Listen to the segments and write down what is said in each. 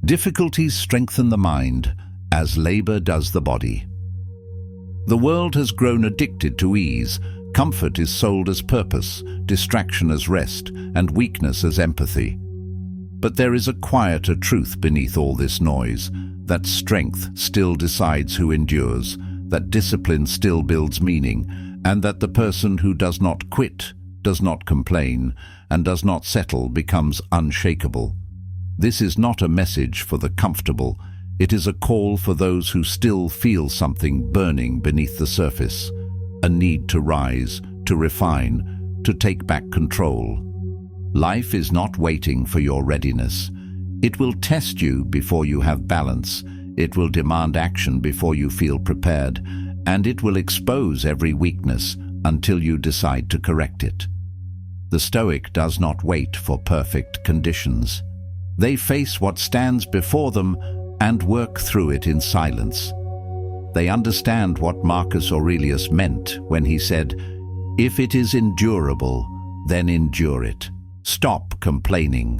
Difficulties strengthen the mind, as labor does the body. The world has grown addicted to ease. Comfort is sold as purpose, distraction as rest, and weakness as empathy. But there is a quieter truth beneath all this noise, that strength still decides who endures, that discipline still builds meaning, and that the person who does not quit, does not complain, and does not settle becomes unshakable. This is not a message for the comfortable. It is a call for those who still feel something burning beneath the surface, a need to rise, to refine, to take back control. Life is not waiting for your readiness. It will test you before you have balance. It will demand action before you feel prepared, and it will expose every weakness until you decide to correct it. The Stoic does not wait for perfect conditions. They face what stands before them and work through it in silence. They understand what Marcus Aurelius meant when he said, "If it is endurable, then endure it. Stop complaining."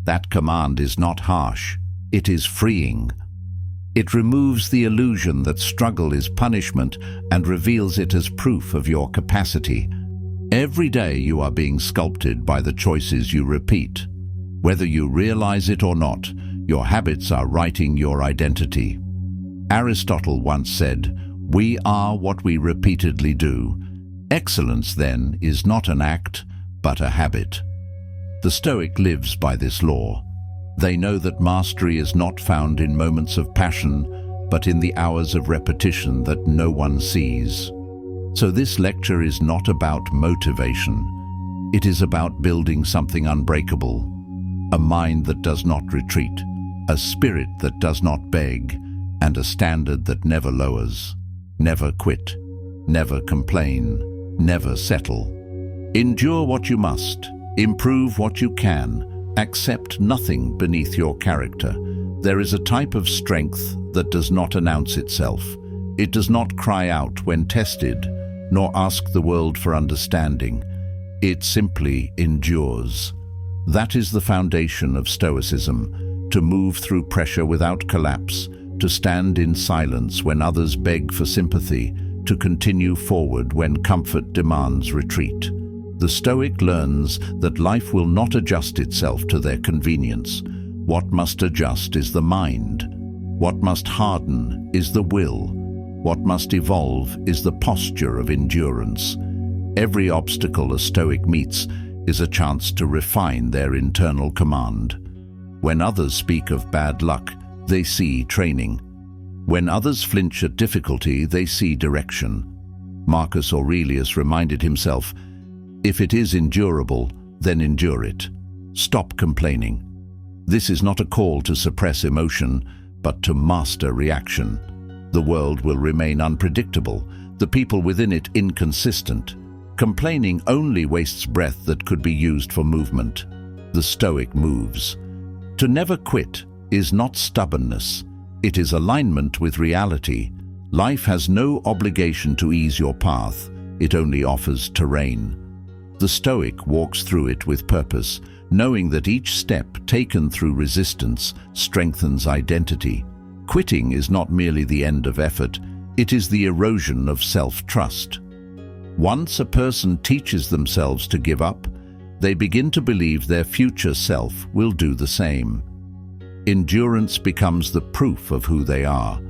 That command is not harsh, it is freeing. It removes the illusion that struggle is punishment and reveals it as proof of your capacity. Every day you are being sculpted by the choices you repeat. Whether you realize it or not, your habits are writing your identity. Aristotle once said, "We are what we repeatedly do." Excellence, then, is not an act, but a habit. The Stoic lives by this law. They know that mastery is not found in moments of passion, but in the hours of repetition that no one sees. So this lecture is not about motivation. It is about building something unbreakable, a mind that does not retreat, a spirit that does not beg, and a standard that never lowers. Never quit, never complain, never settle. Endure what you must, improve what you can, accept nothing beneath your character. There is a type of strength that does not announce itself. It does not cry out when tested, nor ask the world for understanding. It simply endures. That is the foundation of Stoicism, to move through pressure without collapse, to stand in silence when others beg for sympathy, to continue forward when comfort demands retreat. The Stoic learns that life will not adjust itself to their convenience. What must adjust is the mind. What must harden is the will. What must evolve is the posture of endurance. Every obstacle a Stoic meets is a chance to refine their internal command. When others speak of bad luck, they see training. When others flinch at difficulty, they see direction. Marcus Aurelius reminded himself, "If it is endurable, then endure it. Stop complaining." This is not a call to suppress emotion, but to master reaction. The world will remain unpredictable, the people within it inconsistent. Complaining only wastes breath that could be used for movement. The Stoic moves. To never quit is not stubbornness, it is alignment with reality. Life has no obligation to ease your path, it only offers terrain. The Stoic walks through it with purpose, knowing that each step taken through resistance strengthens identity. Quitting is not merely the end of effort, it is the erosion of self-trust. Once a person teaches themselves to give up, they begin to believe their future self will do the same. Endurance becomes the proof of who they are.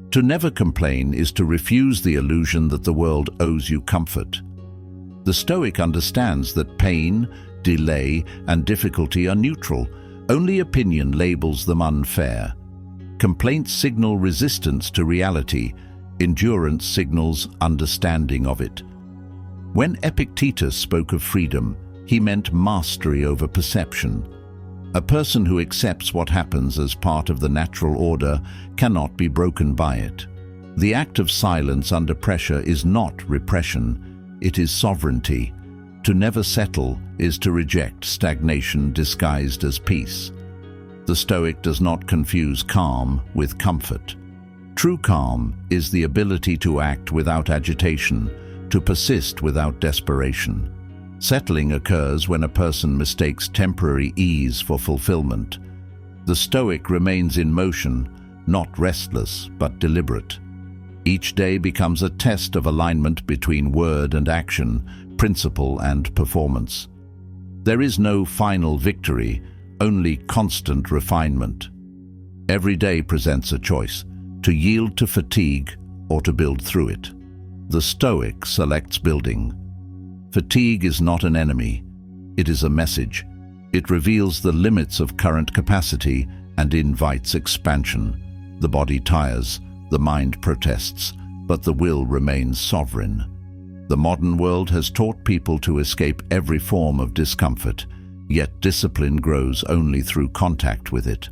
To never complain is to refuse the illusion that the world owes you comfort. The Stoic understands that pain, delay, and difficulty are neutral. Only opinion labels them unfair. Complaints signal resistance to reality. Endurance signals understanding of it. When Epictetus spoke of freedom, he meant mastery over perception. A person who accepts what happens as part of the natural order cannot be broken by it. The act of silence under pressure is not repression, it is sovereignty. To never settle is to reject stagnation disguised as peace. The Stoic does not confuse calm with comfort. True calm is the ability to act without agitation, to persist without desperation. Settling occurs when a person mistakes temporary ease for fulfillment. The Stoic remains in motion, not restless but deliberate. Each day becomes a test of alignment between word and action, principle and performance. There is no final victory, only constant refinement. Every day presents a choice, to yield to fatigue or to build through it. The Stoic selects building. Fatigue is not an enemy, it is a message. It reveals the limits of current capacity and invites expansion. The body tires, the mind protests, but the will remains sovereign. The modern world has taught people to escape every form of discomfort, yet discipline grows only through contact with it.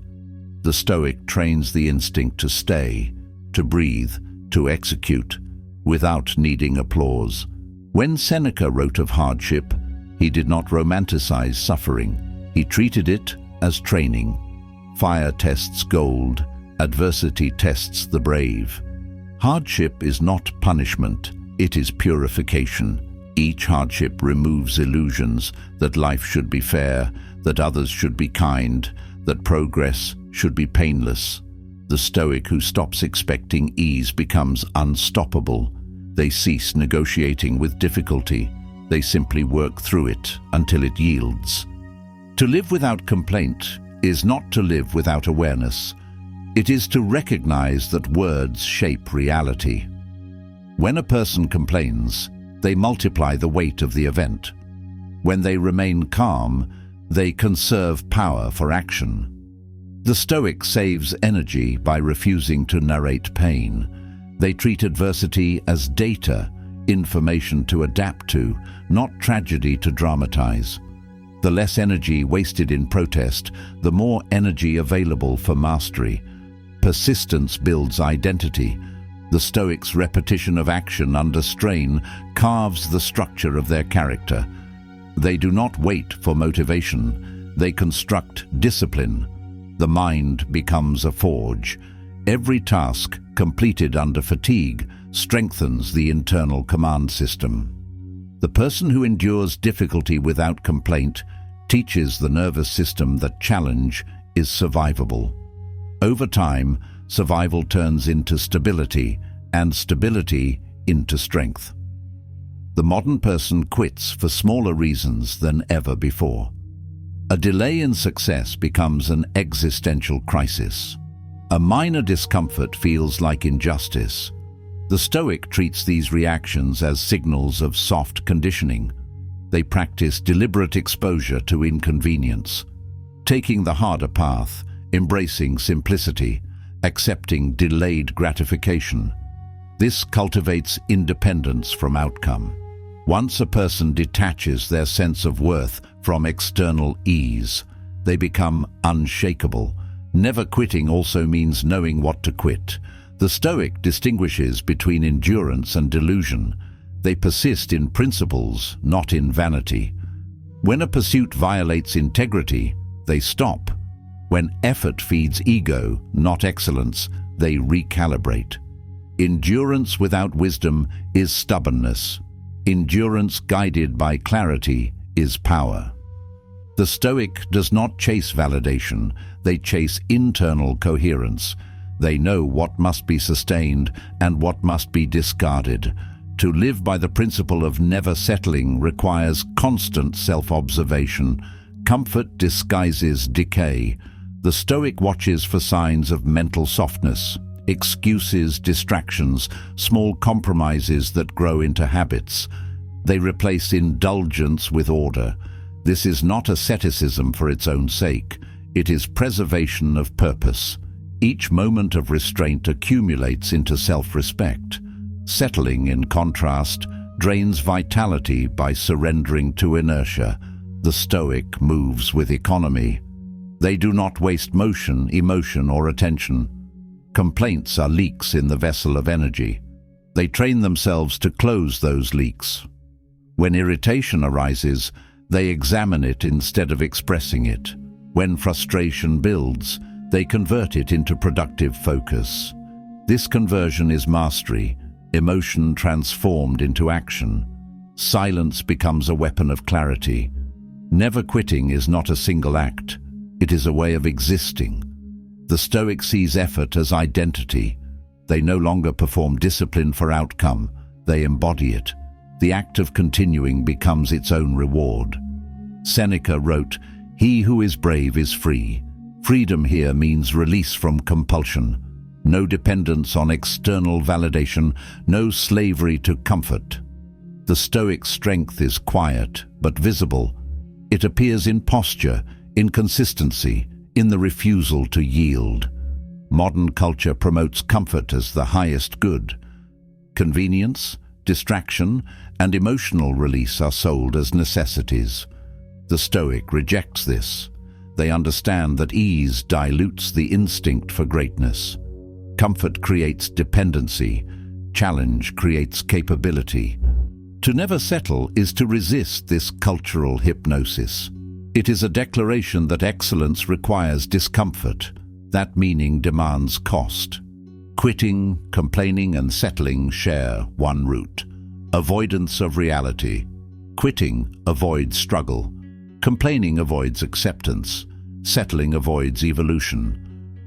The Stoic trains the instinct to stay, to breathe, to execute, without needing applause. When Seneca wrote of hardship, he did not romanticize suffering. He treated it as training. Fire tests gold, adversity tests the brave. Hardship is not punishment, it is purification. Each hardship removes illusions that life should be fair, that others should be kind, that progress should be painless. The Stoic who stops expecting ease becomes unstoppable. They cease negotiating with difficulty. They simply work through it until it yields. To live without complaint is not to live without awareness. It is to recognize that words shape reality. When a person complains, they multiply the weight of the event. When they remain calm, they conserve power for action. The Stoic saves energy by refusing to narrate pain. They treat adversity as data, information to adapt to, not tragedy to dramatize. The less energy wasted in protest, the more energy available for mastery. Persistence builds identity. The Stoics' repetition of action under strain carves the structure of their character. They do not wait for motivation. They construct discipline. The mind becomes a forge. Every task completed under fatigue strengthens the internal command system. The person who endures difficulty without complaint teaches the nervous system that challenge is survivable. Over time, survival turns into stability, and stability into strength. The modern person quits for smaller reasons than ever before. A delay in success becomes an existential crisis. A minor discomfort feels like injustice. The Stoic treats these reactions as signals of soft conditioning. They practice deliberate exposure to inconvenience, taking the harder path, embracing simplicity, accepting delayed gratification. This cultivates independence from outcome. Once a person detaches their sense of worth from external ease, they become unshakable. Never quitting also means knowing what to quit. The Stoic distinguishes between endurance and delusion. They persist in principles, not in vanity. When a pursuit violates integrity, they stop. When effort feeds ego, not excellence, they recalibrate. Endurance without wisdom is stubbornness. Endurance guided by clarity is power. The Stoic does not chase validation, they chase internal coherence. They know what must be sustained and what must be discarded. To live by the principle of never settling requires constant self-observation. Comfort disguises decay. The Stoic watches for signs of mental softness, excuses, distractions, small compromises that grow into habits. They replace indulgence with order. This is not asceticism for its own sake. It is preservation of purpose. Each moment of restraint accumulates into self-respect. Settling, in contrast, drains vitality by surrendering to inertia. The Stoic moves with economy. They do not waste motion, emotion, or attention. Complaints are leaks in the vessel of energy. They train themselves to close those leaks. When irritation arises, they examine it instead of expressing it. When frustration builds, they convert it into productive focus. This conversion is mastery, emotion transformed into action. Silence becomes a weapon of clarity. Never quitting is not a single act. It is a way of existing. The Stoic sees effort as identity. They no longer perform discipline for outcome, they embody it. The act of continuing becomes its own reward. Seneca wrote, "He who is brave is free." Freedom here means release from compulsion. No dependence on external validation, no slavery to comfort. The Stoic strength is quiet but visible. It appears in posture, in consistency, in the refusal to yield. Modern culture promotes comfort as the highest good. Convenience, distraction, and emotional release are sold as necessities. The Stoic rejects this. They understand that ease dilutes the instinct for greatness. Comfort creates dependency. Challenge creates capability. To never settle is to resist this cultural hypnosis. It is a declaration that excellence requires discomfort. That meaning demands cost. Quitting, complaining, and settling share one root: avoidance of reality. Quitting avoids struggle. Complaining avoids acceptance. Settling avoids evolution.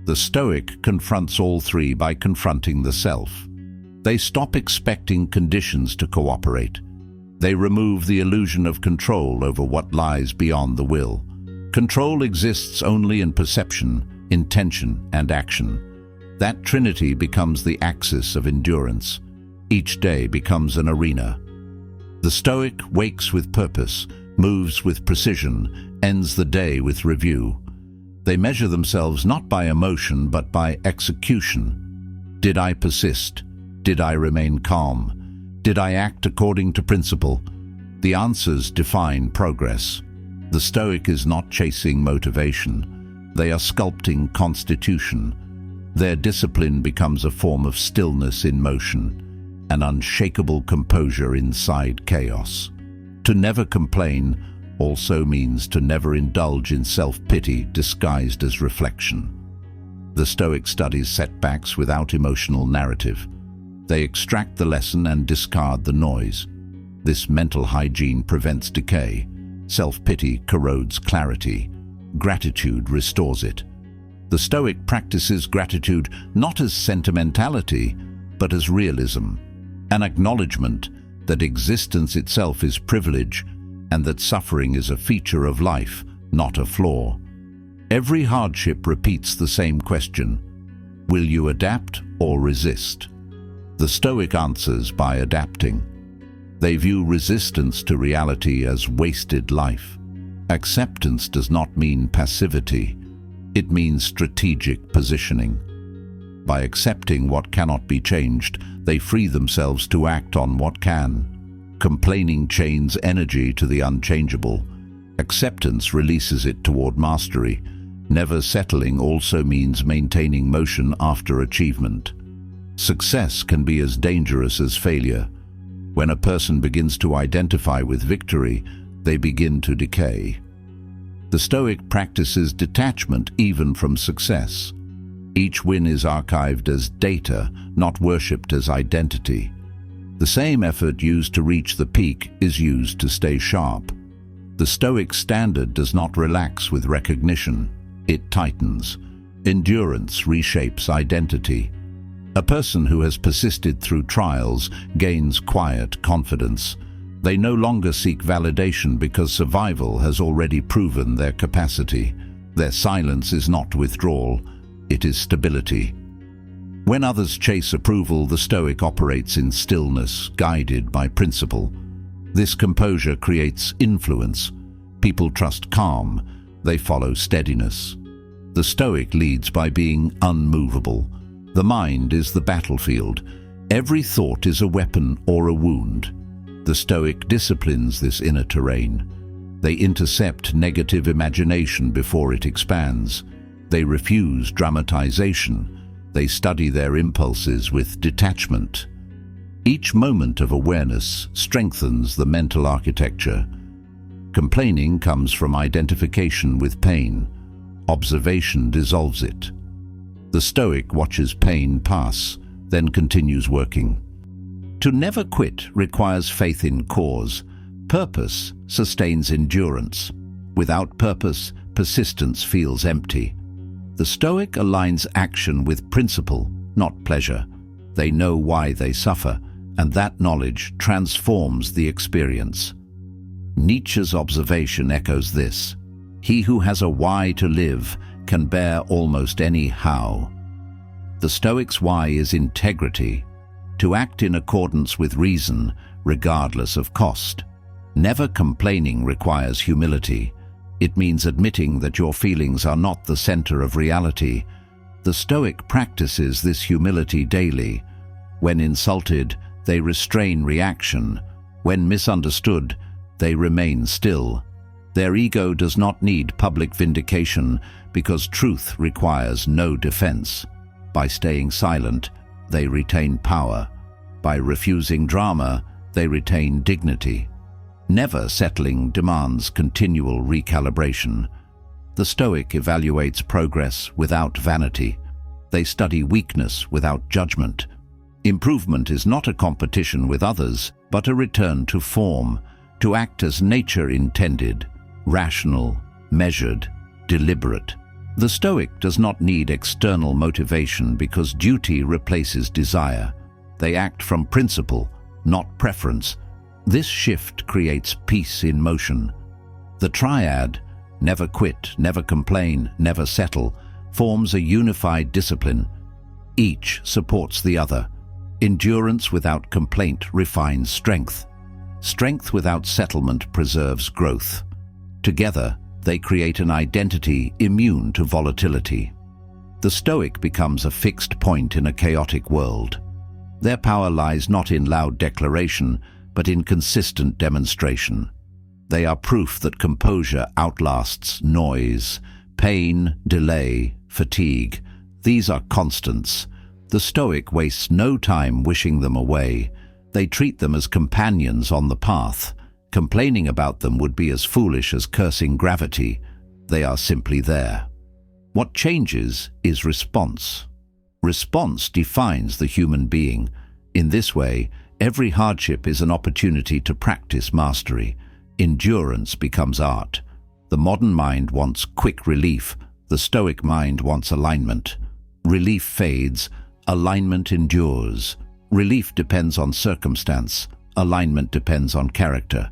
The Stoic confronts all three by confronting the self. They stop expecting conditions to cooperate. They remove the illusion of control over what lies beyond the will. Control exists only in perception, intention, and action. That trinity becomes the axis of endurance. Each day becomes an arena. The Stoic wakes with purpose, moves with precision, ends the day with review. They measure themselves not by emotion but by execution. Did I persist? Did I remain calm? Did I act according to principle? The answers define progress. The Stoic is not chasing motivation. They are sculpting constitution. Their discipline becomes a form of stillness in motion, an unshakable composure inside chaos. To never complain also means to never indulge in self-pity disguised as reflection. The Stoic studies setbacks without emotional narrative. They extract the lesson and discard the noise. This mental hygiene prevents decay. Self-pity corrodes clarity. Gratitude restores it. The Stoic practices gratitude not as sentimentality, but as realism, an acknowledgement that existence itself is privilege and that suffering is a feature of life, not a flaw. Every hardship repeats the same question: will you adapt or resist? The Stoic answers by adapting. They view resistance to reality as wasted life. Acceptance does not mean passivity. It means strategic positioning. By accepting what cannot be changed, they free themselves to act on what can. Complaining chains energy to the unchangeable. Acceptance releases it toward mastery. Never settling also means maintaining motion after achievement. Success can be as dangerous as failure. When a person begins to identify with victory, they begin to decay. The Stoic practices detachment even from success. Each win is archived as data, not worshipped as identity. The same effort used to reach the peak is used to stay sharp. The Stoic standard does not relax with recognition. It tightens. Endurance reshapes identity. A person who has persisted through trials gains quiet confidence. They no longer seek validation because survival has already proven their capacity. Their silence is not withdrawal, it is stability. When others chase approval, the Stoic operates in stillness, guided by principle. This composure creates influence. People trust calm, they follow steadiness. The Stoic leads by being unmovable. The mind is the battlefield. Every thought is a weapon or a wound. The Stoic disciplines this inner terrain. They intercept negative imagination before it expands. They refuse dramatization. They study their impulses with detachment. Each moment of awareness strengthens the mental architecture. Complaining comes from identification with pain. Observation dissolves it. The Stoic watches pain pass, then continues working. To never quit requires faith in cause. Purpose sustains endurance. Without purpose, persistence feels empty. The Stoic aligns action with principle, not pleasure. They know why they suffer, and that knowledge transforms the experience. Nietzsche's observation echoes this. He who has a why to live can bear almost any how. The Stoic's why is integrity, to act in accordance with reason, regardless of cost. Never complaining requires humility. It means admitting that your feelings are not the center of reality. The Stoic practices this humility daily. When insulted, they restrain reaction. When misunderstood, they remain still. Their ego does not need public vindication because truth requires no defense. By staying silent, they retain power. By refusing drama, they retain dignity. Never settling demands continual recalibration. The Stoic evaluates progress without vanity. They study weakness without judgment. Improvement is not a competition with others, but a return to form, to act as nature intended, rational, measured, deliberate. The Stoic does not need external motivation because duty replaces desire. They act from principle, not preference. This shift creates peace in motion. The triad, never quit, never complain, never settle, forms a unified discipline. Each supports the other. Endurance without complaint refines strength. Strength without settlement preserves growth. Together, they create an identity immune to volatility. The Stoic becomes a fixed point in a chaotic world. Their power lies not in loud declaration, but in consistent demonstration. They are proof that composure outlasts noise, pain, delay, fatigue. These are constants. The Stoic wastes no time wishing them away. They treat them as companions on the path. Complaining about them would be as foolish as cursing gravity. They are simply there. What changes is response. Response defines the human being. In this way, every hardship is an opportunity to practice mastery. Endurance becomes art. The modern mind wants quick relief. The Stoic mind wants alignment. Relief fades. Alignment endures. Relief depends on circumstance. Alignment depends on character.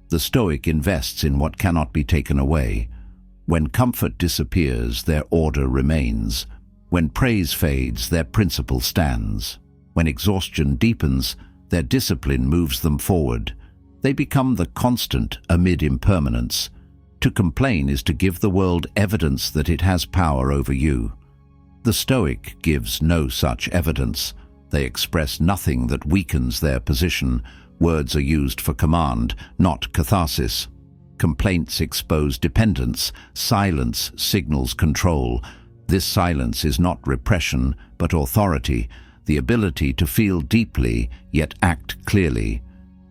The Stoic invests in what cannot be taken away. When comfort disappears, their order remains. When praise fades, their principle stands. When exhaustion deepens, their discipline moves them forward. They become the constant amid impermanence. To complain is to give the world evidence that it has power over you. The Stoic gives no such evidence. They express nothing that weakens their position. Words are used for command, not catharsis. Complaints expose dependence. Silence signals control. This silence is not repression, but authority. The ability to feel deeply, yet act clearly.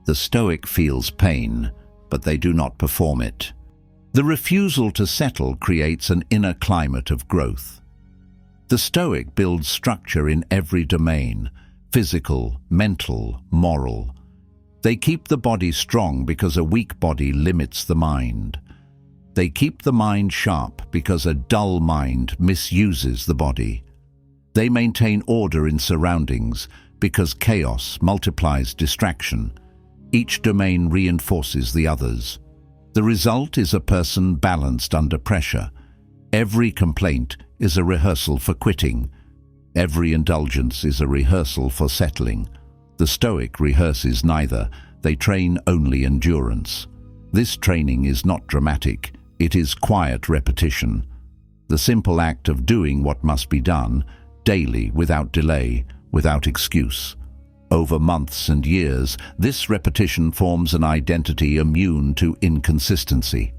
The Stoic feels pain, but they do not perform it. The refusal to settle creates an inner climate of growth. The Stoic builds structure in every domain, physical, mental, moral. They keep the body strong because a weak body limits the mind. They keep the mind sharp because a dull mind misuses the body. They maintain order in surroundings because chaos multiplies distraction. Each domain reinforces the others. The result is a person balanced under pressure. Every complaint is a rehearsal for quitting. Every indulgence is a rehearsal for settling. The Stoic rehearses neither. They train only endurance. This training is not dramatic. It is quiet repetition. The simple act of doing what must be done, daily, without delay, without excuse. Over months and years, this repetition forms an identity immune to inconsistency.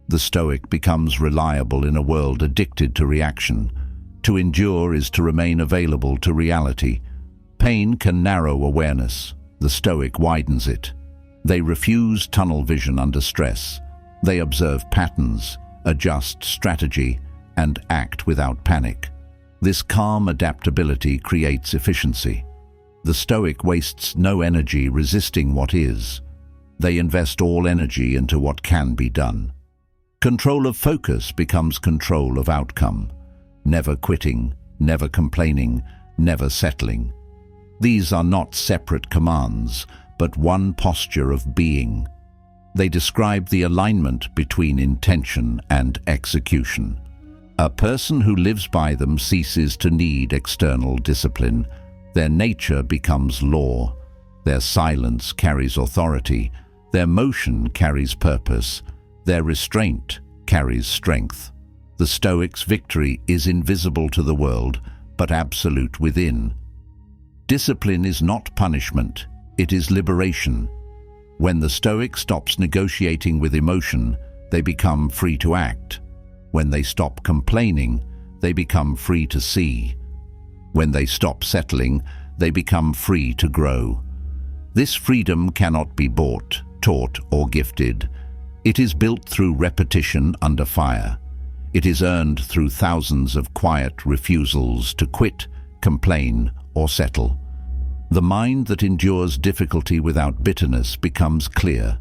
The Stoic becomes reliable in a world addicted to reaction. To endure is to remain available to reality. Pain can narrow awareness. The Stoic widens it. They refuse tunnel vision under stress. They observe patterns, adjust strategy, and act without panic. This calm adaptability creates efficiency. The Stoic wastes no energy resisting what is. They invest all energy into what can be done. Control of focus becomes control of outcome. never quitting, never complaining, never settling. These are not separate commands, but one posture of being. They describe the alignment between intention and execution. A person who lives by them ceases to need external discipline. Their nature becomes law. Their silence carries authority. Their motion carries purpose. Their restraint carries strength. The Stoic's victory is invisible to the world, but absolute within. Discipline is not punishment, it is liberation. When the Stoic stops negotiating with emotion, they become free to act. When they stop complaining, they become free to see. When they stop settling, they become free to grow. This freedom cannot be bought, taught, or gifted. It is built through repetition under fire. It is earned through thousands of quiet refusals to quit, complain, or settle. The mind that endures difficulty without bitterness becomes clear.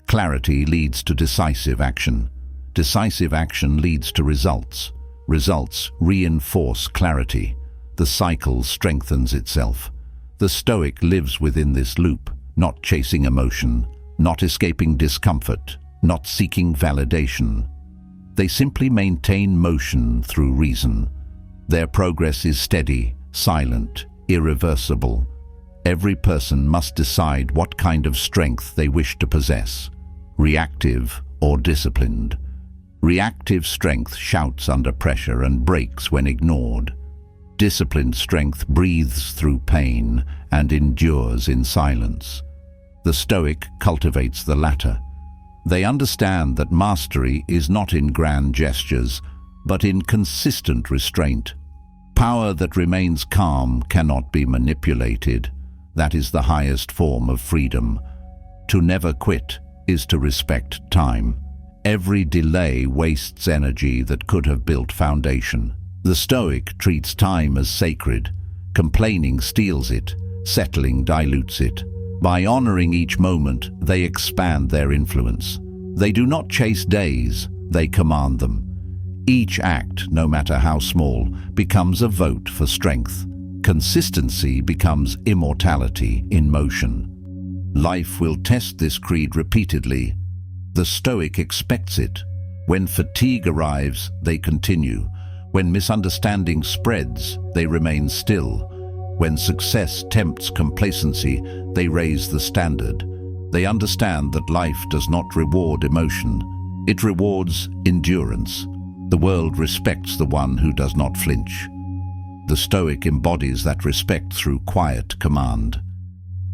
Clarity leads to decisive action. Decisive action leads to results. Results reinforce clarity. The cycle strengthens itself. The Stoic lives within this loop, not chasing emotion, not escaping discomfort, not seeking validation. They simply maintain motion through reason. Their progress is steady, silent, irreversible. Every person must decide what kind of strength they wish to possess, reactive or disciplined. Reactive strength shouts under pressure and breaks when ignored. Disciplined strength breathes through pain and endures in silence. The Stoic cultivates the latter. They understand that mastery is not in grand gestures, but in consistent restraint. Power that remains calm cannot be manipulated. That is the highest form of freedom. To never quit is to respect time. Every delay wastes energy that could have built foundation. The Stoic treats time as sacred. Complaining steals it, settling dilutes it. By honoring each moment, they expand their influence. They do not chase days, they command them. Each act, no matter how small, becomes a vote for strength. Consistency becomes immortality in motion. Life will test this creed repeatedly. The Stoic expects it. When fatigue arrives, they continue. When misunderstanding spreads, they remain still. When success tempts complacency, they raise the standard. They understand that life does not reward emotion. It rewards endurance. The world respects the one who does not flinch. The Stoic embodies that respect through quiet command.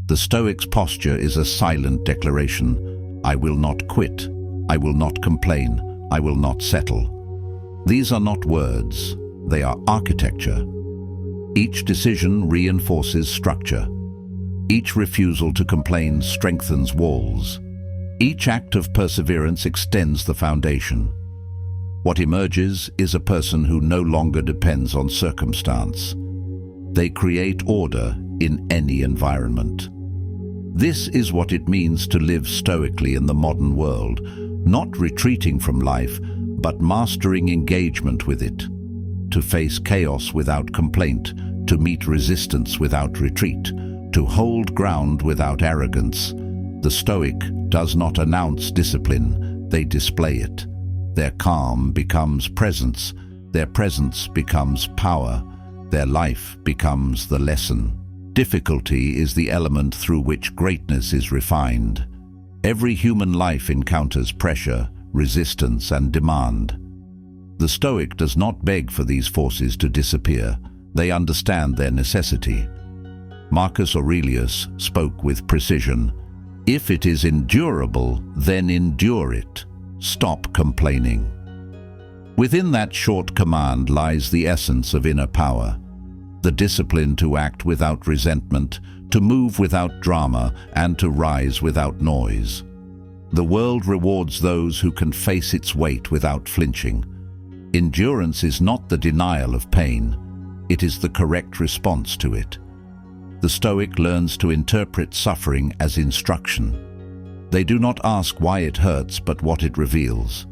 The Stoic's posture is a silent declaration. I will not quit. I will not complain. I will not settle. These are not words. They are architecture. Each decision reinforces structure. Each refusal to complain strengthens walls. Each act of perseverance extends the foundation. What emerges is a person who no longer depends on circumstance. They create order in any environment. This is what it means to live stoically in the modern world, not retreating from life, but mastering engagement with it. To face chaos without complaint, to meet resistance without retreat, to hold ground without arrogance. The Stoic does not announce discipline, they display it. Their calm becomes presence, their presence becomes power, their life becomes the lesson. Difficulty is the element through which greatness is refined. Every human life encounters pressure, resistance, and demand. The Stoic does not beg for these forces to disappear. They understand their necessity. Marcus Aurelius spoke with precision. If it is endurable, then endure it. Stop complaining. Within that short command lies the essence of inner power. The discipline to act without resentment, to move without drama, and to rise without noise. The world rewards those who can face its weight without flinching. Endurance is not the denial of pain. It is the correct response to it. The Stoic learns to interpret suffering as instruction. They do not ask why it hurts, but what it reveals.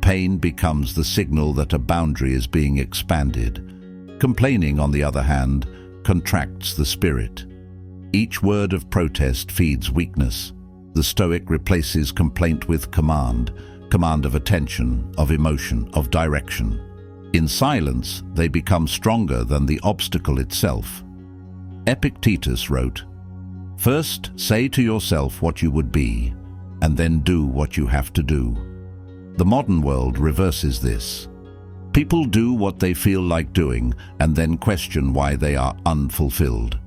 Pain becomes the signal that a boundary is being expanded. Complaining, on the other hand, contracts the spirit. Each word of protest feeds weakness. The Stoic replaces complaint with command of attention, of emotion, of direction. In silence, they become stronger than the obstacle itself. Epictetus wrote, "First, say to yourself what you would be, and then do what you have to do." The modern world reverses this. People do what they feel like doing and then question why they are unfulfilled.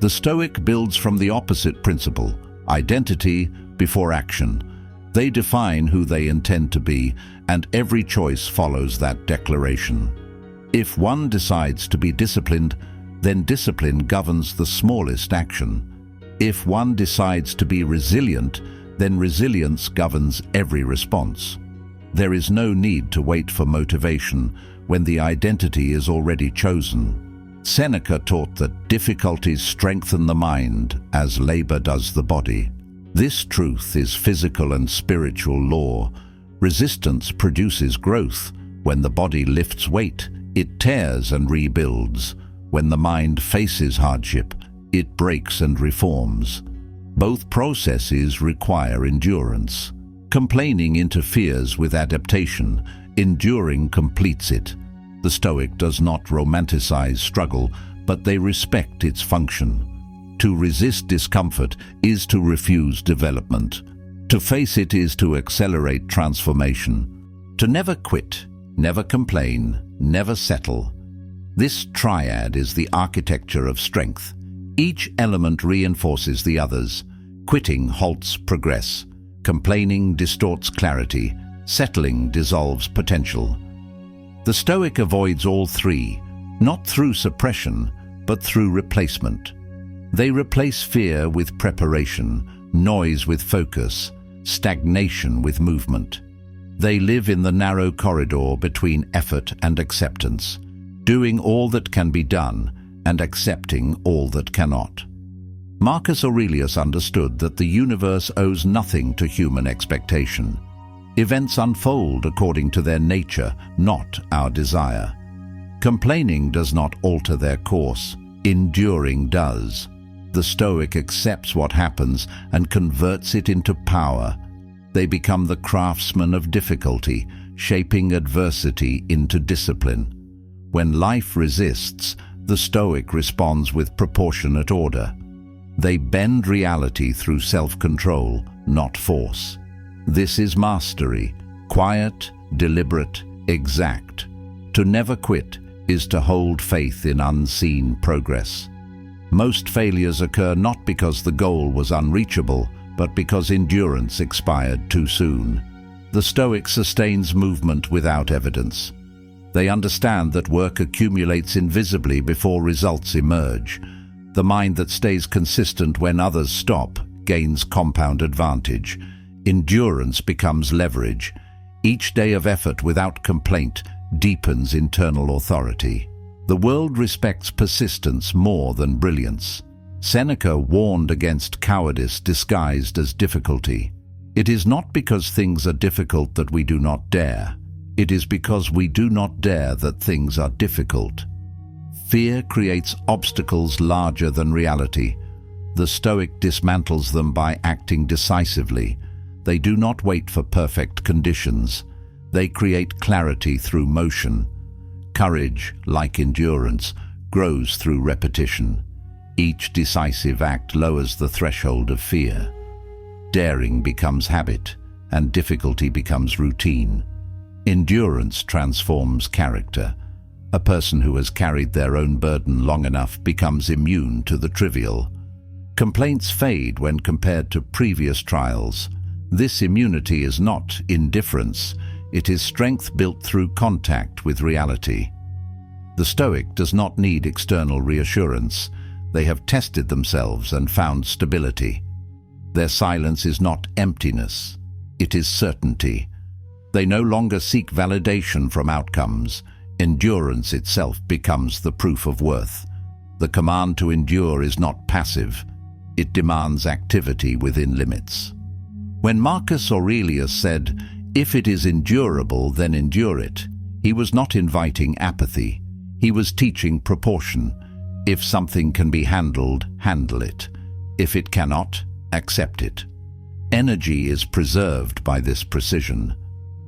The Stoic builds from the opposite principle, identity before action. They define who they intend to be, and every choice follows that declaration. If one decides to be disciplined, then discipline governs the smallest action. If one decides to be resilient, then resilience governs every response. There is no need to wait for motivation when the identity is already chosen. Seneca taught that difficulties strengthen the mind as labor does the body. This truth is physical and spiritual law. Resistance produces growth. When the body lifts weight, it tears and rebuilds. When the mind faces hardship, it breaks and reforms. Both processes require endurance. Complaining interferes with adaptation. Enduring completes it. The Stoic does not romanticize struggle, but they respect its function. To resist discomfort is to refuse development. To face it is to accelerate transformation. To never quit, never complain, never settle. This triad is the architecture of strength. Each element reinforces the others. Quitting halts progress. Complaining distorts clarity. Settling dissolves potential. The Stoic avoids all three, not through suppression, but through replacement. They replace fear with preparation, noise with focus, stagnation with movement. They live in the narrow corridor between effort and acceptance, doing all that can be done and accepting all that cannot. Marcus Aurelius understood that the universe owes nothing to human expectation. Events unfold according to their nature, not our desire. Complaining does not alter their course. Enduring does. The Stoic accepts what happens and converts it into power. They become the craftsmen of difficulty, shaping adversity into discipline. When life resists, the Stoic responds with proportionate order. They bend reality through self-control, not force. This is mastery, quiet, deliberate, exact. To never quit is to hold faith in unseen progress. Most failures occur not because the goal was unreachable, but because endurance expired too soon. The Stoic sustains movement without evidence. They understand that work accumulates invisibly before results emerge. The mind that stays consistent when others stop gains compound advantage. Endurance becomes leverage. Each day of effort without complaint deepens internal authority. The world respects persistence more than brilliance. Seneca warned against cowardice disguised as difficulty. It is not because things are difficult that we do not dare. It is because we do not dare that things are difficult. Fear creates obstacles larger than reality. The Stoic dismantles them by acting decisively. They do not wait for perfect conditions. They create clarity through motion. Courage, like endurance, grows through repetition. Each decisive act lowers the threshold of fear. Daring becomes habit, and difficulty becomes routine. Endurance transforms character. A person who has carried their own burden long enough becomes immune to the trivial. Complaints fade when compared to previous trials. This immunity is not indifference. It is strength built through contact with reality. The Stoic does not need external reassurance. They have tested themselves and found stability. Their silence is not emptiness. It is certainty. They no longer seek validation from outcomes. Endurance itself becomes the proof of worth. The command to endure is not passive. It demands activity within limits. When Marcus Aurelius said, If it is endurable, then endure it. He was not inviting apathy. He was teaching proportion. If something can be handled, handle it. If it cannot, accept it. Energy is preserved by this precision.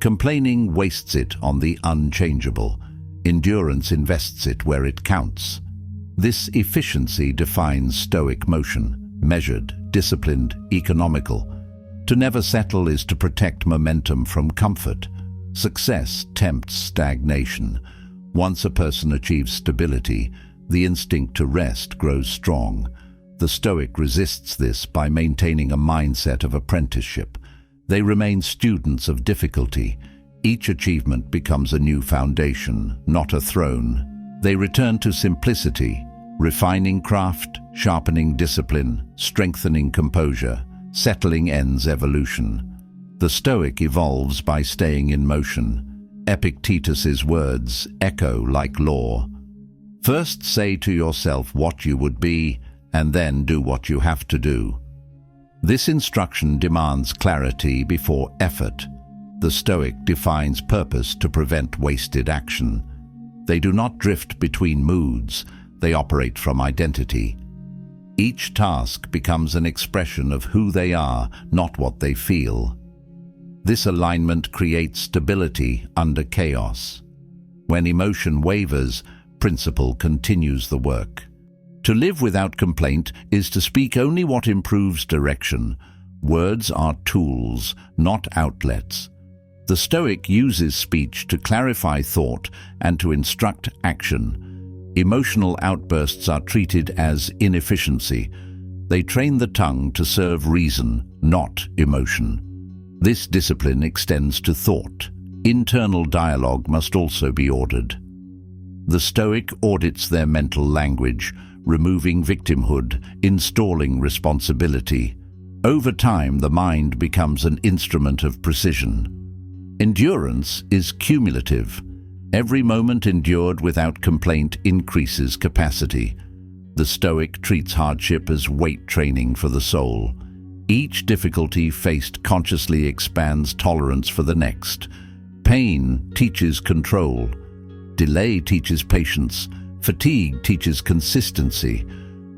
Complaining wastes it on the unchangeable. Endurance invests it where it counts. This efficiency defines Stoic motion: measured, disciplined, economical. To never settle is to protect momentum from comfort. Success tempts stagnation. Once a person achieves stability, the instinct to rest grows strong. The Stoic resists this by maintaining a mindset of apprenticeship. They remain students of difficulty. Each achievement becomes a new foundation, not a throne. They return to simplicity, refining craft, sharpening discipline, strengthening composure. Settling ends evolution. The Stoic evolves by staying in motion. Epictetus's words echo like law. First say to yourself what you would be, and then do what you have to do. This instruction demands clarity before effort. The Stoic defines purpose to prevent wasted action. They do not drift between moods, they operate from identity. Each task becomes an expression of who they are, not what they feel. This alignment creates stability under chaos. When emotion wavers, principle continues the work. To live without complaint is to speak only what improves direction. Words are tools, not outlets. The Stoic uses speech to clarify thought and to instruct action. Emotional outbursts are treated as inefficiency. They train the tongue to serve reason, not emotion. This discipline extends to thought. Internal dialogue must also be ordered. The Stoic audits their mental language, removing victimhood, installing responsibility. Over time, the mind becomes an instrument of precision. Endurance is cumulative. Every moment endured without complaint increases capacity. The Stoic treats hardship as weight training for the soul. Each difficulty faced consciously expands tolerance for the next. Pain teaches control. Delay teaches patience. Fatigue teaches consistency.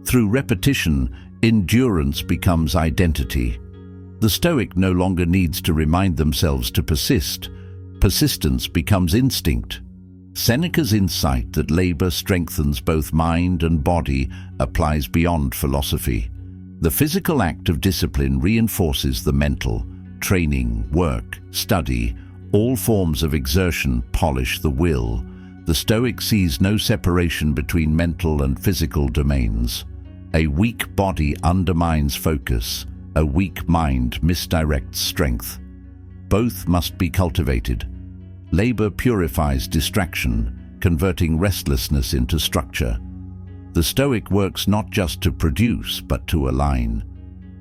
Through repetition, endurance becomes identity. The Stoic no longer needs to remind themselves to persist. Persistence becomes instinct. Seneca's insight that labor strengthens both mind and body applies beyond philosophy. The physical act of discipline reinforces the mental. Training, work, study, all forms of exertion polish the will. The Stoic sees no separation between mental and physical domains. A weak body undermines focus. A weak mind misdirects strength. Both must be cultivated. Labor purifies distraction, converting restlessness into structure. The Stoic works not just to produce, but to align.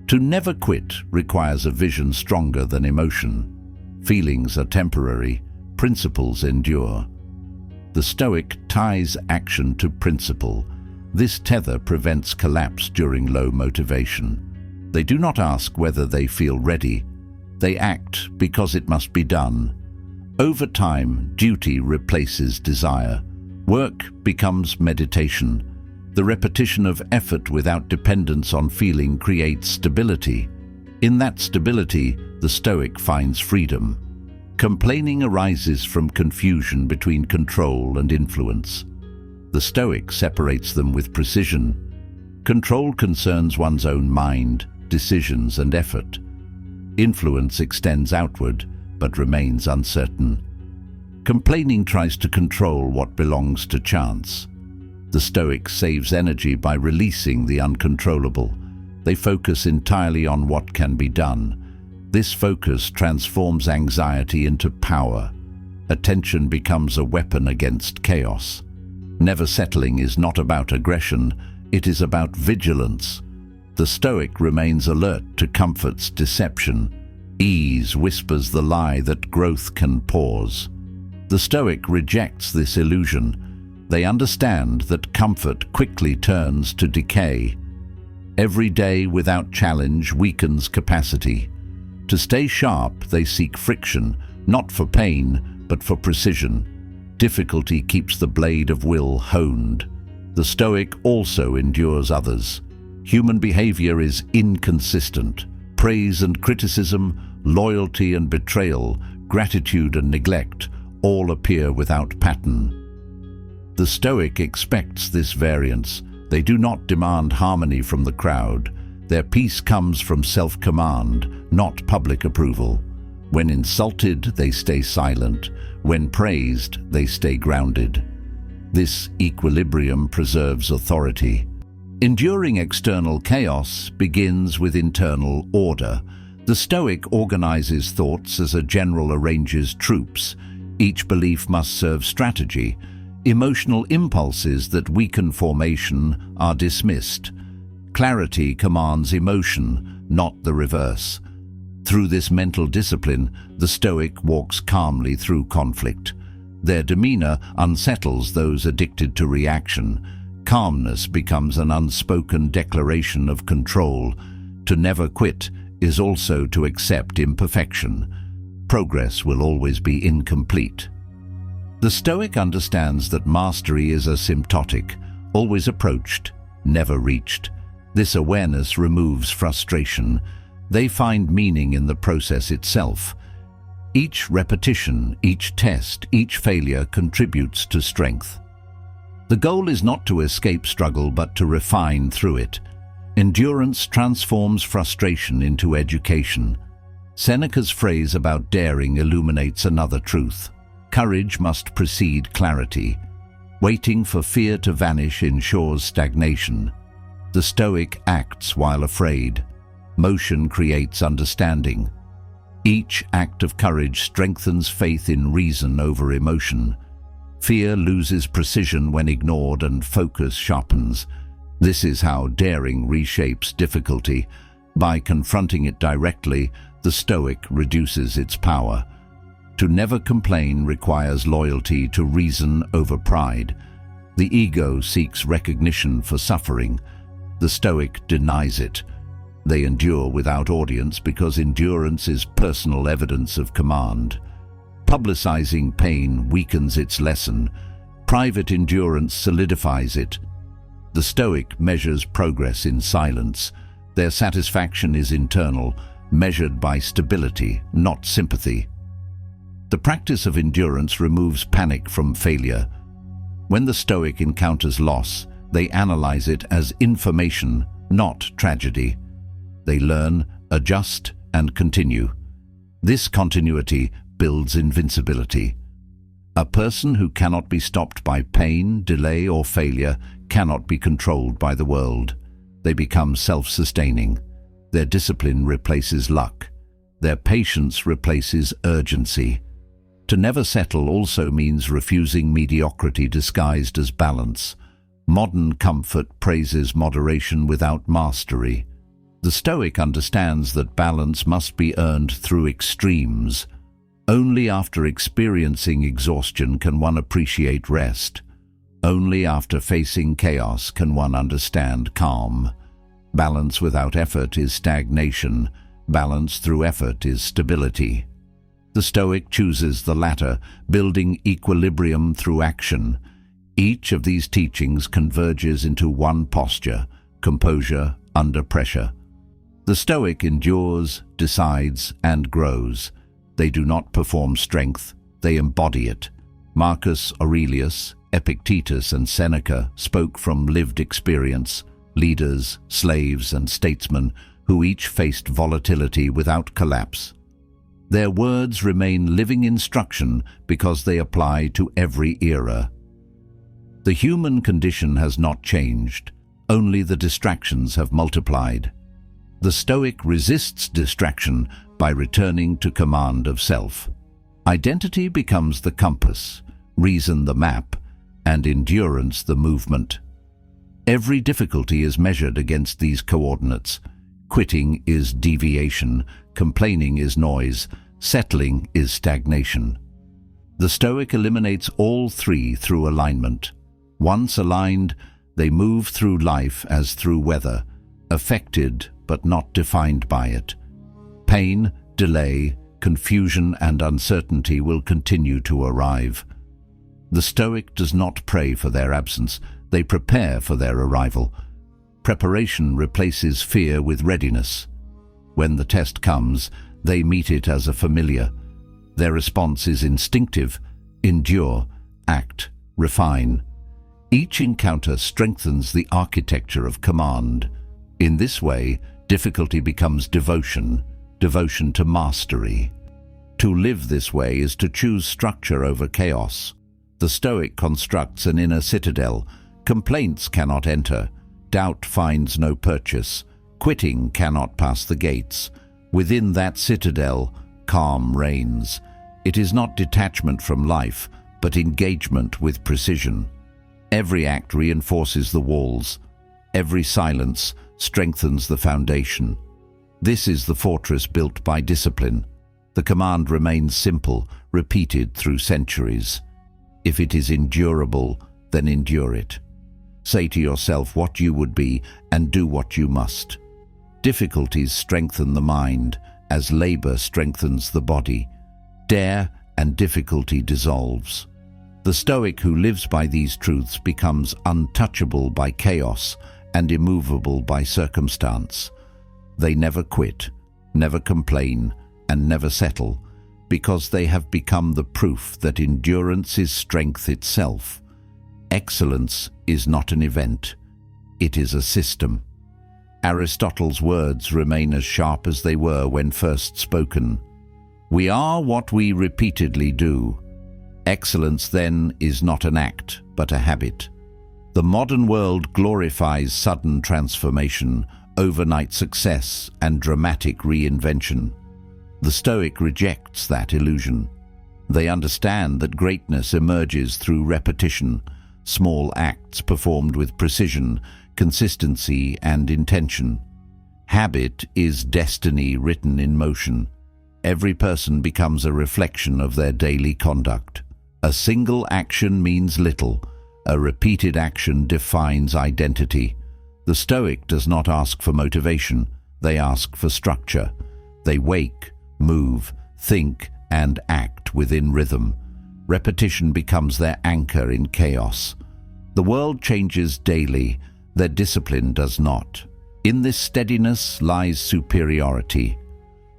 To never quit requires a vision stronger than emotion. Feelings are temporary, principles endure. The Stoic ties action to principle. This tether prevents collapse during low motivation. They do not ask whether they feel ready. They act because it must be done. Over time, duty replaces desire. Work becomes meditation. The repetition of effort without dependence on feeling creates stability. In that stability, the Stoic finds freedom. Complaining arises from confusion between control and influence. The Stoic separates them with precision. Control concerns one's own mind, decisions, and effort. Influence extends outward, but remains uncertain. Complaining tries to control what belongs to chance. The Stoic saves energy by releasing the uncontrollable. They focus entirely on what can be done. This focus transforms anxiety into power. Attention becomes a weapon against chaos. Never settling is not about aggression, it is about vigilance. The Stoic remains alert to comfort's deception. Ease whispers the lie that growth can pause. The Stoic rejects this illusion. They understand that comfort quickly turns to decay. Every day without challenge weakens capacity. To stay sharp, they seek friction, not for pain, but for precision. Difficulty keeps the blade of will honed. The Stoic also endures others. Human behavior is inconsistent. Praise and criticism, loyalty and betrayal, gratitude and neglect all appear without pattern. The Stoic expects this variance. They do not demand harmony from the crowd. Their peace comes from self-command, not public approval. When insulted, they stay silent. When praised, they stay grounded. This equilibrium preserves authority. Enduring external chaos begins with internal order. The Stoic organizes thoughts as a general arranges troops. Each belief must serve strategy. Emotional impulses that weaken formation are dismissed. Clarity commands emotion, not the reverse. Through this mental discipline, the Stoic walks calmly through conflict. Their demeanor unsettles those addicted to reaction. Calmness becomes an unspoken declaration of control. To never quit is also to accept imperfection. Progress will always be incomplete. The Stoic understands that mastery is asymptotic, always approached, never reached. This awareness removes frustration. They find meaning in the process itself. Each repetition, each test, each failure contributes to strength. The goal is not to escape struggle, but to refine through it. Endurance transforms frustration into education. Seneca's phrase about daring illuminates another truth. Courage must precede clarity. Waiting for fear to vanish ensures stagnation. The Stoic acts while afraid. Motion creates understanding. Each act of courage strengthens faith in reason over emotion. Fear loses precision when ignored and focus sharpens. This is how daring reshapes difficulty. By confronting it directly, the Stoic reduces its power. To never complain requires loyalty to reason over pride. The ego seeks recognition for suffering. The Stoic denies it. They endure without audience because endurance is personal evidence of command. Publicizing pain weakens its lesson. Private endurance solidifies it. The Stoic measures progress in silence. Their satisfaction is internal, measured by stability, not sympathy. The practice of endurance removes panic from failure. When the Stoic encounters loss, they analyze it as information, not tragedy. They learn, adjust, and continue. This continuity builds invincibility. A person who cannot be stopped by pain, delay, or failure cannot be controlled by the world. They become self-sustaining. Their discipline replaces luck. Their patience replaces urgency. To never settle also means refusing mediocrity disguised as balance. Modern comfort praises moderation without mastery. The Stoic understands that balance must be earned through extremes. Only after experiencing exhaustion can one appreciate rest. Only after facing chaos can one understand calm. Balance without effort is stagnation. Balance through effort is stability. The Stoic chooses the latter, building equilibrium through action. Each of these teachings converges into one posture, composure under pressure. The Stoic endures, decides, and grows. They do not perform strength, they embody it. Marcus Aurelius, Epictetus, and Seneca spoke from lived experience, leaders, slaves, and statesmen who each faced volatility without collapse. Their words remain living instruction because they apply to every era. The human condition has not changed, only the distractions have multiplied. The Stoic resists distraction by returning to command of self. Identity becomes the compass, reason the map, and endurance the movement. Every difficulty is measured against these coordinates. Quitting is deviation, complaining is noise, settling is stagnation. The Stoic eliminates all three through alignment. Once aligned, they move through life as through weather, affected but not defined by it. Pain, delay, confusion and uncertainty will continue to arrive. The Stoic does not pray for their absence, they prepare for their arrival. Preparation replaces fear with readiness. When the test comes, they meet it as a familiar. Their response is instinctive: endure, act, refine. Each encounter strengthens the architecture of command. In this way, difficulty becomes devotion, devotion to mastery. To live this way is to choose structure over chaos. The Stoic constructs an inner citadel. Complaints cannot enter. Doubt finds no purchase. Quitting cannot pass the gates. Within that citadel, calm reigns. It is not detachment from life, but engagement with precision. Every act reinforces the walls. Every silence strengthens the foundation. This is the fortress built by discipline. The command remains simple, repeated through centuries. If it is endurable, then endure it. Say to yourself what you would be and do what you must. Difficulties strengthen the mind, as labor strengthens the body. Dare and difficulty dissolves. The Stoic who lives by these truths becomes untouchable by chaos and immovable by circumstance. They never quit, never complain, and never settle, because they have become the proof that endurance is strength itself. Excellence is not an event, it is a system. Aristotle's words remain as sharp as they were when first spoken. We are what we repeatedly do. Excellence, then, is not an act, but a habit. The modern world glorifies sudden transformation, overnight success, and dramatic reinvention. The Stoic rejects that illusion. They understand that greatness emerges through repetition, small acts performed with precision, consistency, and intention. Habit is destiny written in motion. Every person becomes a reflection of their daily conduct. A single action means little. A repeated action defines identity. The Stoic does not ask for motivation. They ask for structure. They wake, move, think, and act within rhythm. Repetition becomes their anchor in chaos. The world changes daily. Their discipline does not. In this steadiness lies superiority.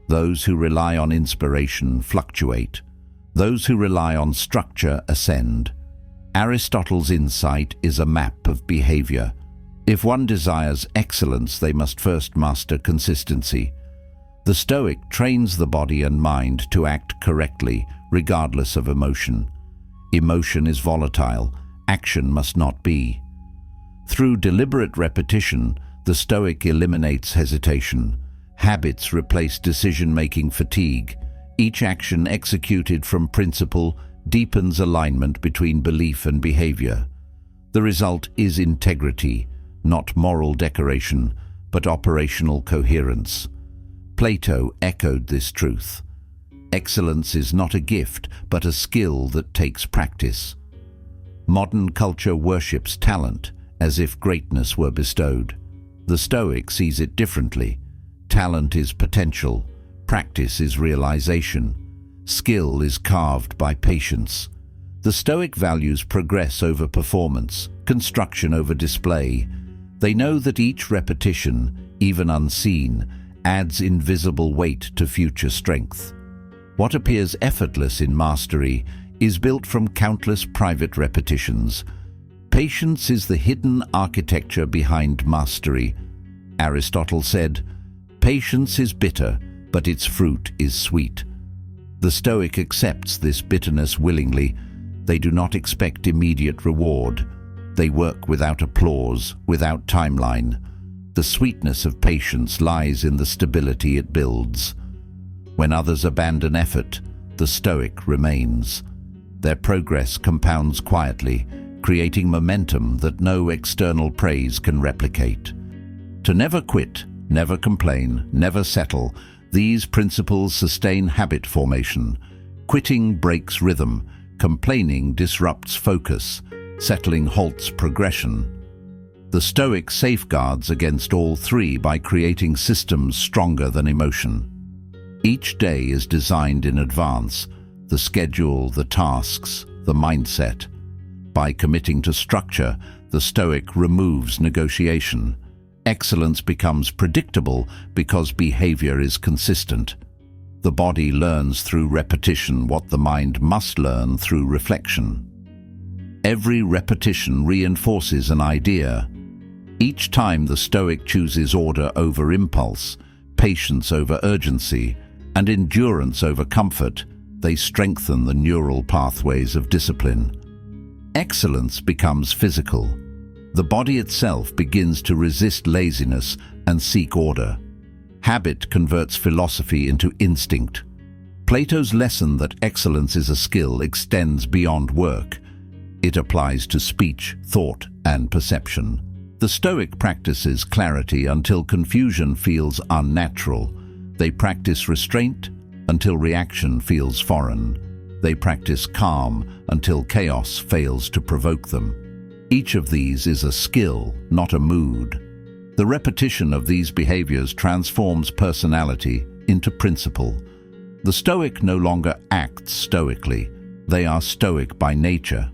Those who rely on inspiration fluctuate. Those who rely on structure ascend. Aristotle's insight is a map of behavior. If one desires excellence, they must first master consistency. The Stoic trains the body and mind to act correctly, regardless of emotion. Emotion is volatile. Action must not be. Through deliberate repetition, the Stoic eliminates hesitation. Habits replace decision-making fatigue. Each action executed from principle deepens alignment between belief and behavior. The result is integrity, not moral decoration, but operational coherence. Plato echoed this truth. Excellence is not a gift, but a skill that takes practice. Modern culture worships talent as if greatness were bestowed. The Stoic sees it differently. Talent is potential. Practice is realization. Skill is carved by patience. The Stoic values progress over performance, construction over display. They know that each repetition, even unseen, adds invisible weight to future strength. What appears effortless in mastery is built from countless private repetitions. Patience is the hidden architecture behind mastery. Aristotle said, "Patience is bitter, but its fruit is sweet." The Stoic accepts this bitterness willingly. They do not expect immediate reward. They work without applause, without timeline. The sweetness of patience lies in the stability it builds. When others abandon effort, the Stoic remains. Their progress compounds quietly, creating momentum that no external praise can replicate. To never quit, never complain, never settle, these principles sustain habit formation. Quitting breaks rhythm, complaining disrupts focus, settling halts progression. The Stoic safeguards against all three by creating systems stronger than emotion. Each day is designed in advance: the schedule, the tasks, the mindset. By committing to structure, the Stoic removes negotiation. Excellence becomes predictable because behavior is consistent. The body learns through repetition what the mind must learn through reflection. Every repetition reinforces an idea. Each time the Stoic chooses order over impulse, patience over urgency, and endurance over comfort, they strengthen the neural pathways of discipline. Excellence becomes physical. The body itself begins to resist laziness and seek order. Habit converts philosophy into instinct. Plato's lesson that excellence is a skill extends beyond work. It applies to speech, thought, and perception. The Stoic practices clarity until confusion feels unnatural. They practice restraint until reaction feels foreign. They practice calm until chaos fails to provoke them. Each of these is a skill, not a mood. The repetition of these behaviors transforms personality into principle. The Stoic no longer acts stoically. They are Stoic by nature.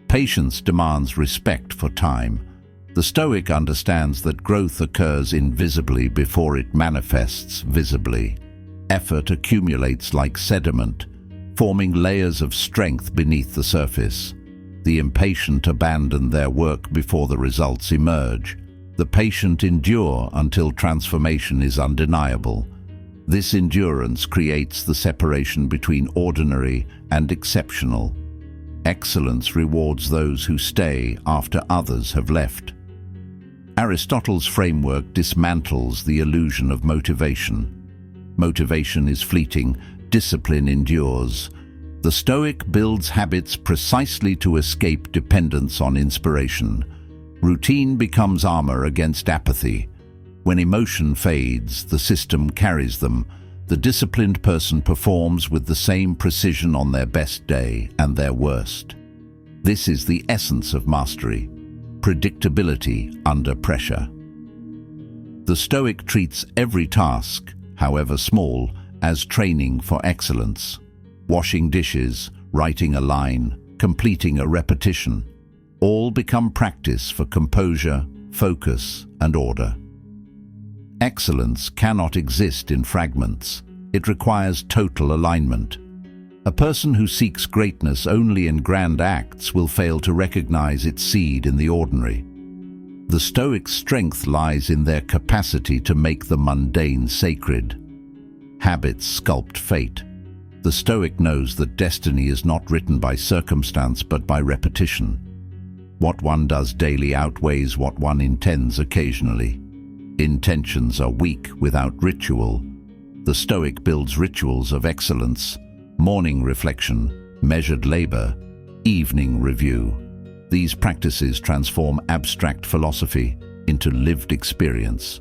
Patience demands respect for time. The Stoic understands that growth occurs invisibly before it manifests visibly. Effort accumulates like sediment, forming layers of strength beneath the surface. The impatient abandon their work before the results emerge. The patient endure until transformation is undeniable. This endurance creates the separation between ordinary and exceptional. Excellence rewards those who stay after others have left. Aristotle's framework dismantles the illusion of motivation. Motivation is fleeting, discipline endures. The Stoic builds habits precisely to escape dependence on inspiration. Routine becomes armor against apathy. When emotion fades, the system carries them. The disciplined person performs with the same precision on their best day and their worst. This is the essence of mastery: predictability under pressure. The Stoic treats every task, however small, as training for excellence. Washing dishes, writing a line, completing a repetition, all become practice for composure, focus, and order. Excellence cannot exist in fragments. It requires total alignment. A person who seeks greatness only in grand acts will fail to recognize its seed in the ordinary. The Stoic strength lies in their capacity to make the mundane sacred. Habits sculpt fate. The Stoic knows that destiny is not written by circumstance but by repetition. What one does daily outweighs what one intends occasionally. Intentions are weak without ritual. The Stoic builds rituals of excellence: morning reflection, measured labor, evening review. These practices transform abstract philosophy into lived experience.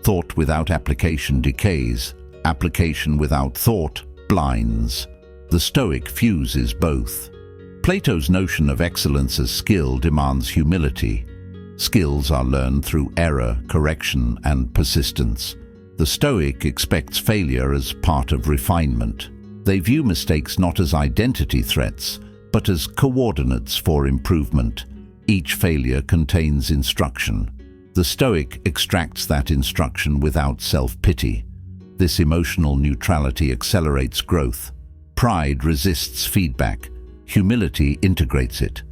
Thought without application decays. Application without thought blinds. The Stoic fuses both. Plato's notion of excellence as skill demands humility. Skills are learned through error, correction, and persistence. The Stoic expects failure as part of refinement. They view mistakes not as identity threats, but as coordinates for improvement. Each failure contains instruction. The Stoic extracts that instruction without self-pity. This emotional neutrality accelerates growth. Pride resists feedback. Humility integrates it.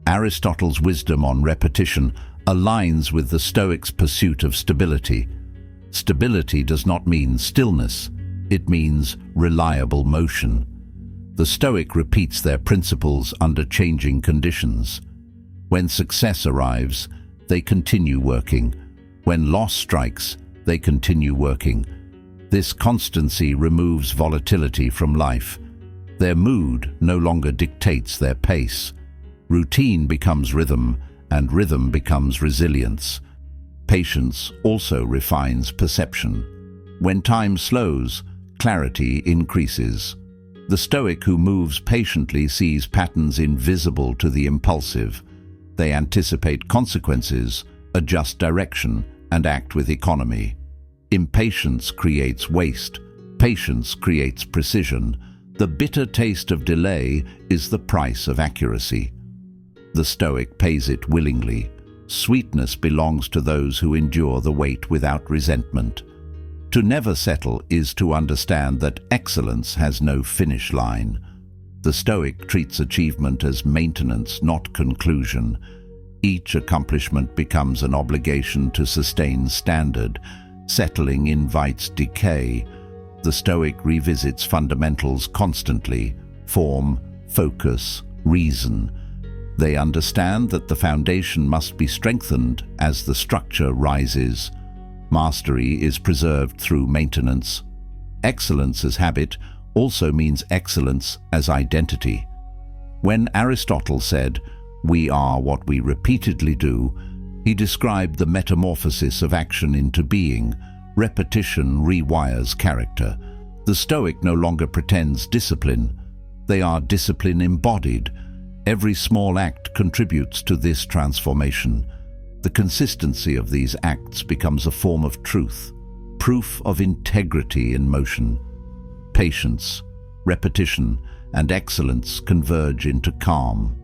Aristotle's wisdom on repetition aligns with the Stoic's pursuit of stability. Stability does not mean stillness. It means reliable motion. The Stoic repeats their principles under changing conditions. When success arrives, they continue working. When loss strikes, they continue working. This constancy removes volatility from life. Their mood no longer dictates their pace. Routine becomes rhythm, and rhythm becomes resilience. Patience also refines perception. When time slows, clarity increases. The Stoic who moves patiently sees patterns invisible to the impulsive. They anticipate consequences, adjust direction, and act with economy. Impatience creates waste. Patience creates precision. The bitter taste of delay is the price of accuracy. The Stoic pays it willingly. Sweetness belongs to those who endure the wait without resentment. To never settle is to understand that excellence has no finish line. The Stoic treats achievement as maintenance, not conclusion. Each accomplishment becomes an obligation to sustain standard. Settling invites decay. The Stoic revisits fundamentals constantly: form, focus, reason. They understand that the foundation must be strengthened as the structure rises. Mastery is preserved through maintenance. Excellence as habit also means excellence as identity. When Aristotle said, "We are what we repeatedly do," he described the metamorphosis of action into being. Repetition rewires character. The Stoic no longer pretends discipline. They are discipline embodied. Every small act contributes to this transformation. The consistency of these acts becomes a form of truth, proof of integrity in motion. Patience, repetition, and excellence converge into calm.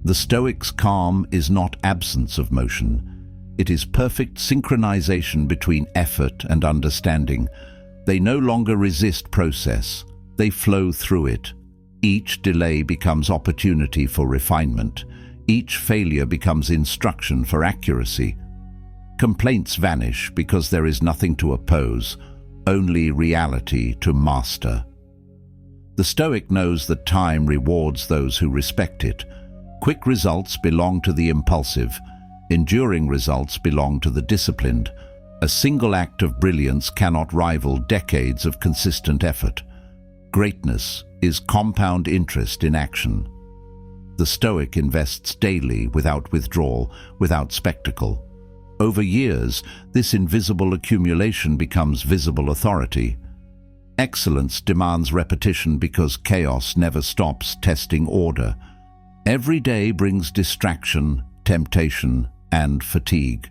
The Stoic's calm is not absence of motion. It is perfect synchronization between effort and understanding. They no longer resist process. They flow through it. Each delay becomes opportunity for refinement. Each failure becomes instruction for accuracy. Complaints vanish because there is nothing to oppose, only reality to master. The Stoic knows that time rewards those who respect it. Quick results belong to the impulsive. Enduring results belong to the disciplined. A single act of brilliance cannot rival decades of consistent effort. Greatness is compound interest in action. The Stoic invests daily without withdrawal, without spectacle. Over years, this invisible accumulation becomes visible authority. Excellence demands repetition because chaos never stops testing order. Every day brings distraction, temptation, and fatigue.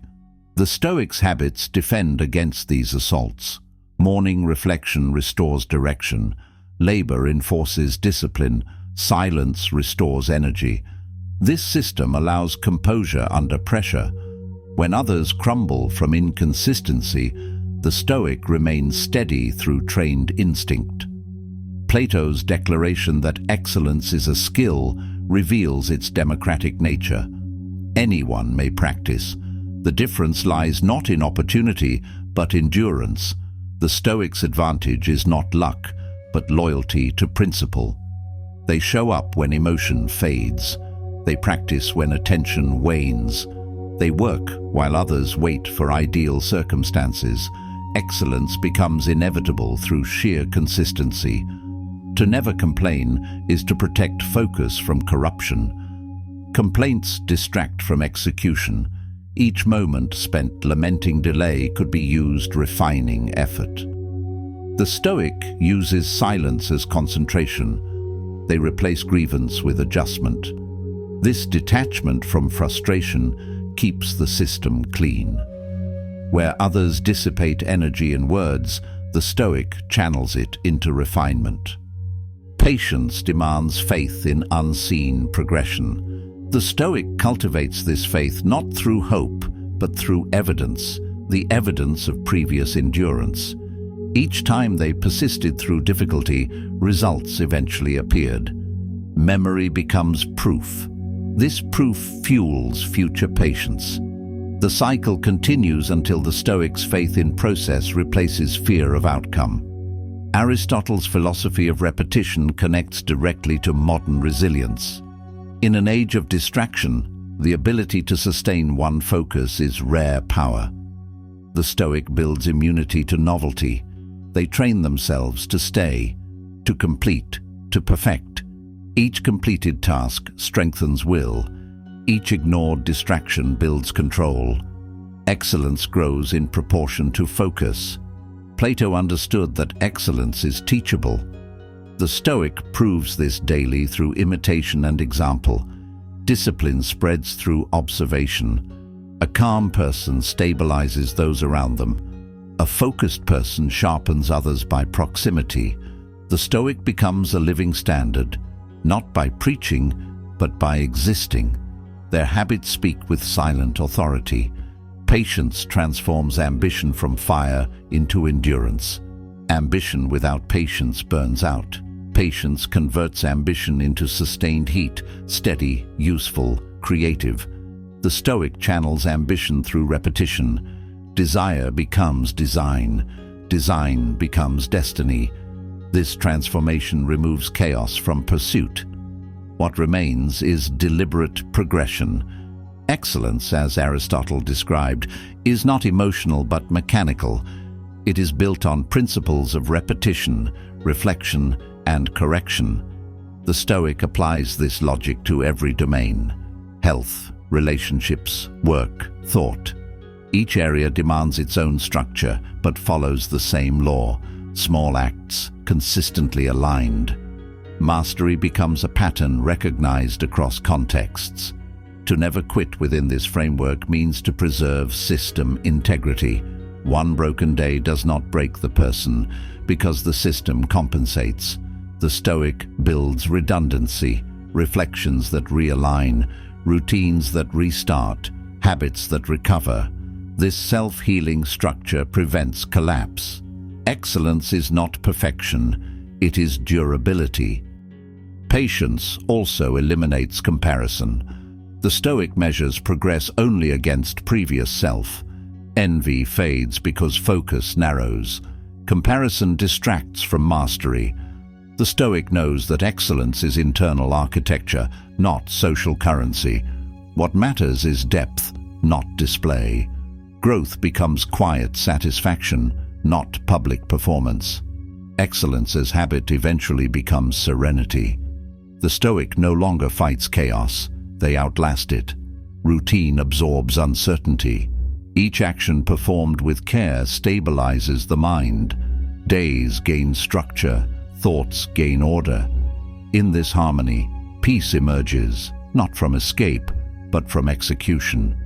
The Stoic's habits defend against these assaults. Morning reflection restores direction. Labor enforces discipline. Silence restores energy. This system allows composure under pressure. When others crumble from inconsistency, the Stoic remains steady through trained instinct. Plato's declaration that excellence is a skill reveals its democratic nature. Anyone may practice. The difference lies not in opportunity, but endurance. The Stoic's advantage is not luck, but loyalty to principle. They show up when emotion fades. They practice when attention wanes. They work while others wait for ideal circumstances. Excellence becomes inevitable through sheer consistency. To never complain is to protect focus from corruption. Complaints distract from execution. Each moment spent lamenting delay could be used refining effort. The Stoic uses silence as concentration. They replace grievance with adjustment. This detachment from frustration keeps the system clean. Where others dissipate energy in words, the Stoic channels it into refinement. Patience demands faith in unseen progression. The Stoic cultivates this faith not through hope, but through evidence, the evidence of previous endurance. Each time they persisted through difficulty, results eventually appeared. Memory becomes proof. This proof fuels future patience. The cycle continues until the Stoic's faith in process replaces fear of outcome. Aristotle's philosophy of repetition connects directly to modern resilience. In an age of distraction, the ability to sustain one focus is rare power. The Stoic builds immunity to novelty. They train themselves to stay, to complete, to perfect. Each completed task strengthens will. Each ignored distraction builds control. Excellence grows in proportion to focus. Plato understood that excellence is teachable. The Stoic proves this daily through imitation and example. Discipline spreads through observation. A calm person stabilizes those around them. A focused person sharpens others by proximity. The Stoic becomes a living standard, not by preaching, but by existing. Their habits speak with silent authority. Patience transforms ambition from fire into endurance. Ambition without patience burns out. Patience converts ambition into sustained heat, steady, useful, creative. The Stoic channels ambition through repetition. Desire becomes design. Design becomes destiny. This transformation removes chaos from pursuit. What remains is deliberate progression. Excellence, as Aristotle described, is not emotional but mechanical. It is built on principles of repetition, reflection, and correction. The Stoic applies this logic to every domain: health, relationships, work, thought. Each area demands its own structure, but follows the same law: small acts, consistently aligned. Mastery becomes a pattern recognized across contexts. To never quit within this framework means to preserve system integrity. One broken day does not break the person, because the system compensates. The Stoic builds redundancy, reflections that realign, routines that restart, habits that recover. This self-healing structure prevents collapse. Excellence is not perfection, it is durability. Patience also eliminates comparison. The Stoic measures progress only against previous self. Envy fades because focus narrows. Comparison distracts from mastery. The Stoic knows that excellence is internal architecture, not social currency. What matters is depth, not display. Growth becomes quiet satisfaction, not public performance. Excellence as habit eventually becomes serenity. The Stoic no longer fights chaos, they outlast it. Routine absorbs uncertainty. Each action performed with care stabilizes the mind. Days gain structure, thoughts gain order. In this harmony, peace emerges, not from escape, but from execution.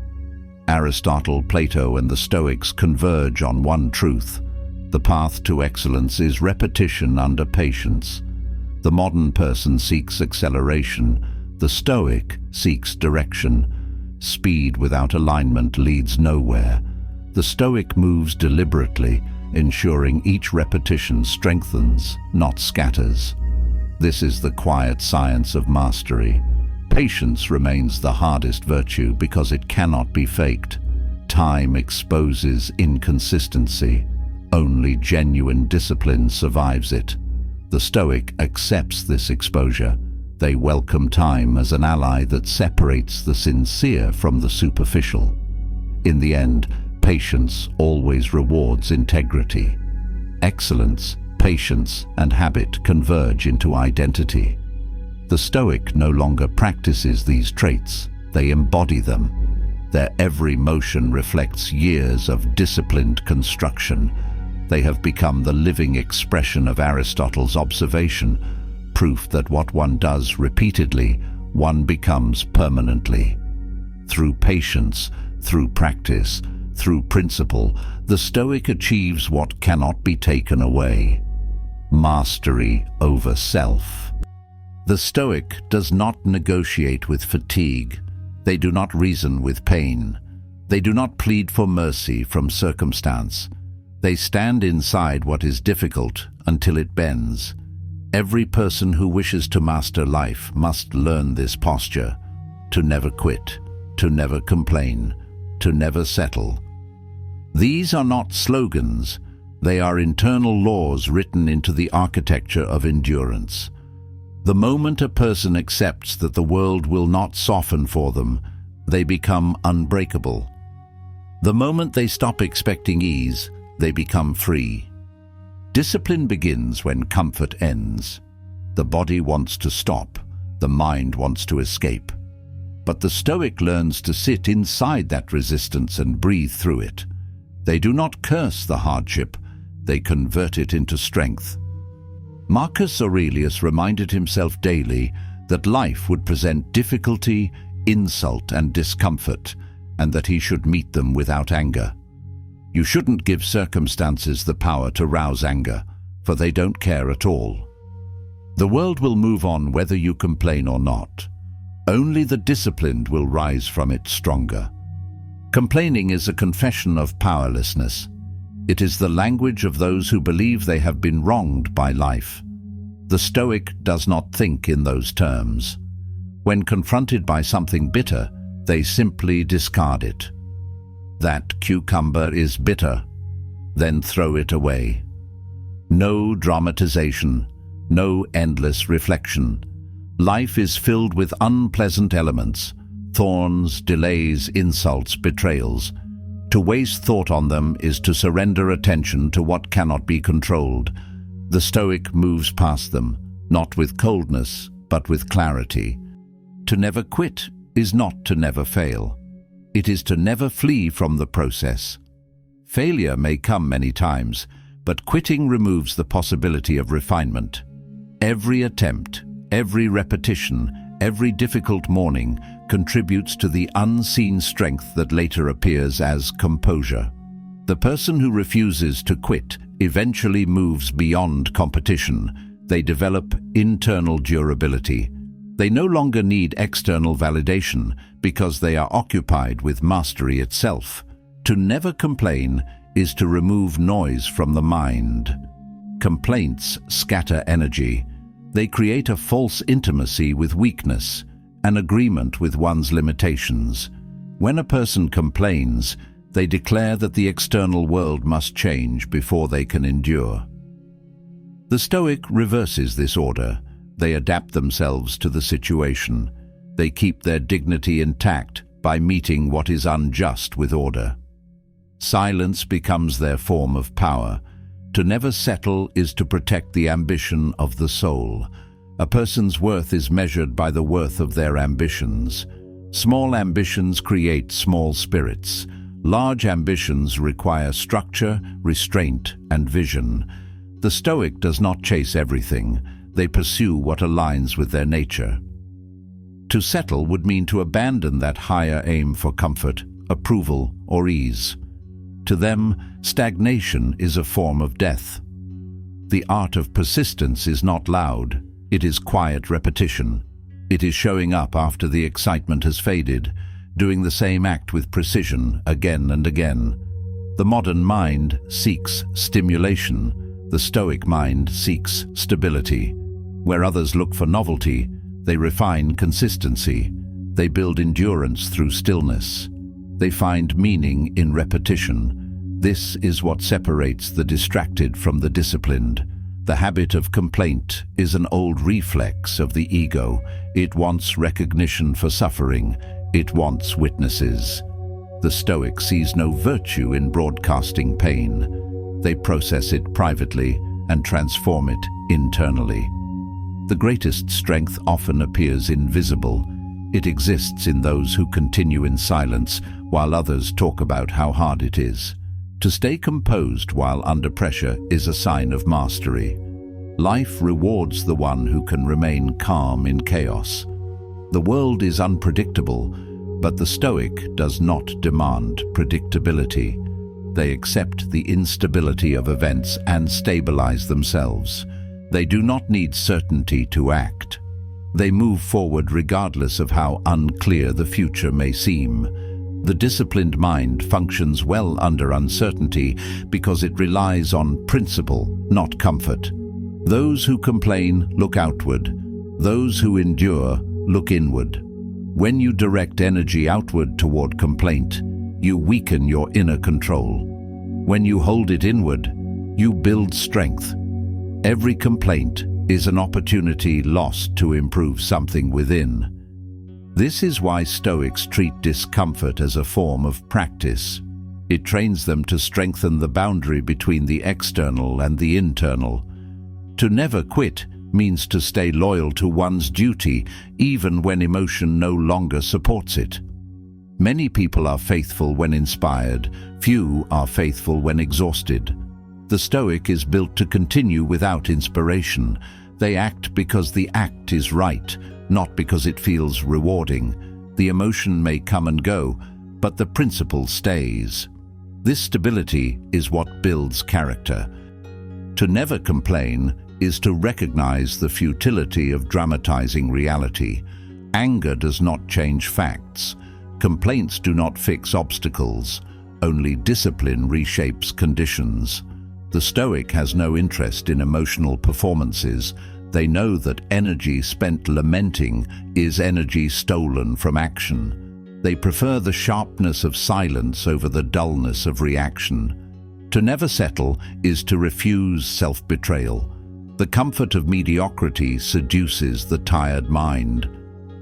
Aristotle, Plato, and the Stoics converge on one truth: the path to excellence is repetition under patience. The modern person seeks acceleration, the Stoic seeks direction. Speed without alignment leads nowhere. The Stoic moves deliberately, ensuring each repetition strengthens, not scatters. This is the quiet science of mastery. Patience remains the hardest virtue because it cannot be faked. Time exposes inconsistency. Only genuine discipline survives it. The Stoic accepts this exposure. They welcome time as an ally that separates the sincere from the superficial. In the end, patience always rewards integrity. Excellence, patience, and habit converge into identity. The Stoic no longer practices these traits, they embody them. Their every motion reflects years of disciplined construction. They have become the living expression of Aristotle's observation, proof that what one does repeatedly, one becomes permanently. Through patience, through practice, through principle, the Stoic achieves what cannot be taken away: mastery over self. The Stoic does not negotiate with fatigue. They do not reason with pain. They do not plead for mercy from circumstance. They stand inside what is difficult until it bends. Every person who wishes to master life must learn this posture: to never quit, to never complain, to never settle. These are not slogans, they are internal laws written into the architecture of endurance. The moment a person accepts that the world will not soften for them, they become unbreakable. The moment they stop expecting ease, they become free. Discipline begins when comfort ends. The body wants to stop, the mind wants to escape. But the Stoic learns to sit inside that resistance and breathe through it. They do not curse the hardship, they convert it into strength. Marcus Aurelius reminded himself daily that life would present difficulty, insult, and discomfort, and that he should meet them without anger. You shouldn't give circumstances the power to rouse anger, for they don't care at all. The world will move on whether you complain or not. Only the disciplined will rise from it stronger. Complaining is a confession of powerlessness. It is the language of those who believe they have been wronged by life. The Stoic does not think in those terms. When confronted by something bitter, they simply discard it. That cucumber is bitter, then throw it away. No dramatization, no endless reflection. Life is filled with unpleasant elements, thorns, delays, insults, betrayals. To waste thought on them is to surrender attention to what cannot be controlled. The Stoic moves past them, not with coldness, but with clarity. To never quit is not to never fail. It is to never flee from the process. Failure may come many times, but quitting removes the possibility of refinement. Every attempt, every repetition, every difficult morning contributes to the unseen strength that later appears as composure. The person who refuses to quit eventually moves beyond competition. They develop internal durability. They no longer need external validation because they are occupied with mastery itself. To never complain is to remove noise from the mind. Complaints scatter energy. They create a false intimacy with weakness, an agreement with one's limitations. When a person complains, they declare that the external world must change before they can endure. The Stoic reverses this order. They adapt themselves to the situation. They keep their dignity intact by meeting what is unjust with order. Silence becomes their form of power. To never settle is to protect the ambition of the soul. A person's worth is measured by the worth of their ambitions. Small ambitions create small spirits. Large ambitions require structure, restraint, and vision. The Stoic does not chase everything. They pursue what aligns with their nature. To settle would mean to abandon that higher aim for comfort, approval, or ease. To them, stagnation is a form of death. The art of persistence is not loud. It is quiet repetition. It is showing up after the excitement has faded, doing the same act with precision again and again. The modern mind seeks stimulation. The Stoic mind seeks stability. Where others look for novelty, they refine consistency. They build endurance through stillness. They find meaning in repetition. This is what separates the distracted from the disciplined. The habit of complaint is an old reflex of the ego. It wants recognition for suffering. It wants witnesses. The Stoic sees no virtue in broadcasting pain. They process it privately and transform it internally. The greatest strength often appears invisible. It exists in those who continue in silence while others talk about how hard it is. To stay composed while under pressure is a sign of mastery. Life rewards the one who can remain calm in chaos. The world is unpredictable, but the Stoic does not demand predictability. They accept the instability of events and stabilize themselves. They do not need certainty to act. They move forward regardless of how unclear the future may seem. The disciplined mind functions well under uncertainty because it relies on principle, not comfort. Those who complain look outward. Those who endure look inward. When you direct energy outward toward complaint, you weaken your inner control. When you hold it inward, you build strength. Every complaint is an opportunity lost to improve something within. This is why Stoics treat discomfort as a form of practice. It trains them to strengthen the boundary between the external and the internal. To never quit means to stay loyal to one's duty, even when emotion no longer supports it. Many people are faithful when inspired. Few are faithful when exhausted. The Stoic is built to continue without inspiration. They act because the act is right, not because it feels rewarding. The emotion may come and go, but the principle stays. This stability is what builds character. To never complain is to recognize the futility of dramatizing reality. Anger does not change facts. Complaints do not fix obstacles. Only discipline reshapes conditions. The Stoic has no interest in emotional performances. They know that energy spent lamenting is energy stolen from action. They prefer the sharpness of silence over the dullness of reaction. To never settle is to refuse self-betrayal. The comfort of mediocrity seduces the tired mind.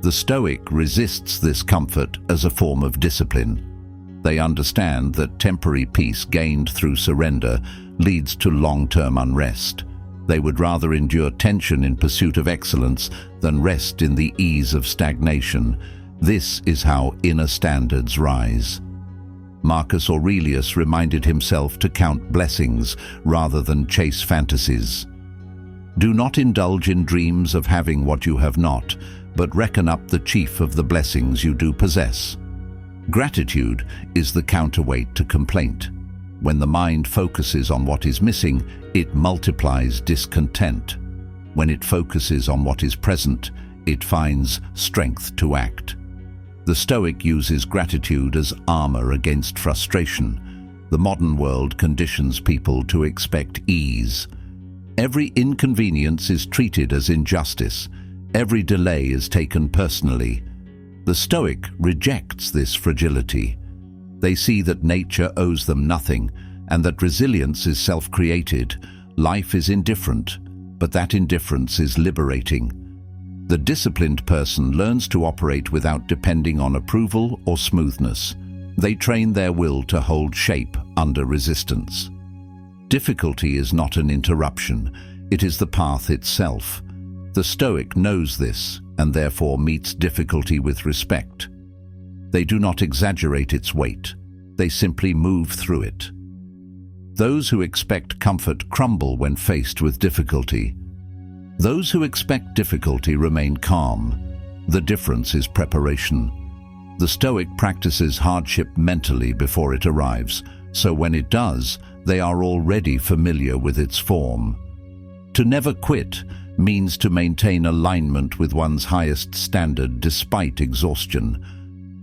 The Stoic resists this comfort as a form of discipline. They understand that temporary peace gained through surrender leads to long-term unrest. They would rather endure tension in pursuit of excellence than rest in the ease of stagnation. This is how inner standards rise. Marcus Aurelius reminded himself to count blessings rather than chase fantasies. Do not indulge in dreams of having what you have not, but reckon up the chief of the blessings you do possess. Gratitude is the counterweight to complaint. When the mind focuses on what is missing, it multiplies discontent. When it focuses on what is present, it finds strength to act. The Stoic uses gratitude as armor against frustration. The modern world conditions people to expect ease. Every inconvenience is treated as injustice. Every delay is taken personally. The Stoic rejects this fragility. They see that nature owes them nothing and that resilience is self-created. Life is indifferent, but that indifference is liberating. The disciplined person learns to operate without depending on approval or smoothness. They train their will to hold shape under resistance. Difficulty is not an interruption, it is the path itself. The Stoic knows this and therefore meets difficulty with respect. They do not exaggerate its weight, they simply move through it. Those who expect comfort crumble when faced with difficulty. Those who expect difficulty remain calm. The difference is preparation. The Stoic practices hardship mentally before it arrives, so when it does, they are already familiar with its form. To never quit means to maintain alignment with one's highest standard despite exhaustion.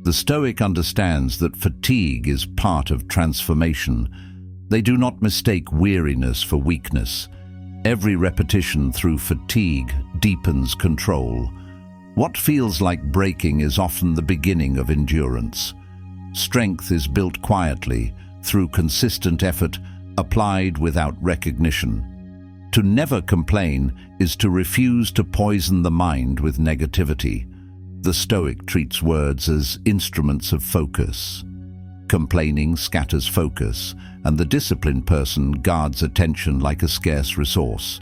The Stoic understands that fatigue is part of transformation. They do not mistake weariness for weakness. Every repetition through fatigue deepens control. What feels like breaking is often the beginning of endurance. Strength is built quietly, through consistent effort, applied without recognition. To never complain is to refuse to poison the mind with negativity. The Stoic treats words as instruments of focus. Complaining scatters focus, and the disciplined person guards attention like a scarce resource.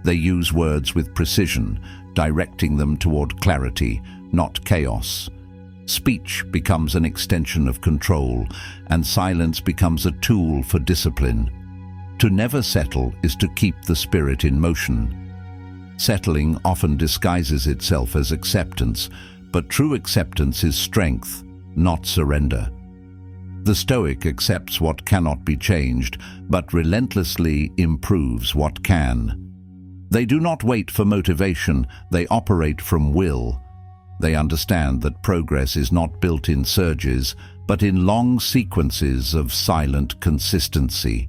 They use words with precision, directing them toward clarity, not chaos. Speech becomes an extension of control, and silence becomes a tool for discipline. To never settle is to keep the spirit in motion. Settling often disguises itself as acceptance, but true acceptance is strength, not surrender. The Stoic accepts what cannot be changed, but relentlessly improves what can. They do not wait for motivation, they operate from will. They understand that progress is not built in surges, but in long sequences of silent consistency.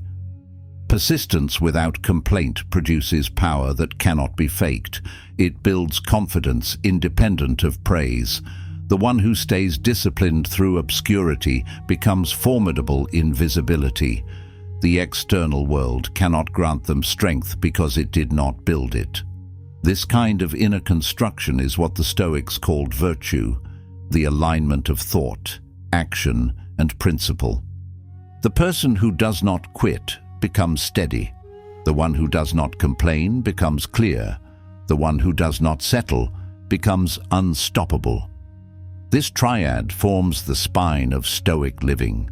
Persistence without complaint produces power that cannot be faked. It builds confidence independent of praise. The one who stays disciplined through obscurity becomes formidable in visibility. The external world cannot grant them strength because it did not build it. This kind of inner construction is what the Stoics called virtue, the alignment of thought, action, and principle. The person who does not quit becomes steady. The one who does not complain becomes clear. The one who does not settle becomes unstoppable. This triad forms the spine of Stoic living.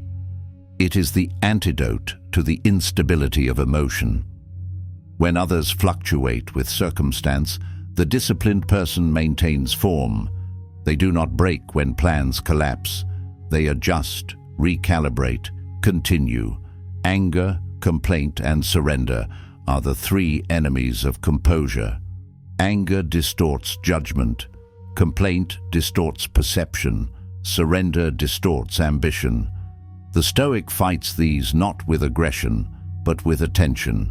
It is the antidote to the instability of emotion. When others fluctuate with circumstance, the disciplined person maintains form. They do not break when plans collapse. They adjust, recalibrate, Continue. Anger, complaint, and surrender are the three enemies of composure. Anger distorts judgment. Complaint distorts perception. Surrender distorts ambition. The Stoic fights these not with aggression, but with attention.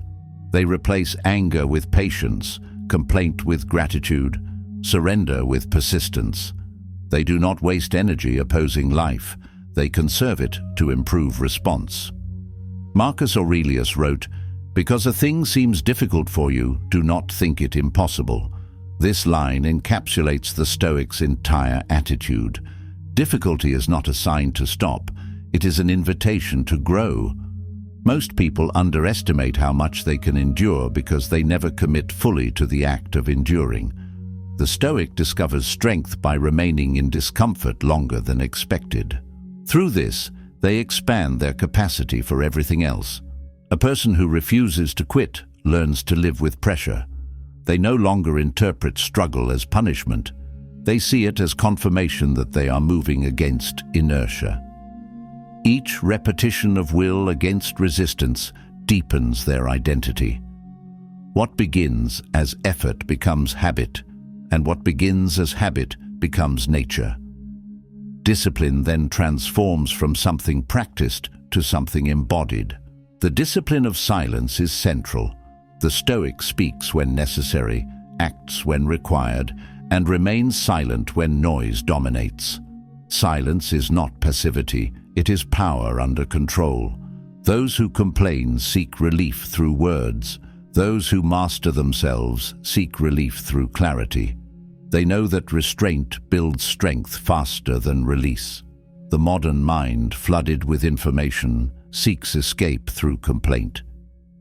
They replace anger with patience, complaint with gratitude, surrender with persistence. They do not waste energy opposing life. They conserve it to improve response. Marcus Aurelius wrote, "Because a thing seems difficult for you, do not think it impossible." This line encapsulates the Stoics' entire attitude. Difficulty is not a sign to stop. It is an invitation to grow. Most people underestimate how much they can endure because they never commit fully to the act of enduring. The Stoic discovers strength by remaining in discomfort longer than expected. Through this, they expand their capacity for everything else. A person who refuses to quit learns to live with pressure. They no longer interpret struggle as punishment. They see it as confirmation that they are moving against inertia. Each repetition of will against resistance deepens their identity. What begins as effort becomes habit, and what begins as habit becomes nature. Discipline then transforms from something practiced to something embodied. The discipline of silence is central. The Stoic speaks when necessary, acts when required, and remains silent when noise dominates. Silence is not passivity, it is power under control. Those who complain seek relief through words. Those who master themselves seek relief through clarity. They know that restraint builds strength faster than release. The modern mind, flooded with information, seeks escape through complaint.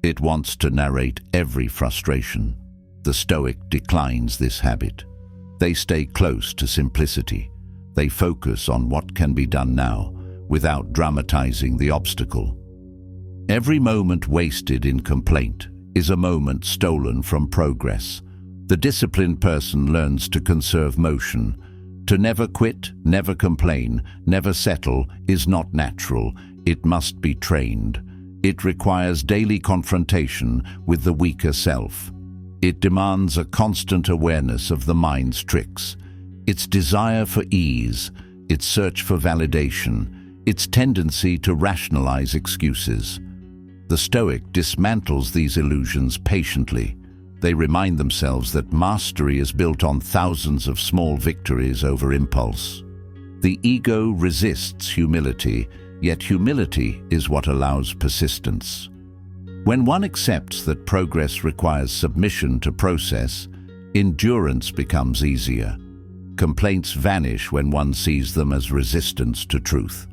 It wants to narrate every frustration. The Stoic declines this habit. They stay close to simplicity. They focus on what can be done now, without dramatizing the obstacle. Every moment wasted in complaint is a moment stolen from progress. The disciplined person learns to conserve motion. To never quit, never complain, never settle is not natural. It must be trained. It requires daily confrontation with the weaker self. It demands a constant awareness of the mind's tricks, its desire for ease, its search for validation, its tendency to rationalize excuses. The Stoic dismantles these illusions patiently. They remind themselves that mastery is built on thousands of small victories over impulse. The ego resists humility, yet humility is what allows persistence. When one accepts that progress requires submission to process, endurance becomes easier. Complaints vanish when one sees them as resistance to truth.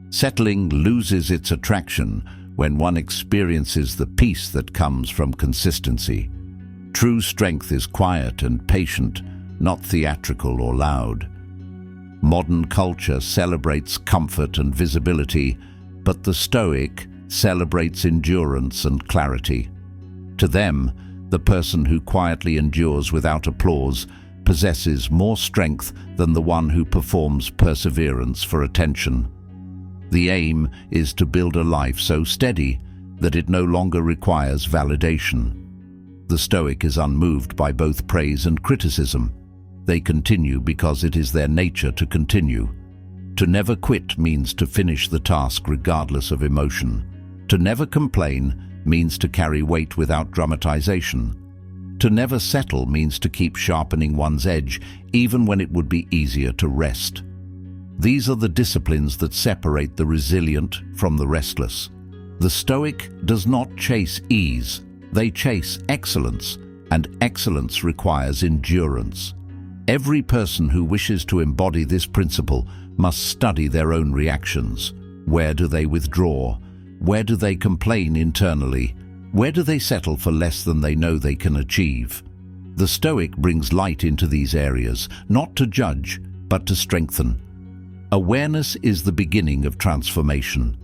Settling loses its attraction when one experiences the peace that comes from consistency. True strength is quiet and patient, not theatrical or loud. Modern culture celebrates comfort and visibility, but the Stoic celebrates endurance and clarity. To them, the person who quietly endures without applause possesses more strength than the one who performs perseverance for attention. The aim is to build a life so steady that it no longer requires validation. The Stoic is unmoved by both praise and criticism. They continue because it is their nature to continue. To never quit means to finish the task regardless of emotion. To never complain means to carry weight without dramatization. To never settle means to keep sharpening one's edge, even when it would be easier to rest. These are the disciplines that separate the resilient from the restless. The Stoic does not chase ease. They chase excellence, and excellence requires endurance. Every person who wishes to embody this principle must study their own reactions. Where do they withdraw? Where do they complain internally? Where do they settle for less than they know they can achieve? The Stoic brings light into these areas, not to judge, but to strengthen. Awareness is the beginning of transformation.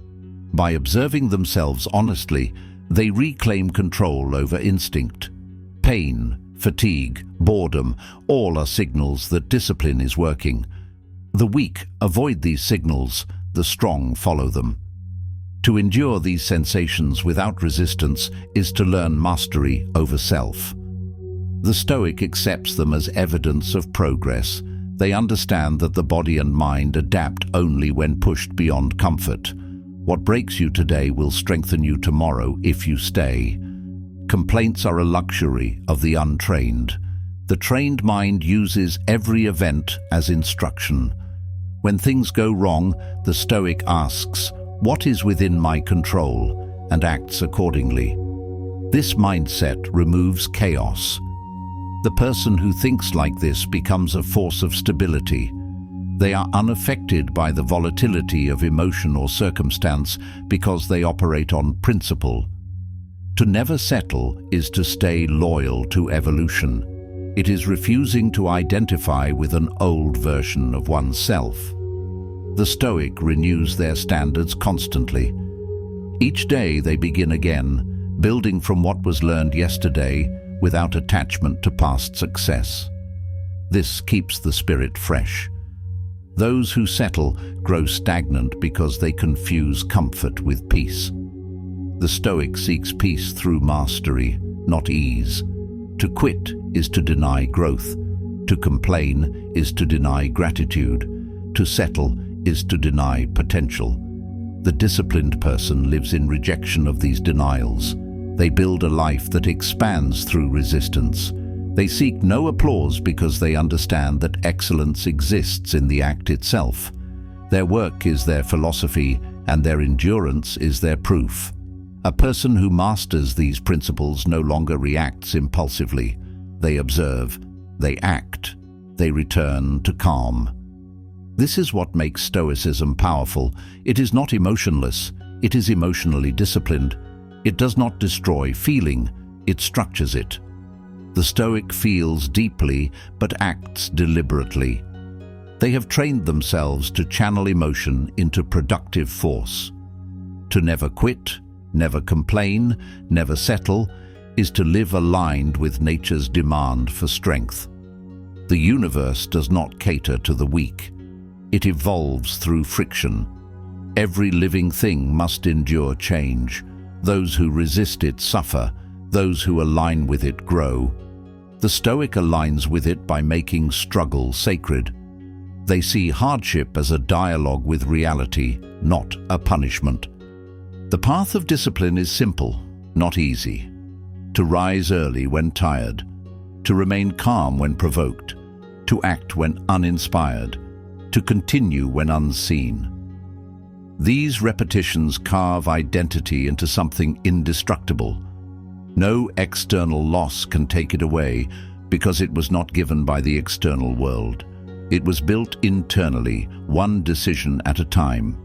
By observing themselves honestly, they reclaim control over instinct. Pain, fatigue, boredom, all are signals that discipline is working. The weak avoid these signals, the strong follow them. To endure these sensations without resistance is to learn mastery over self. The Stoic accepts them as evidence of progress. They understand that the body and mind adapt only when pushed beyond comfort. What breaks you today will strengthen you tomorrow if you stay. Complaints are a luxury of the untrained. The trained mind uses every event as instruction. When things go wrong, the Stoic asks, "What is within my control?" and acts accordingly. This mindset removes chaos. The person who thinks like this becomes a force of stability. They are unaffected by the volatility of emotion or circumstance because they operate on principle. To never settle is to stay loyal to evolution. It is refusing to identify with an old version of oneself. The Stoic renews their standards constantly. Each day they begin again, building from what was learned yesterday without attachment to past success. This keeps the spirit fresh. Those who settle grow stagnant because they confuse comfort with peace. The Stoic seeks peace through mastery, not ease. To quit is to deny growth. To complain is to deny gratitude. To settle is to deny potential. The disciplined person lives in rejection of these denials. They build a life that expands through resistance. They seek no applause because they understand that excellence exists in the act itself. Their work is their philosophy, and their endurance is their proof. A person who masters these principles no longer reacts impulsively. They observe, they act, they return to calm. This is what makes Stoicism powerful. It is not emotionless, it is emotionally disciplined. It does not destroy feeling, it structures it. The Stoic feels deeply but acts deliberately. They have trained themselves to channel emotion into productive force. To never quit, never complain, never settle, is to live aligned with nature's demand for strength. The universe does not cater to the weak. It evolves through friction. Every living thing must endure change. Those who resist it suffer. Those who align with it grow. The Stoic aligns with it by making struggle sacred. They see hardship as a dialogue with reality, not a punishment. The path of discipline is simple, not easy. To rise early when tired, to remain calm when provoked, to act when uninspired, to continue when unseen. These repetitions carve identity into something indestructible. No external loss can take it away because it was not given by the external world. It was built internally, one decision at a time.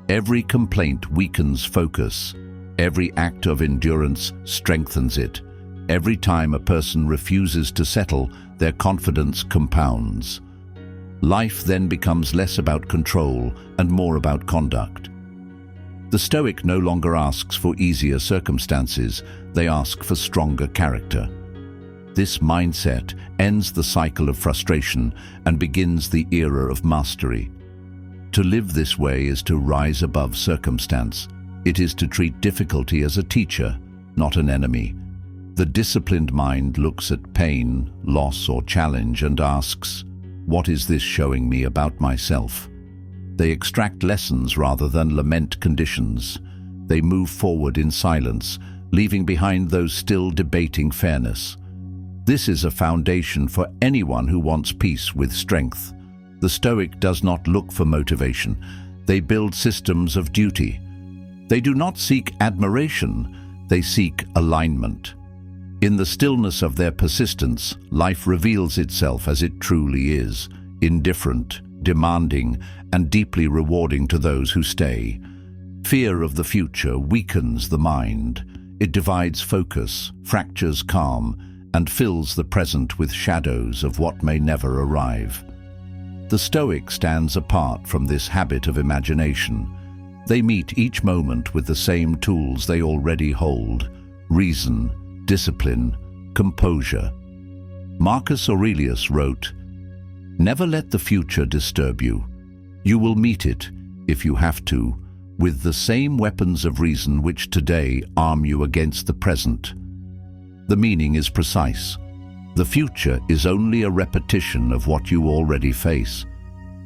Every complaint weakens focus. Every act of endurance strengthens it. Every time a person refuses to settle, their confidence compounds. Life then becomes less about control and more about conduct. The Stoic no longer asks for easier circumstances, they ask for stronger character. This mindset ends the cycle of frustration and begins the era of mastery. To live this way is to rise above circumstance. It is to treat difficulty as a teacher, not an enemy. The disciplined mind looks at pain, loss, or challenge and asks, "What is this showing me about myself?" They extract lessons rather than lament conditions. They move forward in silence, leaving behind those still debating fairness. This is a foundation for anyone who wants peace with strength. The Stoic does not look for motivation. They build systems of duty. They do not seek admiration, they seek alignment. In the stillness of their persistence, life reveals itself as it truly is, indifferent, demanding, and deeply rewarding to those who stay. Fear of the future weakens the mind. It divides focus, fractures calm, and fills the present with shadows of what may never arrive. The Stoic stands apart from this habit of imagination. They meet each moment with the same tools they already hold: reason, discipline, composure. Marcus Aurelius wrote, "Never let the future disturb you. You will meet it, if you have to, with the same weapons of reason which today arm you against the present. The meaning is precise. The future is only a repetition of what you already face.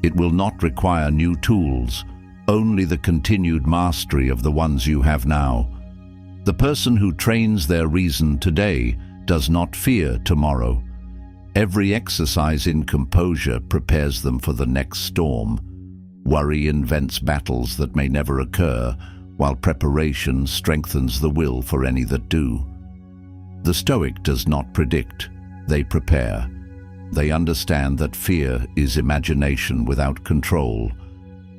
It will not require new tools, only the continued mastery of the ones you have now. The person who trains their reason today does not fear tomorrow. Every exercise in composure prepares them for the next storm. Worry invents battles that may never occur, while preparation strengthens the will for any that do. The Stoic does not predict, they prepare. They understand that fear is imagination without control.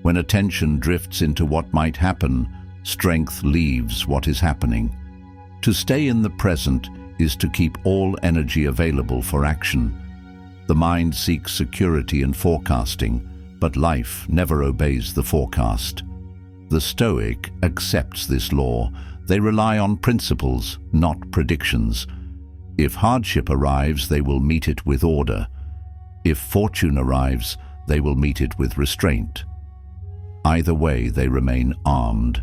When attention drifts into what might happen, strength leaves what is happening. To stay in the present is to keep all energy available for action. The mind seeks security and forecasting, but life never obeys the forecast. The Stoic accepts this law. They rely on principles, not predictions. If hardship arrives, they will meet it with order. If fortune arrives, they will meet it with restraint. Either way, they remain armed.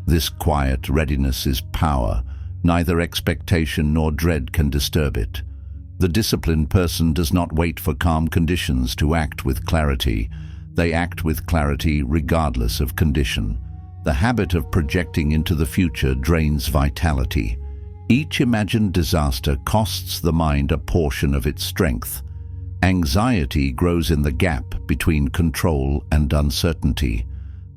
This quiet readiness is power. Neither expectation nor dread can disturb it. The disciplined person does not wait for calm conditions to act with clarity. They act with clarity regardless of condition. The habit of projecting into the future drains vitality. Each imagined disaster costs the mind a portion of its strength. Anxiety grows in the gap between control and uncertainty.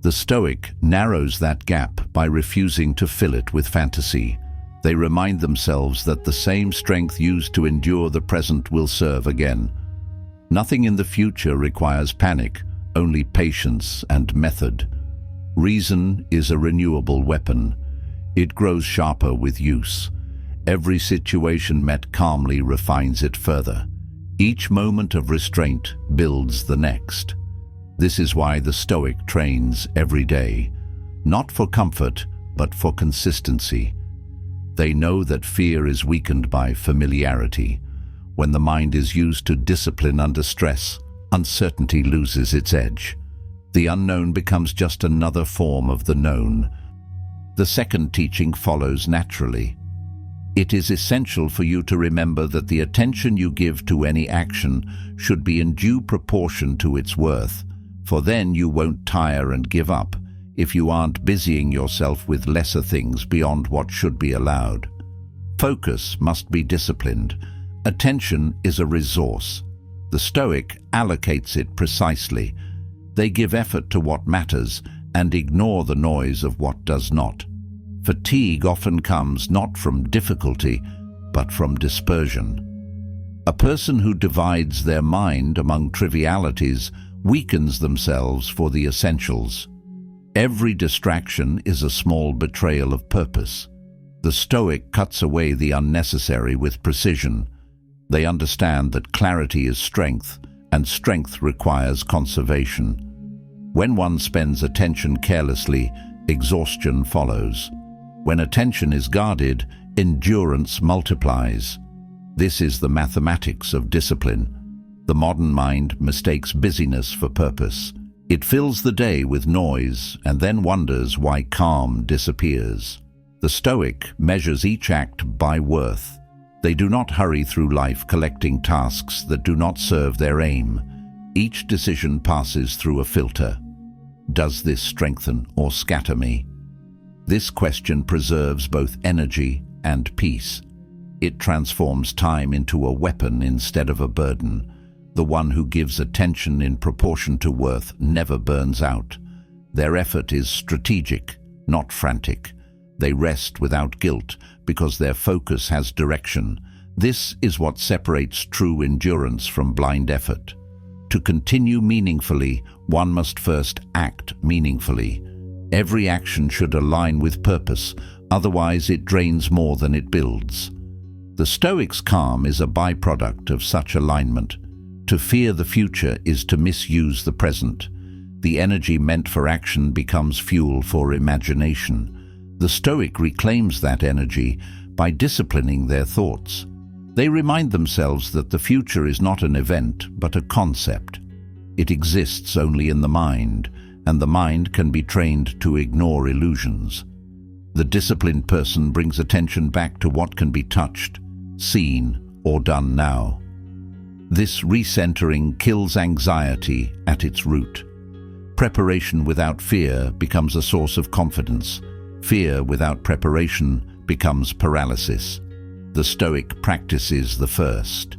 The Stoic narrows that gap by refusing to fill it with fantasy. They remind themselves that the same strength used to endure the present will serve again. Nothing in the future requires panic, only patience and method. Reason is a renewable weapon. It grows sharper with use. Every situation met calmly refines it further. Each moment of restraint builds the next. This is why the Stoic trains every day, not for comfort, but for consistency. They know that fear is weakened by familiarity. When the mind is used to discipline under stress, uncertainty loses its edge. The unknown becomes just another form of the known. The second teaching follows naturally. It is essential for you to remember that the attention you give to any action should be in due proportion to its worth, for then you won't tire and give up if you aren't busying yourself with lesser things beyond what should be allowed. Focus must be disciplined. Attention is a resource. The Stoic allocates it precisely. They give effort to what matters and ignore the noise of what does not. Fatigue often comes not from difficulty, but from dispersion. A person who divides their mind among trivialities weakens themselves for the essentials. Every distraction is a small betrayal of purpose. The Stoic cuts away the unnecessary with precision. They understand that clarity is strength, and strength requires conservation. When one spends attention carelessly, exhaustion follows. When attention is guarded, endurance multiplies. This is the mathematics of discipline. The modern mind mistakes busyness for purpose. It fills the day with noise and then wonders why calm disappears. The Stoic measures each act by worth. They do not hurry through life collecting tasks that do not serve their aim. Each decision passes through a filter. Does this strengthen or scatter me? This question preserves both energy and peace. It transforms time into a weapon instead of a burden. The one who gives attention in proportion to worth never burns out. Their effort is strategic, not frantic. They rest without guilt because their focus has direction. This is what separates true endurance from blind effort. To continue meaningfully, one must first act meaningfully. Every action should align with purpose, otherwise it drains more than it builds. The Stoic's calm is a byproduct of such alignment. To fear the future is to misuse the present. The energy meant for action becomes fuel for imagination. The Stoic reclaims that energy by disciplining their thoughts. They remind themselves that the future is not an event, but a concept. It exists only in the mind, and the mind can be trained to ignore illusions. The disciplined person brings attention back to what can be touched, seen, or done now. This recentering kills anxiety at its root. Preparation without fear becomes a source of confidence. Fear without preparation becomes paralysis. The Stoic practices the first.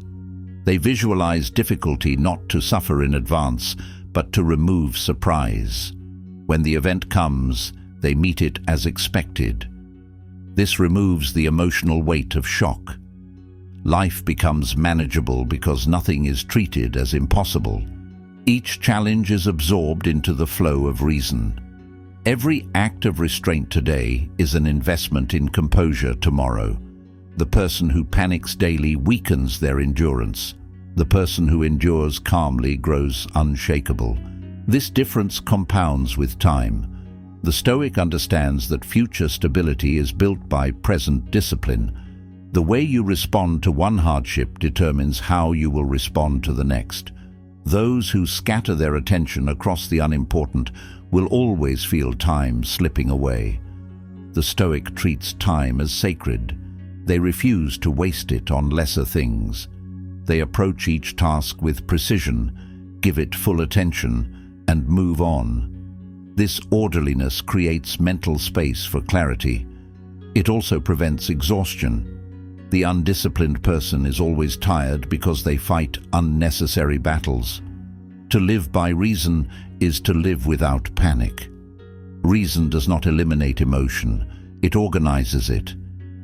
They visualize difficulty not to suffer in advance, but to remove surprise. When the event comes, they meet it as expected. This removes the emotional weight of shock. Life becomes manageable because nothing is treated as impossible. Each challenge is absorbed into the flow of reason. Every act of restraint today is an investment in composure tomorrow. The person who panics daily weakens their endurance. The person who endures calmly grows unshakable. This difference compounds with time. The Stoic understands that future stability is built by present discipline. The way you respond to one hardship determines how you will respond to the next. Those who scatter their attention across the unimportant will always feel time slipping away. The Stoic treats time as sacred. They refuse to waste it on lesser things. They approach each task with precision, give it full attention, and move on. This orderliness creates mental space for clarity. It also prevents exhaustion. The undisciplined person is always tired because they fight unnecessary battles. To live by reason is to live without panic. Reason does not eliminate emotion, it organizes it.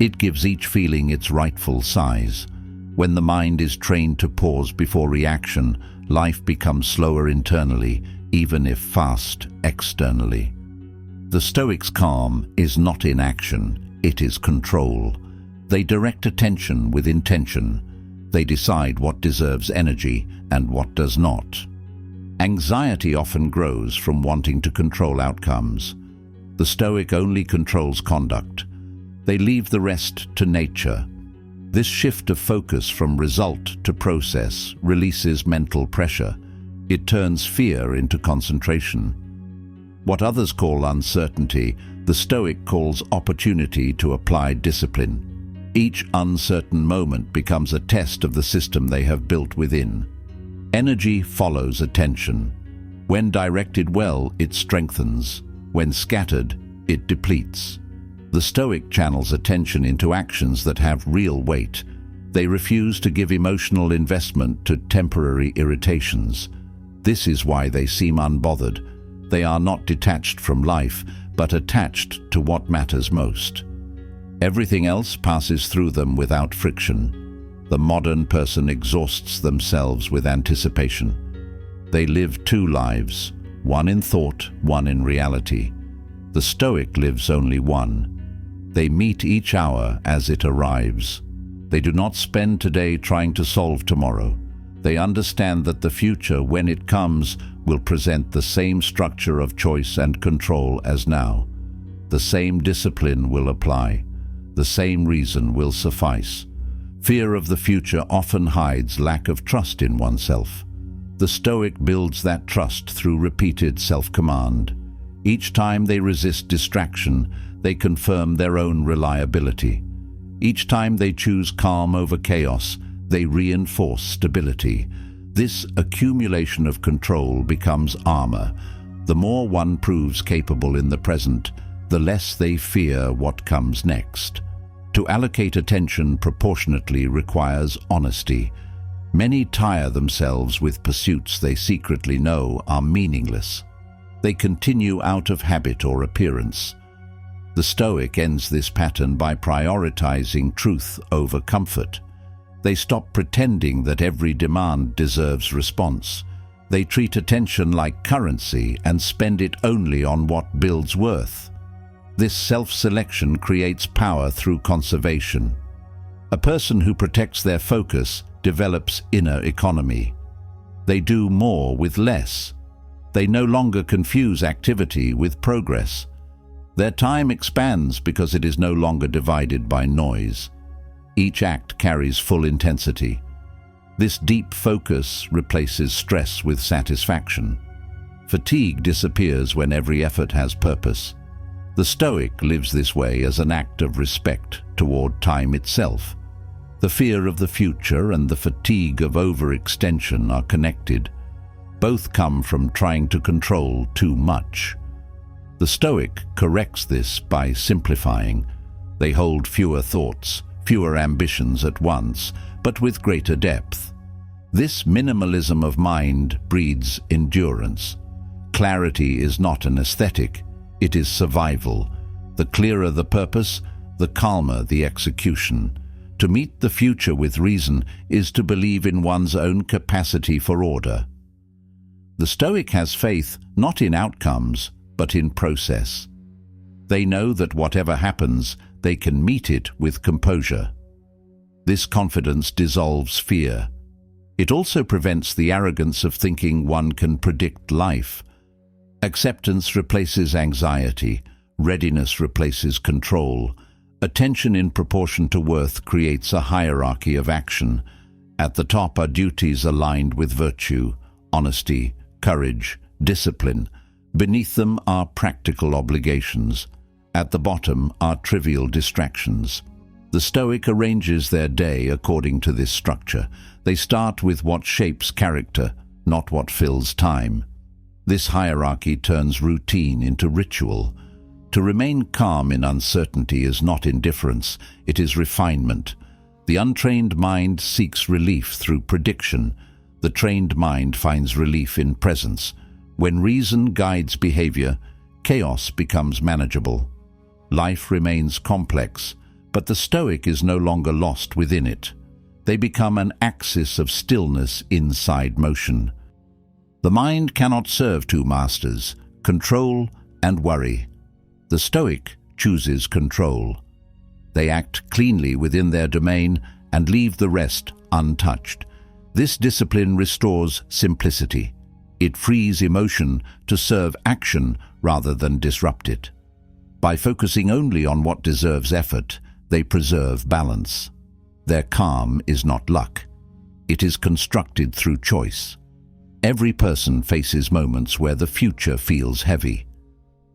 It gives each feeling its rightful size. When the mind is trained to pause before reaction, life becomes slower internally, even if fast externally. The Stoic's calm is not inaction, it is control. They direct attention with intention. They decide what deserves energy and what does not. Anxiety often grows from wanting to control outcomes. The Stoic only controls conduct. They leave the rest to nature. This shift of focus from result to process releases mental pressure. It turns fear into concentration. What others call uncertainty, the Stoic calls opportunity to apply discipline. Each uncertain moment becomes a test of the system they have built within. Energy follows attention. When directed well, it strengthens. When scattered, it depletes. The Stoic channels attention into actions that have real weight. They refuse to give emotional investment to temporary irritations. This is why they seem unbothered. They are not detached from life, but attached to what matters most. Everything else passes through them without friction. The modern person exhausts themselves with anticipation. They live two lives, one in thought, one in reality. The Stoic lives only one. They meet each hour as it arrives. They do not spend today trying to solve tomorrow. They understand that the future, when it comes, will present the same structure of choice and control as now. The same discipline will apply. The same reason will suffice. Fear of the future often hides lack of trust in oneself. The Stoic builds that trust through repeated self-command. Each time they resist distraction, they confirm their own reliability. Each time they choose calm over chaos, they reinforce stability. This accumulation of control becomes armor. The more one proves capable in the present, the less they fear what comes next. To allocate attention proportionately requires honesty. Many tire themselves with pursuits they secretly know are meaningless. They continue out of habit or appearance. The Stoic ends this pattern by prioritizing truth over comfort. They stop pretending that every demand deserves response. They treat attention like currency and spend it only on what builds worth. This self-selection creates power through conservation. A person who protects their focus develops inner economy. They do more with less. They no longer confuse activity with progress. Their time expands because it is no longer divided by noise. Each act carries full intensity. This deep focus replaces stress with satisfaction. Fatigue disappears when every effort has purpose. The Stoic lives this way as an act of respect toward time itself. The fear of the future and the fatigue of overextension are connected. Both come from trying to control too much. The Stoic corrects this by simplifying. They hold fewer thoughts, fewer ambitions at once, but with greater depth. This minimalism of mind breeds endurance. Clarity is not an aesthetic, it is survival. The clearer the purpose, the calmer the execution. To meet the future with reason is to believe in one's own capacity for order. The Stoic has faith not in outcomes, but in process. They know that whatever happens, they can meet it with composure. This confidence dissolves fear. It also prevents the arrogance of thinking one can predict life. Acceptance replaces anxiety, readiness replaces control. Attention in proportion to worth creates a hierarchy of action. At the top are duties aligned with virtue, honesty, courage, discipline. Beneath them are practical obligations. At the bottom are trivial distractions. The Stoic arranges their day according to this structure. They start with what shapes character, not what fills time. This hierarchy turns routine into ritual. To remain calm in uncertainty is not indifference, it is refinement. The untrained mind seeks relief through prediction. The trained mind finds relief in presence. When reason guides behavior, chaos becomes manageable. Life remains complex, but the Stoic is no longer lost within it. They become an axis of stillness inside motion. The mind cannot serve two masters, control and worry. The Stoic chooses control. They act cleanly within their domain and leave the rest untouched. This discipline restores simplicity. It frees emotion to serve action rather than disrupt it. By focusing only on what deserves effort, they preserve balance. Their calm is not luck. It is constructed through choice. Every person faces moments where the future feels heavy.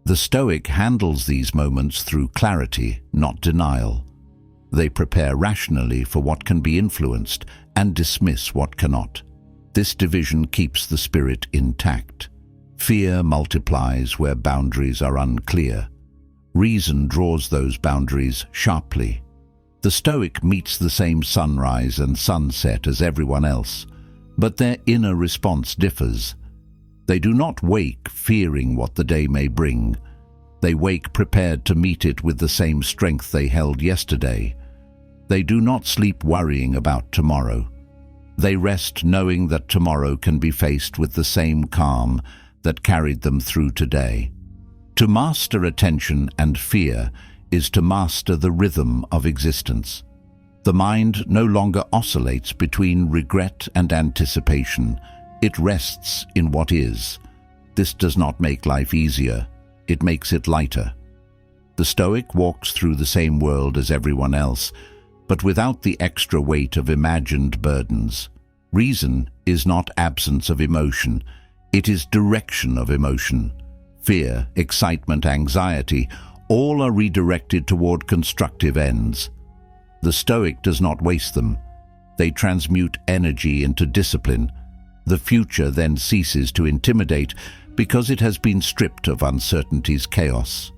The Stoic handles these moments through clarity, not denial. They prepare rationally for what can be influenced and dismiss what cannot. This division keeps the spirit intact. Fear multiplies where boundaries are unclear. Reason draws those boundaries sharply. The Stoic meets the same sunrise and sunset as everyone else, but their inner response differs. They do not wake fearing what the day may bring. They wake prepared to meet it with the same strength they held yesterday. They do not sleep worrying about tomorrow. They rest knowing that tomorrow can be faced with the same calm that carried them through today. To master attention and fear is to master the rhythm of existence. The mind no longer oscillates between regret and anticipation. It rests in what is. This does not make life easier. It makes it lighter. The Stoic walks through the same world as everyone else, but without the extra weight of imagined burdens. Reason is not absence of emotion. It is direction of emotion. Fear, excitement, anxiety, all are redirected toward constructive ends. The Stoic does not waste them. They transmute energy into discipline. The future then ceases to intimidate because it has been stripped of uncertainty's chaos.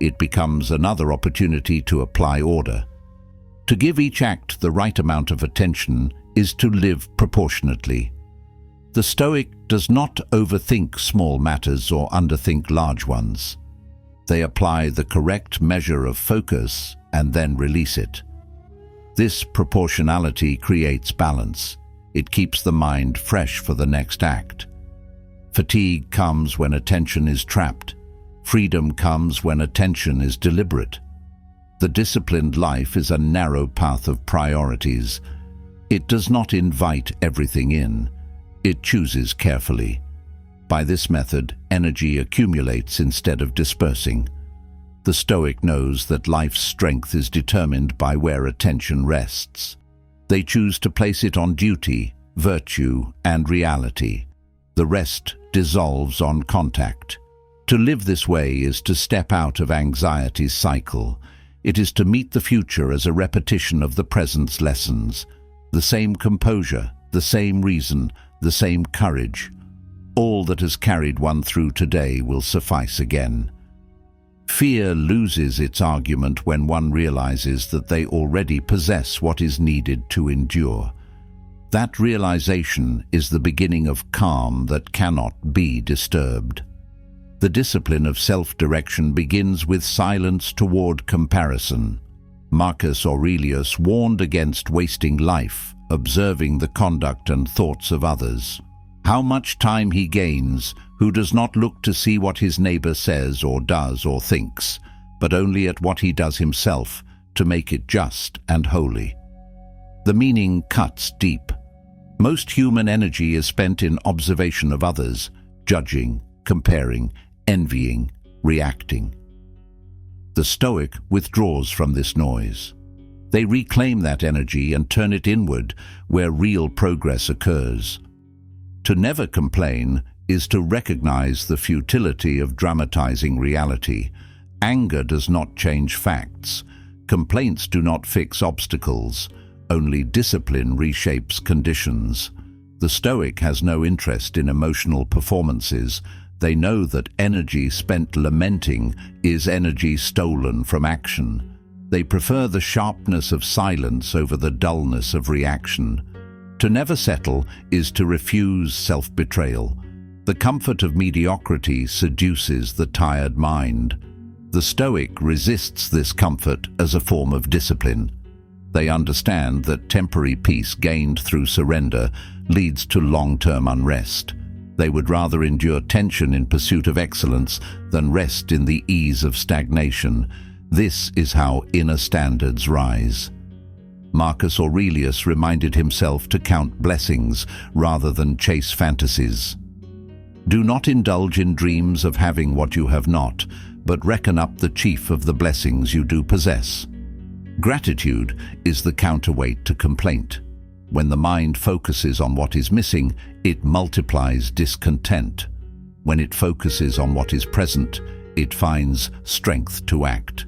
It becomes another opportunity to apply order. To give each act the right amount of attention is to live proportionately. The Stoic does not overthink small matters or underthink large ones. They apply the correct measure of focus and then release it. This proportionality creates balance. It keeps the mind fresh for the next act. Fatigue comes when attention is trapped. Freedom comes when attention is deliberate. The disciplined life is a narrow path of priorities. It does not invite everything in. It chooses carefully. By this method, energy accumulates instead of dispersing. The Stoic knows that life's strength is determined by where attention rests. They choose to place it on duty, virtue, and reality. The rest dissolves on contact. To live this way is to step out of anxiety's cycle. It is to meet the future as a repetition of the present's lessons. The same composure, the same reason, the same courage. All that has carried one through today will suffice again. Fear loses its argument when one realizes that they already possess what is needed to endure. That realization is the beginning of calm that cannot be disturbed. The discipline of self-direction begins with silence toward comparison. Marcus Aurelius warned against wasting life, observing the conduct and thoughts of others. How much time he gains, who does not look to see what his neighbor says or does or thinks, but only at what he does himself, to make it just and holy. The meaning cuts deep. Most human energy is spent in observation of others, judging, comparing, envying, reacting. The Stoic withdraws from this noise. They reclaim that energy and turn it inward, where real progress occurs. To never complain is to recognize the futility of dramatizing reality. Anger does not change facts. Complaints do not fix obstacles. Only discipline reshapes conditions. The Stoic has no interest in emotional performances. They know that energy spent lamenting is energy stolen from action. They prefer the sharpness of silence over the dullness of reaction. To never settle is to refuse self-betrayal. The comfort of mediocrity seduces the tired mind. The Stoic resists this comfort as a form of discipline. They understand that temporary peace gained through surrender leads to long-term unrest. They would rather endure tension in pursuit of excellence than rest in the ease of stagnation. This is how inner standards rise. Marcus Aurelius reminded himself to count blessings rather than chase fantasies. Do not indulge in dreams of having what you have not, but reckon up the chief of the blessings you do possess. Gratitude is the counterweight to complaint. When the mind focuses on what is missing, it multiplies discontent. When it focuses on what is present, it finds strength to act.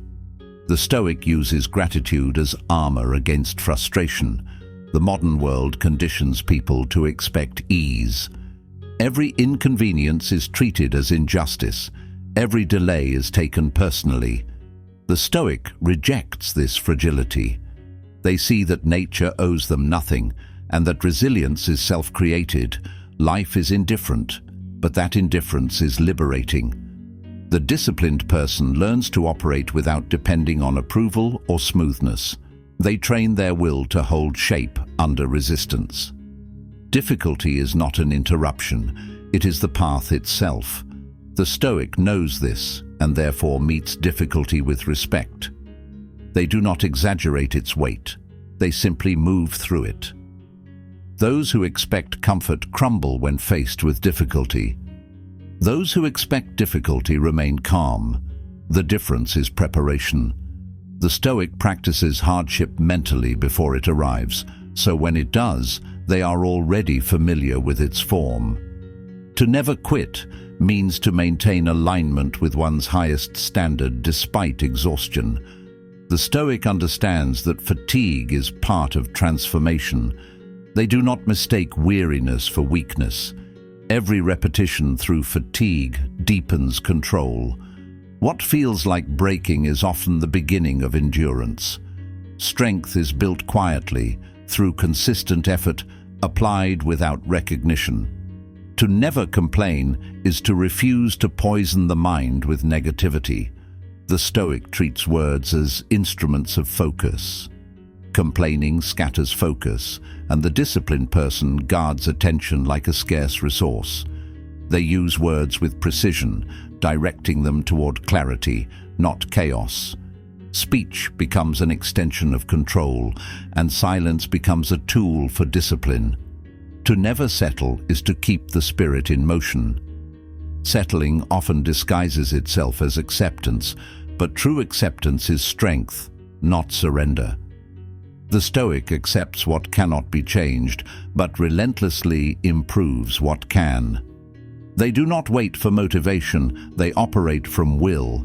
The Stoic uses gratitude as armor against frustration. The modern world conditions people to expect ease. Every inconvenience is treated as injustice. Every delay is taken personally. The Stoic rejects this fragility. They see that nature owes them nothing, and that resilience is self-created. Life is indifferent, but that indifference is liberating. The disciplined person learns to operate without depending on approval or smoothness. They train their will to hold shape under resistance. Difficulty is not an interruption, it is the path itself. The Stoic knows this and therefore meets difficulty with respect. They do not exaggerate its weight, they simply move through it. Those who expect comfort crumble when faced with difficulty. Those who expect difficulty remain calm. The difference is preparation. The Stoic practices hardship mentally before it arrives, so when it does, they are already familiar with its form. To never quit means to maintain alignment with one's highest standard despite exhaustion. The Stoic understands that fatigue is part of transformation. They do not mistake weariness for weakness. Every repetition through fatigue deepens control. What feels like breaking is often the beginning of endurance. Strength is built quietly, through consistent effort, applied without recognition. To never complain is to refuse to poison the mind with negativity. The Stoic treats words as instruments of focus. Complaining scatters focus, and the disciplined person guards attention like a scarce resource. They use words with precision, directing them toward clarity, not chaos. Speech becomes an extension of control, and silence becomes a tool for discipline. To never settle is to keep the spirit in motion. Settling often disguises itself as acceptance, but true acceptance is strength, not surrender. The Stoic accepts what cannot be changed, but relentlessly improves what can. They do not wait for motivation, they operate from will.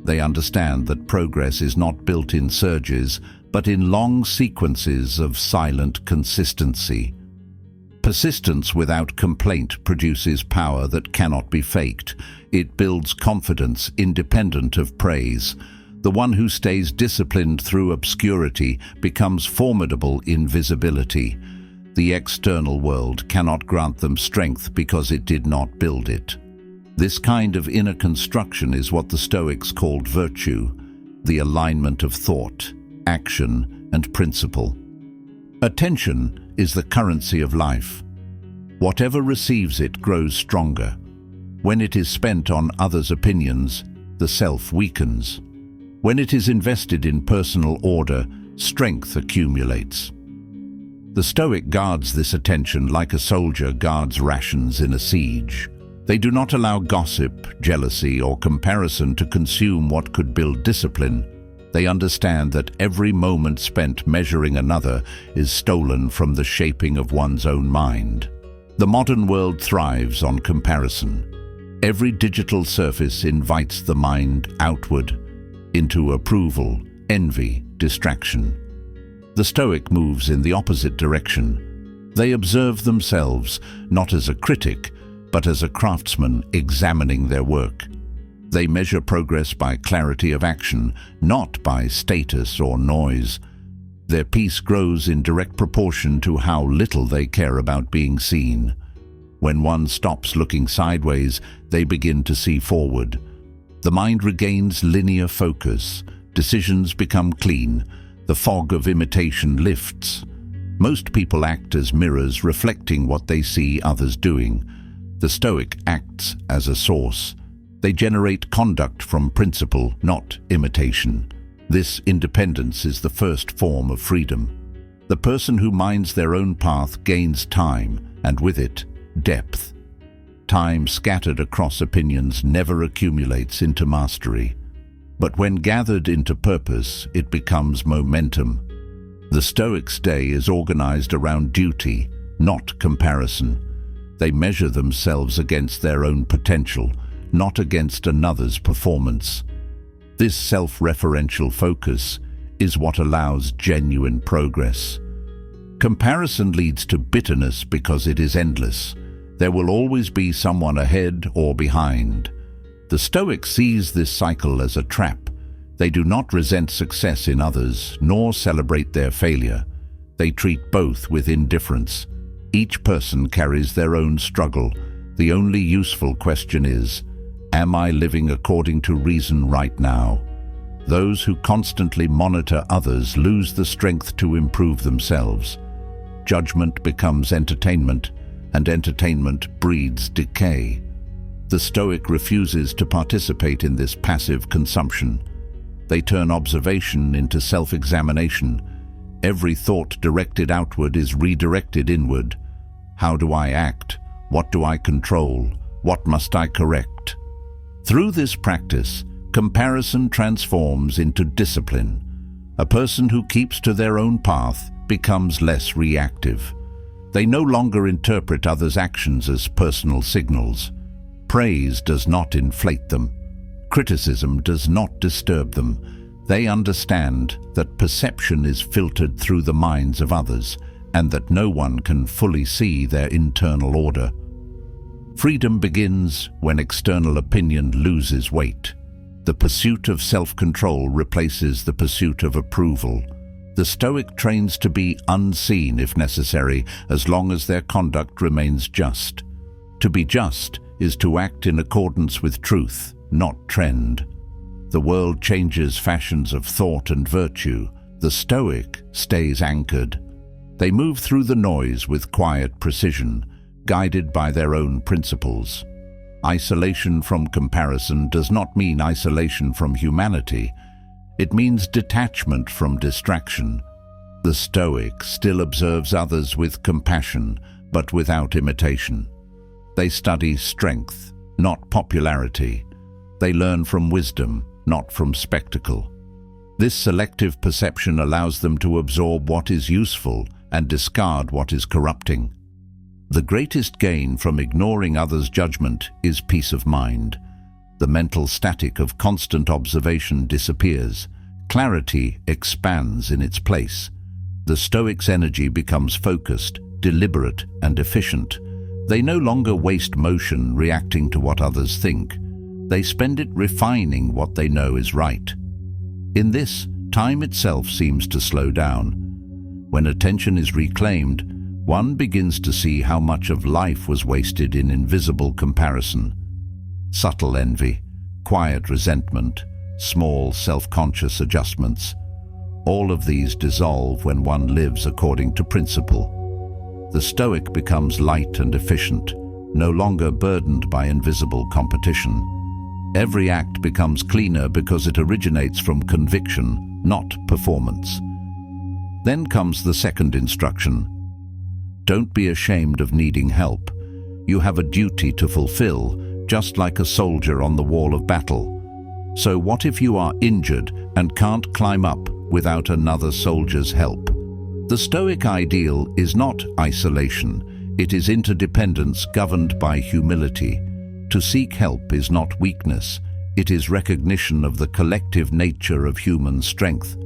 They understand that progress is not built in surges, but in long sequences of silent consistency. Persistence without complaint produces power that cannot be faked. It builds confidence independent of praise. The one who stays disciplined through obscurity becomes formidable in visibility. The external world cannot grant them strength because it did not build it. This kind of inner construction is what the Stoics called virtue, the alignment of thought, action, and principle. Attention is the currency of life. Whatever receives it grows stronger. When it is spent on others' opinions, the self weakens. When it is invested in personal order, strength accumulates. The Stoic guards this attention like a soldier guards rations in a siege. They do not allow gossip, jealousy, or comparison to consume what could build discipline. They understand that every moment spent measuring another is stolen from the shaping of one's own mind. The modern world thrives on comparison. Every digital surface invites the mind outward, into approval, envy, distraction. The Stoic moves in the opposite direction. They observe themselves not as a critic, but as a craftsman examining their work. They measure progress by clarity of action, not by status or noise. Their peace grows in direct proportion to how little they care about being seen. When one stops looking sideways, they begin to see forward. The mind regains linear focus. Decisions become clean. The fog of imitation lifts. Most people act as mirrors reflecting what they see others doing. The Stoic acts as a source. They generate conduct from principle, not imitation. This independence is the first form of freedom. The person who minds their own path gains time, and with it, depth. Time scattered across opinions never accumulates into mastery. But when gathered into purpose, it becomes momentum. The Stoics' day is organized around duty, not comparison. They measure themselves against their own potential, not against another's performance. This self-referential focus is what allows genuine progress. Comparison leads to bitterness because it is endless. There will always be someone ahead or behind. The Stoic sees this cycle as a trap. They do not resent success in others, nor celebrate their failure. They treat both with indifference. Each person carries their own struggle. The only useful question is, am I living according to reason right now? Those who constantly monitor others lose the strength to improve themselves. Judgment becomes entertainment, and entertainment breeds decay. The Stoic refuses to participate in this passive consumption. They turn observation into self-examination. Every thought directed outward is redirected inward. How do I act? What do I control? What must I correct? Through this practice, comparison transforms into discipline. A person who keeps to their own path becomes less reactive. They no longer interpret others' actions as personal signals. Praise does not inflate them. Criticism does not disturb them. They understand that perception is filtered through the minds of others, and that no one can fully see their internal order. Freedom begins when external opinion loses weight. The pursuit of self-control replaces the pursuit of approval. The Stoic trains to be unseen if necessary, as long as their conduct remains just. To be just is to act in accordance with truth, not trend. The world changes fashions of thought and virtue. The Stoic stays anchored. They move through the noise with quiet precision, guided by their own principles. Isolation from comparison does not mean isolation from humanity. It means detachment from distraction. The Stoic still observes others with compassion, but without imitation. They study strength, not popularity. They learn from wisdom, not from spectacle. This selective perception allows them to absorb what is useful and discard what is corrupting. The greatest gain from ignoring others' judgment is peace of mind. The mental static of constant observation disappears. Clarity expands in its place. The Stoics' energy becomes focused, deliberate, and efficient. They no longer waste motion reacting to what others think. They spend it refining what they know is right. In this, time itself seems to slow down. When attention is reclaimed, one begins to see how much of life was wasted in invisible comparison. Subtle envy, quiet resentment, small self-conscious adjustments. All of these dissolve when one lives according to principle. The Stoic becomes light and efficient, no longer burdened by invisible competition. Every act becomes cleaner because it originates from conviction, not performance. Then comes the second instruction. Don't be ashamed of needing help. You have a duty to fulfill, just like a soldier on the wall of battle. So what if you are injured and can't climb up without another soldier's help? The Stoic ideal is not isolation, it is interdependence governed by humility. To seek help is not weakness, it is recognition of the collective nature of human strength.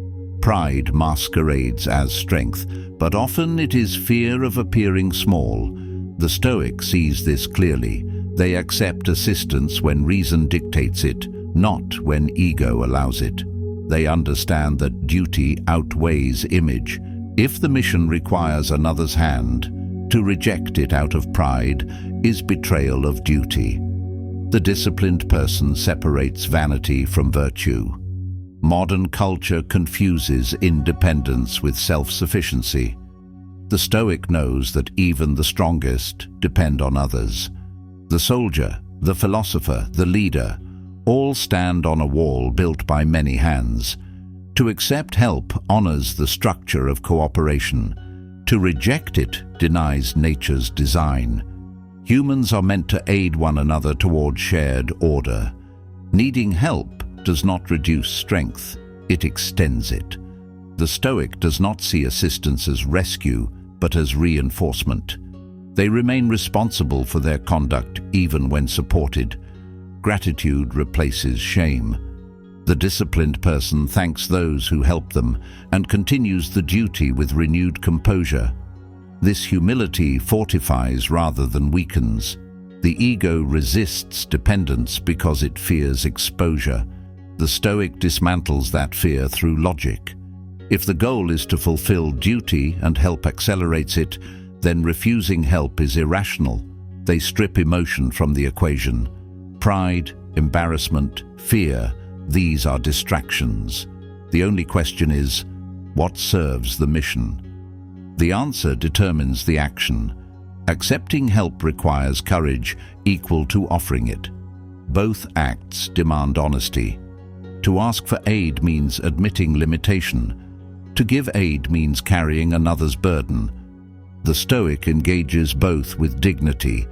Pride masquerades as strength, but often it is fear of appearing small. The Stoic sees this clearly. They accept assistance when reason dictates it, not when ego allows it. They understand that duty outweighs image. If the mission requires another's hand, to reject it out of pride is betrayal of duty. The disciplined person separates vanity from virtue. Modern culture confuses independence with self-sufficiency. The Stoic knows that even the strongest depend on others. The soldier, the philosopher, the leader, all stand on a wall built by many hands. To accept help honors the structure of cooperation. To reject it denies nature's design. Humans are meant to aid one another toward shared order. Needing help does not reduce strength, it extends it. The Stoic does not see assistance as rescue, but as reinforcement. They remain responsible for their conduct even when supported. Gratitude replaces shame. The disciplined person thanks those who help them and continues the duty with renewed composure. This humility fortifies rather than weakens. The ego resists dependence because it fears exposure. The Stoic dismantles that fear through logic. If the goal is to fulfill duty and help accelerates it, then refusing help is irrational. They strip emotion from the equation. Pride, embarrassment, fear, these are distractions. The only question is, what serves the mission? The answer determines the action. Accepting help requires courage equal to offering it. Both acts demand honesty. To ask for aid means admitting limitation. To give aid means carrying another's burden. The Stoic engages both with dignity.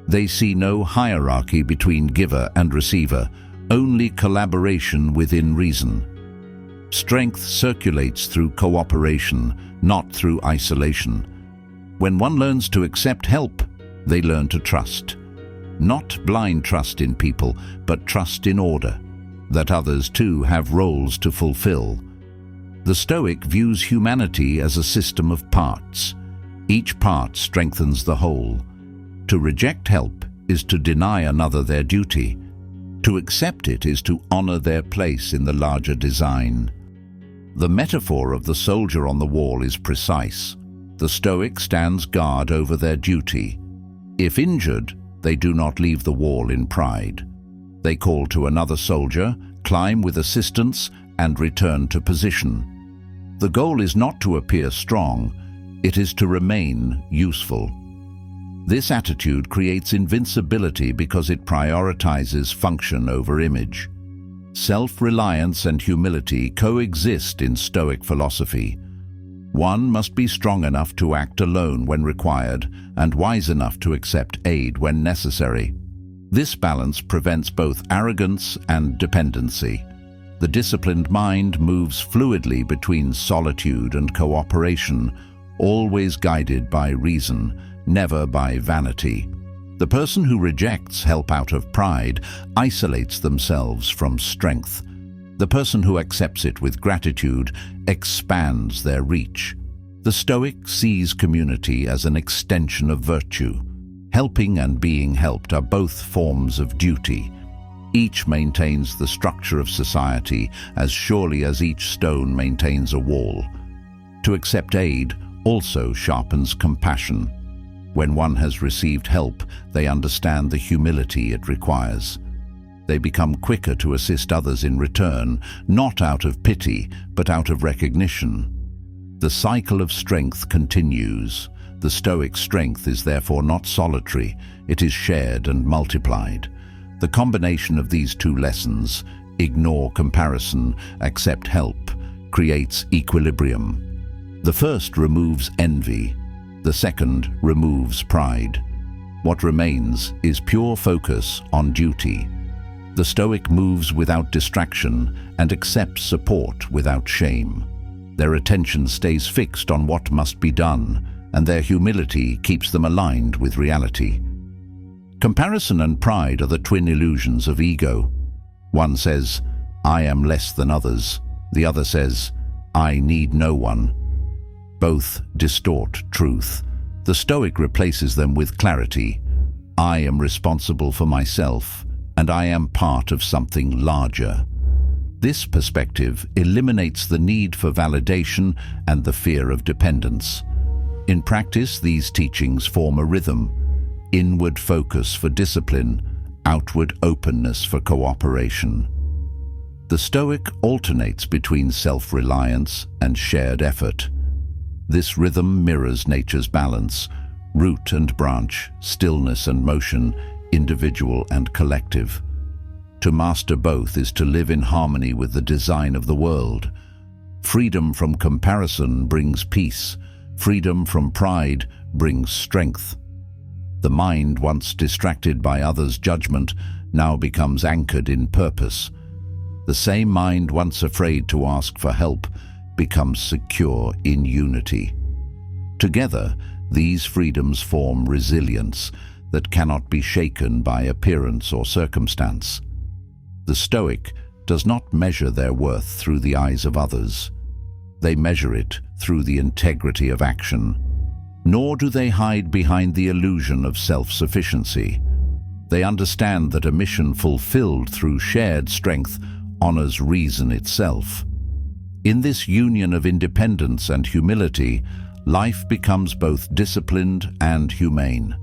They see no hierarchy between giver and receiver, only collaboration within reason. Strength circulates through cooperation, not through isolation. When one learns to accept help, they learn to trust. Not blind trust in people, but trust in order, that others too have roles to fulfill. The Stoic views humanity as a system of parts. Each part strengthens the whole. To reject help is to deny another their duty. To accept it is to honor their place in the larger design. The metaphor of the soldier on the wall is precise. The Stoic stands guard over their duty. If injured, they do not leave the wall in pride. They call to another soldier, climb with assistance, and return to position. The goal is not to appear strong, it is to remain useful. This attitude creates invincibility because it prioritizes function over image. Self-reliance and humility coexist in Stoic philosophy. One must be strong enough to act alone when required and wise enough to accept aid when necessary. This balance prevents both arrogance and dependency. The disciplined mind moves fluidly between solitude and cooperation, always guided by reason, never by vanity. The person who rejects help out of pride isolates themselves from strength. The person who accepts it with gratitude expands their reach. The Stoic sees community as an extension of virtue. Helping and being helped are both forms of duty. Each maintains the structure of society as surely as each stone maintains a wall. To accept aid also sharpens compassion. When one has received help, they understand the humility it requires. They become quicker to assist others in return, not out of pity, but out of recognition. The cycle of strength continues. The Stoic strength is therefore not solitary, it is shared and multiplied. The combination of these two lessons, ignore comparison, accept help, creates equilibrium. The first removes envy, the second removes pride. What remains is pure focus on duty. The Stoic moves without distraction and accepts support without shame. Their attention stays fixed on what must be done, and their humility keeps them aligned with reality. Comparison and pride are the twin illusions of ego. One says, "I am less than others." The other says, "I need no one." Both distort truth. The Stoic replaces them with clarity. I am responsible for myself, and I am part of something larger. This perspective eliminates the need for validation and the fear of dependence. In practice, these teachings form a rhythm: inward focus for discipline, outward openness for cooperation. The Stoic alternates between self-reliance and shared effort. This rhythm mirrors nature's balance: root and branch, stillness and motion, individual and collective. To master both is to live in harmony with the design of the world. Freedom from comparison brings peace. Freedom from pride brings strength. The mind, once distracted by others' judgment, now becomes anchored in purpose. The same mind once afraid to ask for help becomes secure in unity. Together, these freedoms form resilience that cannot be shaken by appearance or circumstance. The Stoic does not measure their worth through the eyes of others. They measure it through the integrity of action. Nor do they hide behind the illusion of self-sufficiency. They understand that a mission fulfilled through shared strength honors reason itself. In this union of independence and humility, life becomes both disciplined and humane.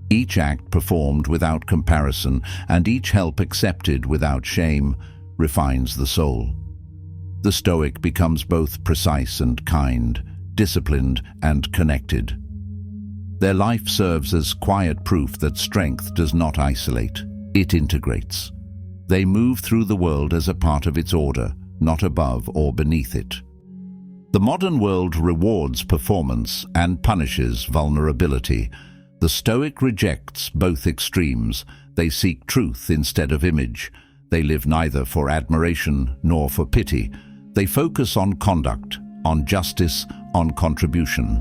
Each act performed without comparison and each help accepted without shame refines the soul. The Stoic becomes both precise and kind, disciplined and connected. Their life serves as quiet proof that strength does not isolate, it integrates. They move through the world as a part of its order, not above or beneath it. The modern world rewards performance and punishes vulnerability. The Stoic rejects both extremes. They seek truth instead of image. They live neither for admiration nor for pity. They focus on conduct, on justice, on contribution.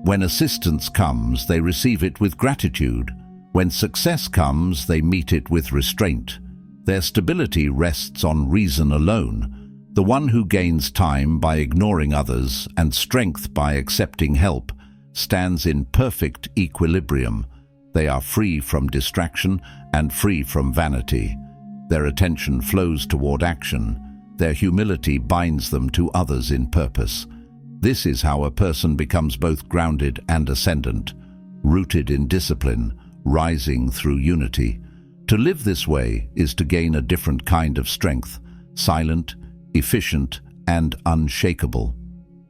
When assistance comes, they receive it with gratitude. When success comes, they meet it with restraint. Their stability rests on reason alone. The one who gains time by ignoring others and strength by accepting help stands in perfect equilibrium. They are free from distraction and free from vanity. Their attention flows toward action. Their humility binds them to others in purpose. This is how a person becomes both grounded and ascendant, rooted in discipline, rising through unity. To live this way is to gain a different kind of strength, silent, efficient, and unshakable.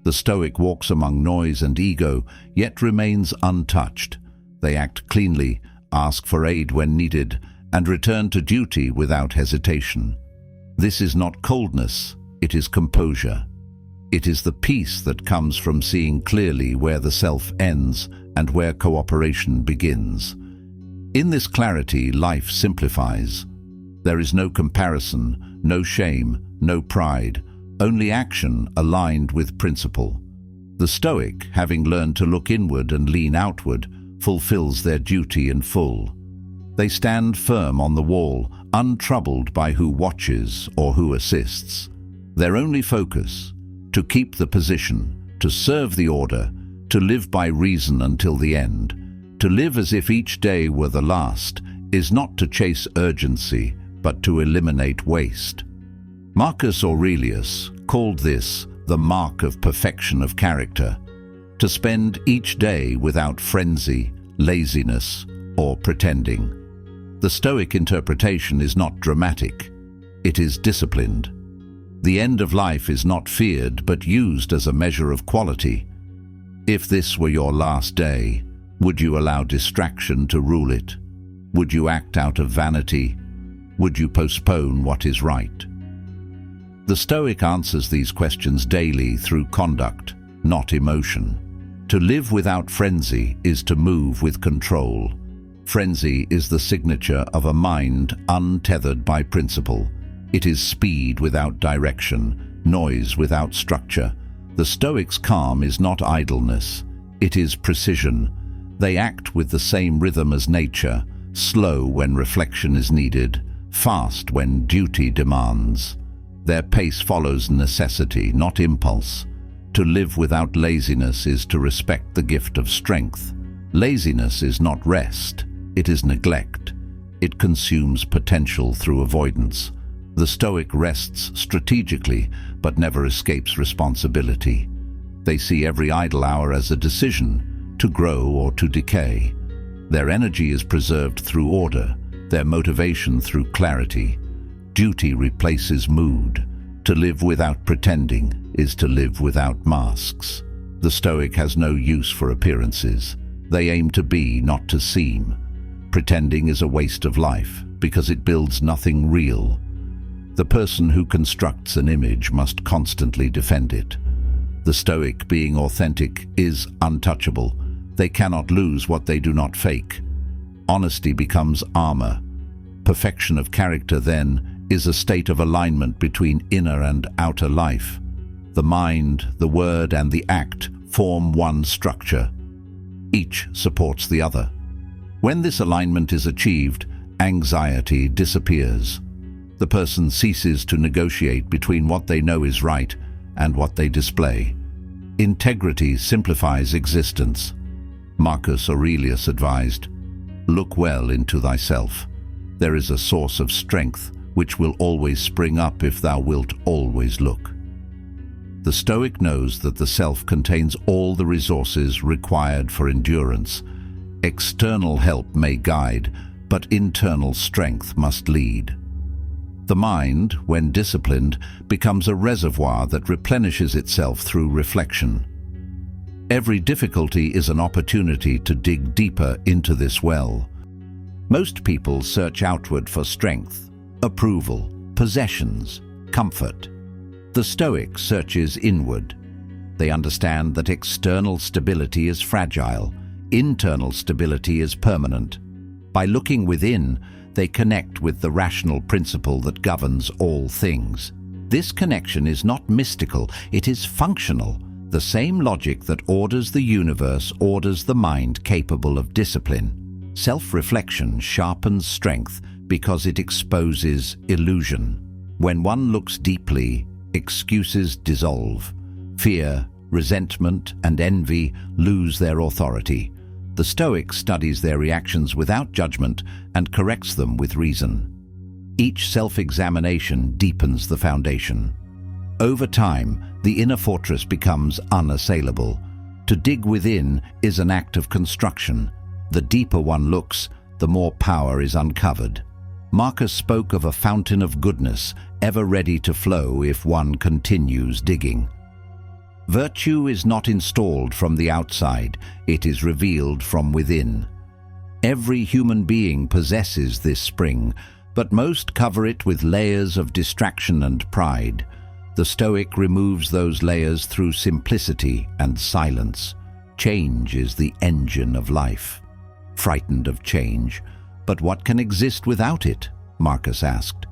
The Stoic walks among noise and ego, yet remains untouched. They act cleanly, ask for aid when needed, and return to duty without hesitation. This is not coldness, it is composure. It is the peace that comes from seeing clearly where the self ends and where cooperation begins. In this clarity, life simplifies. There is no comparison, no shame, no pride, only action aligned with principle. The Stoic, having learned to look inward and lean outward, fulfills their duty in full. They stand firm on the wall, untroubled by who watches or who assists. Their only focus, to keep the position, to serve the order, to live by reason until the end, to live as if each day were the last, is not to chase urgency, but to eliminate waste. Marcus Aurelius called this the mark of perfection of character, to spend each day without frenzy, laziness, or pretending. The Stoic interpretation is not dramatic, it is disciplined. The end of life is not feared but used as a measure of quality. If this were your last day, would you allow distraction to rule it? Would you act out of vanity? Would you postpone what is right? The Stoic answers these questions daily through conduct, not emotion. To live without frenzy is to move with control. Frenzy is the signature of a mind untethered by principle. It is speed without direction, noise without structure. The Stoics' calm is not idleness, it is precision. They act with the same rhythm as nature, slow when reflection is needed, fast when duty demands. Their pace follows necessity, not impulse. To live without laziness is to respect the gift of strength. Laziness is not rest, it is neglect. It consumes potential through avoidance. The Stoic rests strategically, but never escapes responsibility. They see every idle hour as a decision, to grow or to decay. Their energy is preserved through order, their motivation through clarity. Duty replaces mood. To live without pretending is to live without masks. The Stoic has no use for appearances. They aim to be, not to seem. Pretending is a waste of life, because it builds nothing real. The person who constructs an image must constantly defend it. The Stoic, being authentic, is untouchable. They cannot lose what they do not fake. Honesty becomes armor. Perfection of character, then, is a state of alignment between inner and outer life. The mind, the word, and the act form one structure. Each supports the other. When this alignment is achieved, anxiety disappears. The person ceases to negotiate between what they know is right and what they display. Integrity simplifies existence. Marcus Aurelius advised, "Look well into thyself. There is a source of strength which will always spring up if thou wilt always look." The Stoic knows that the self contains all the resources required for endurance. External help may guide, but internal strength must lead. The mind, when disciplined, becomes a reservoir that replenishes itself through reflection. Every difficulty is an opportunity to dig deeper into this well. Most people search outward for strength, approval, possessions, comfort. The Stoic searches inward. They understand that external stability is fragile, internal stability is permanent. By looking within, they connect with the rational principle that governs all things. This connection is not mystical, it is functional. The same logic that orders the universe orders the mind capable of discipline. Self-reflection sharpens strength because it exposes illusion. When one looks deeply, excuses dissolve. Fear, resentment, and envy lose their authority. The Stoic studies their reactions without judgment and corrects them with reason. Each self-examination deepens the foundation. Over time, the inner fortress becomes unassailable. To dig within is an act of construction. The deeper one looks, the more power is uncovered. Marcus spoke of a fountain of goodness, ever ready to flow if one continues digging. Virtue is not installed from the outside, it is revealed from within. Every human being possesses this spring, but most cover it with layers of distraction and pride. The Stoic removes those layers through simplicity and silence. Change is the engine of life. Frightened of change, but what can exist without it? Marcus asked.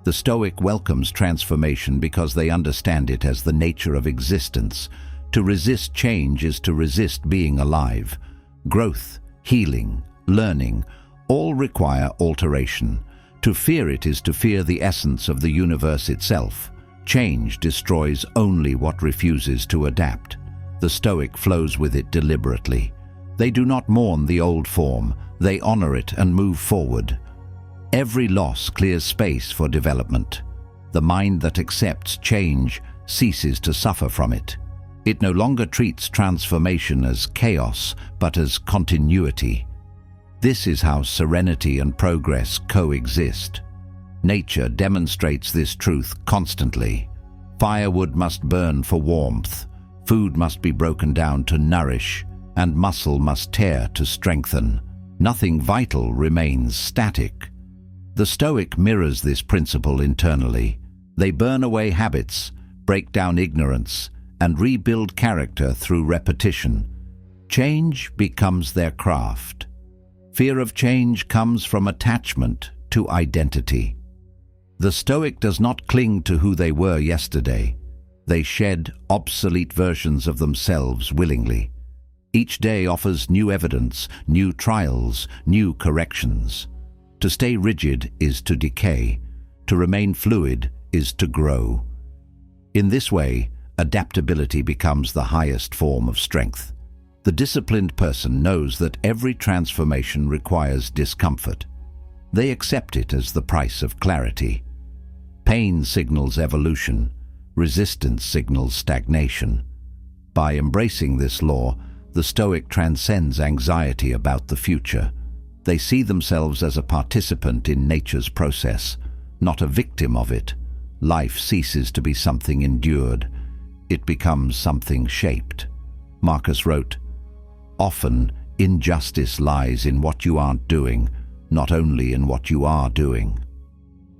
The Stoic welcomes transformation because they understand it as the nature of existence. To resist change is to resist being alive. Growth healing, learning, all require alteration. To fear it is to fear the essence of the universe itself. Change destroys only what refuses to adapt. The Stoic flows with it deliberately. They do not mourn the old form, they honor it and move forward. Every loss clears space for development. The mind that accepts change ceases to suffer from it. It no longer treats transformation as chaos, but as continuity. This is how serenity and progress coexist. Nature demonstrates this truth constantly. Firewood must burn for warmth, food must be broken down to nourish, and muscle must tear to strengthen. Nothing vital remains static. The Stoic mirrors this principle internally. They burn away habits, break down ignorance, and rebuild character through repetition. Change becomes their craft. Fear of change comes from attachment to identity. The Stoic does not cling to who they were yesterday. They shed obsolete versions of themselves willingly. Each day offers new evidence, new trials, new corrections. To stay rigid is to decay. To remain fluid is to grow. In this way, adaptability becomes the highest form of strength. The disciplined person knows that every transformation requires discomfort. They accept it as the price of clarity. Pain signals evolution. Resistance signals stagnation. By embracing this law, the Stoic transcends anxiety about the future. They see themselves as a participant in nature's process, not a victim of it. Life ceases to be something endured. It becomes something shaped. Marcus wrote, "Often, injustice lies in what you aren't doing, not only in what you are doing."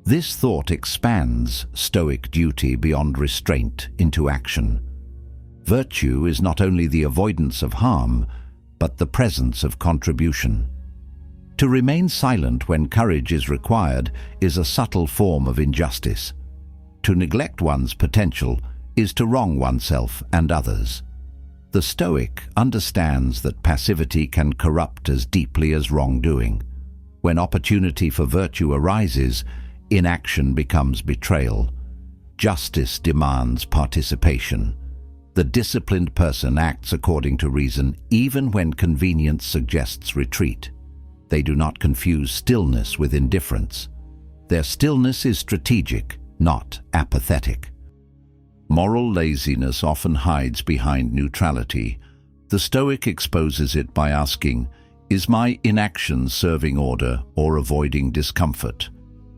This thought expands Stoic duty beyond restraint into action. Virtue is not only the avoidance of harm, but the presence of contribution. To remain silent when courage is required is a subtle form of injustice. To neglect one's potential is to wrong oneself and others. The Stoic understands that passivity can corrupt as deeply as wrongdoing. When opportunity for virtue arises, inaction becomes betrayal. Justice demands participation. The disciplined person acts according to reason even when convenience suggests retreat. They do not confuse stillness with indifference. Their stillness is strategic, not apathetic. Moral laziness often hides behind neutrality. The Stoic exposes it by asking, "Is my inaction serving order or avoiding discomfort?"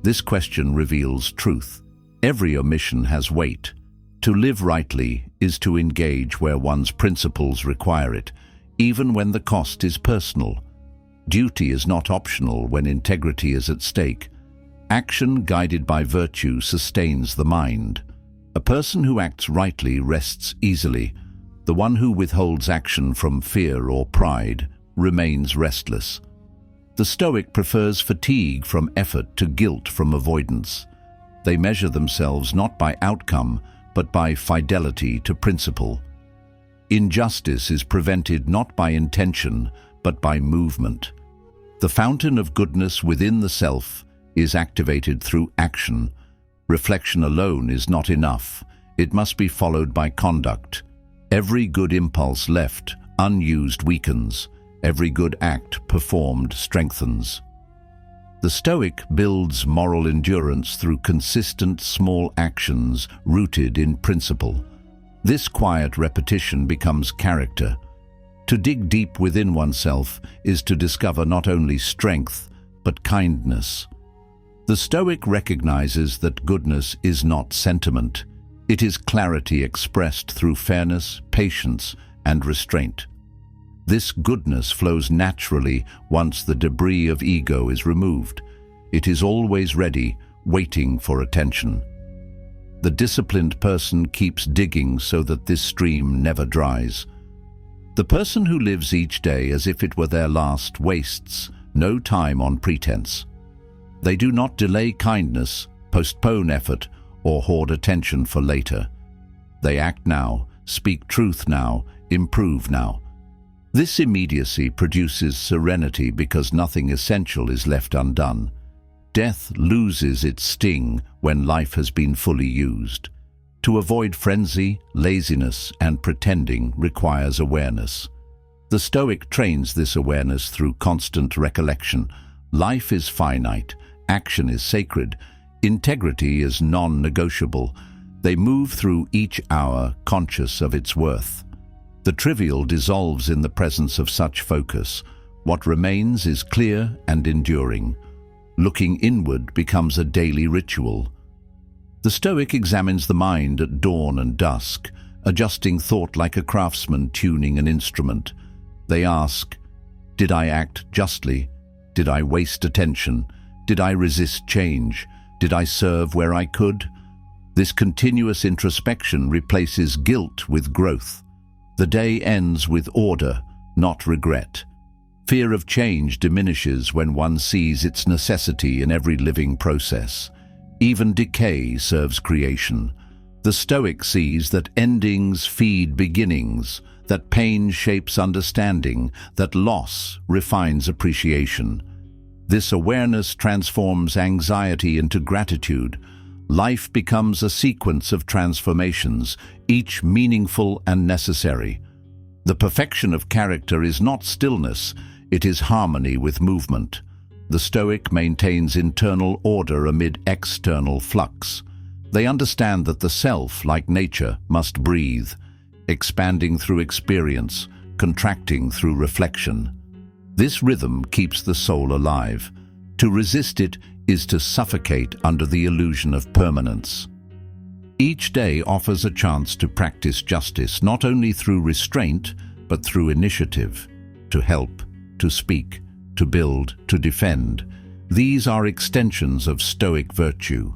This question reveals truth. Every omission has weight. To live rightly is to engage where one's principles require it, even when the cost is personal. Duty is not optional when integrity is at stake. Action guided by virtue sustains the mind. A person who acts rightly rests easily. The one who withholds action from fear or pride remains restless. The Stoic prefers fatigue from effort to guilt from avoidance. They measure themselves not by outcome, but by fidelity to principle. Injustice is prevented not by intention, but by movement. The fountain of goodness within the self is activated through action. Reflection alone is not enough. It must be followed by conduct. Every good impulse left unused weakens. Every good act performed strengthens. The Stoic builds moral endurance through consistent small actions rooted in principle. This quiet repetition becomes character. To dig deep within oneself is to discover not only strength, but kindness. The Stoic recognizes that goodness is not sentiment. It is clarity expressed through fairness, patience, and restraint. This goodness flows naturally once the debris of ego is removed. It is always ready, waiting for attention. The disciplined person keeps digging so that this stream never dries. The person who lives each day as if it were their last wastes no time on pretense. They do not delay kindness, postpone effort, or hoard attention for later. They act now, speak truth now, improve now. This immediacy produces serenity because nothing essential is left undone. Death loses its sting when life has been fully used. To avoid frenzy, laziness, and pretending requires awareness. The Stoic trains this awareness through constant recollection. Life is finite, action is sacred, integrity is non-negotiable. They move through each hour conscious of its worth. The trivial dissolves in the presence of such focus. What remains is clear and enduring. Looking inward becomes a daily ritual. The Stoic examines the mind at dawn and dusk, adjusting thought like a craftsman tuning an instrument. They ask, did I act justly? Did I waste attention? Did I resist change? Did I serve where I could? This continuous introspection replaces guilt with growth. The day ends with order, not regret. Fear of change diminishes when one sees its necessity in every living process. Even decay serves creation. The Stoic sees that endings feed beginnings, that pain shapes understanding, that loss refines appreciation. This awareness transforms anxiety into gratitude. Life becomes a sequence of transformations, each meaningful and necessary. The perfection of character is not stillness, it is harmony with movement. The Stoic maintains internal order amid external flux. They understand that the self, like nature, must breathe, expanding through experience, contracting through reflection. This rhythm keeps the soul alive. To resist it is to suffocate under the illusion of permanence. Each day offers a chance to practice justice, not only through restraint, but through initiative, to help, to speak, to build, to defend. These are extensions of Stoic virtue.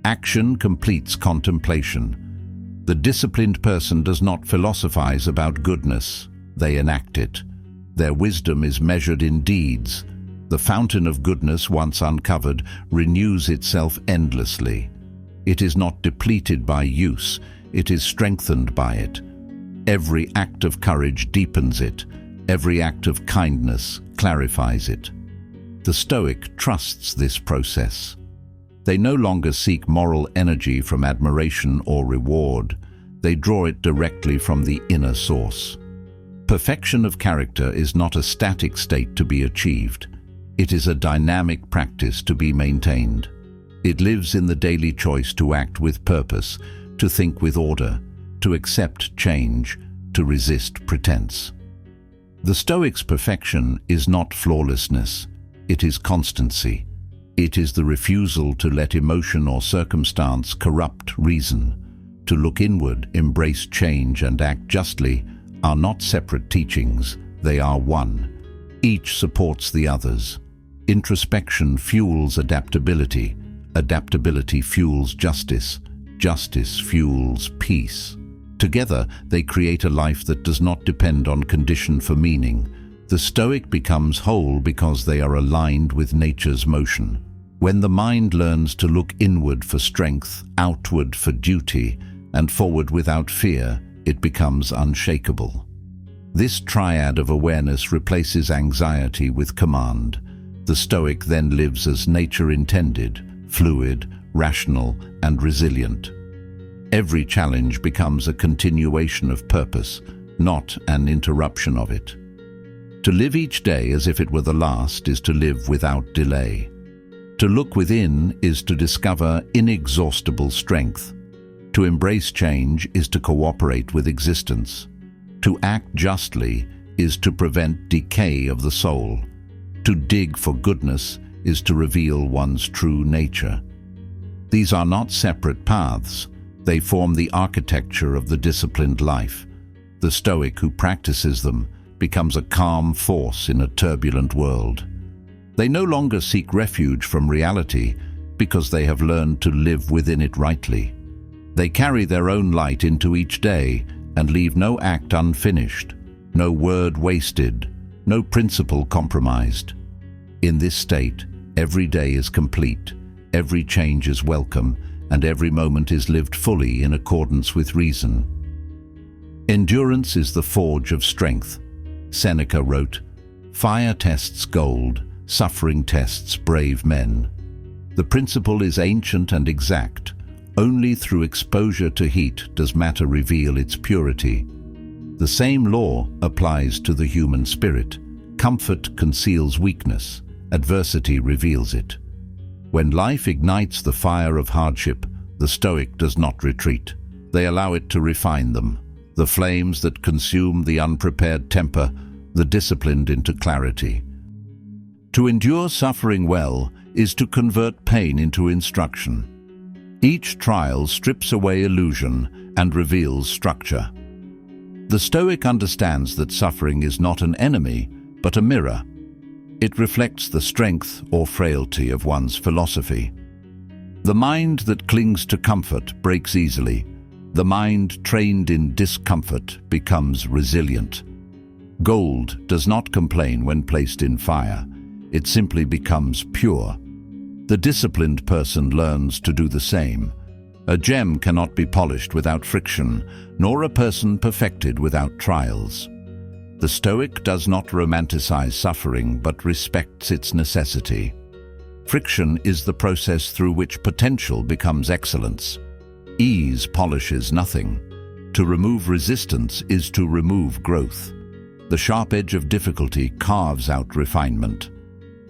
Action completes contemplation. The disciplined person does not philosophize about goodness, they enact it. Their wisdom is measured in deeds. The fountain of goodness, once uncovered, renews itself endlessly. It is not depleted by use, it is strengthened by it. Every act of courage deepens it. Every act of kindness clarifies it. The Stoic trusts this process. They no longer seek moral energy from admiration or reward. They draw it directly from the inner source. Perfection of character is not a static state to be achieved. It is a dynamic practice to be maintained. It lives in the daily choice to act with purpose, to think with order, to accept change, to resist pretense. The Stoic's perfection is not flawlessness, it is constancy. It is the refusal to let emotion or circumstance corrupt reason. To look inward, embrace change, and act justly are not separate teachings, they are one. Each supports the others. Introspection fuels adaptability. Adaptability fuels justice. Justice fuels peace. Together, they create a life that does not depend on condition for meaning. The Stoic becomes whole because they are aligned with nature's motion. When the mind learns to look inward for strength, outward for duty, and forward without fear, it becomes unshakable. This triad of awareness replaces anxiety with command. The Stoic then lives as nature intended, fluid, rational, and resilient. Every challenge becomes a continuation of purpose, not an interruption of it. To live each day as if it were the last is to live without delay. To look within is to discover inexhaustible strength. To embrace change is to cooperate with existence. To act justly is to prevent decay of the soul. To dig for goodness is to reveal one's true nature. These are not separate paths. They form the architecture of the disciplined life. The Stoic who practices them becomes a calm force in a turbulent world. They no longer seek refuge from reality because they have learned to live within it rightly. They carry their own light into each day and leave no act unfinished, no word wasted, no principle compromised. In this state, every day is complete, every change is welcome, and every moment is lived fully in accordance with reason. Endurance is the forge of strength. Seneca wrote, "Fire tests gold, suffering tests brave men." The principle is ancient and exact. Only through exposure to heat does matter reveal its purity. The same law applies to the human spirit. Comfort conceals weakness. Adversity reveals it. When life ignites the fire of hardship, the Stoic does not retreat. They allow it to refine them. The flames that consume the unprepared temper the disciplined into clarity. To endure suffering well is to convert pain into instruction. Each trial strips away illusion and reveals structure. The Stoic understands that suffering is not an enemy, but a mirror. It reflects the strength or frailty of one's philosophy. The mind that clings to comfort breaks easily. The mind trained in discomfort becomes resilient. Gold does not complain when placed in fire. It simply becomes pure. The disciplined person learns to do the same. A gem cannot be polished without friction, nor a person perfected without trials. The Stoic does not romanticize suffering, but respects its necessity. Friction is the process through which potential becomes excellence. Ease polishes nothing. To remove resistance is to remove growth. The sharp edge of difficulty carves out refinement.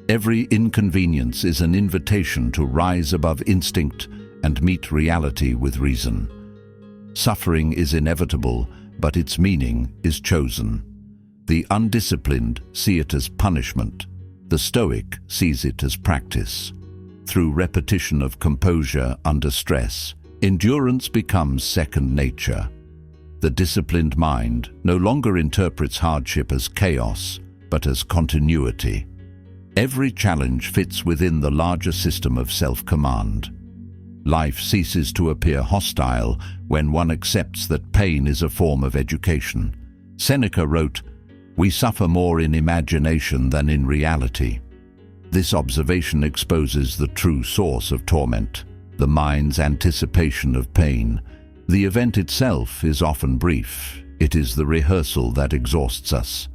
Every inconvenience is an invitation to rise above instinct and meet reality with reason. Suffering is inevitable, but its meaning is chosen. The undisciplined see it as punishment. The Stoic sees it as practice. Through repetition of composure under stress, endurance becomes second nature. The disciplined mind no longer interprets hardship as chaos, but as continuity. Every challenge fits within the larger system of self-command. Life ceases to appear hostile when one accepts that pain is a form of education. Seneca wrote, "We suffer more in imagination than in reality." This observation exposes the true source of torment, the mind's anticipation of pain. The event itself is often brief. It is the rehearsal that exhausts us.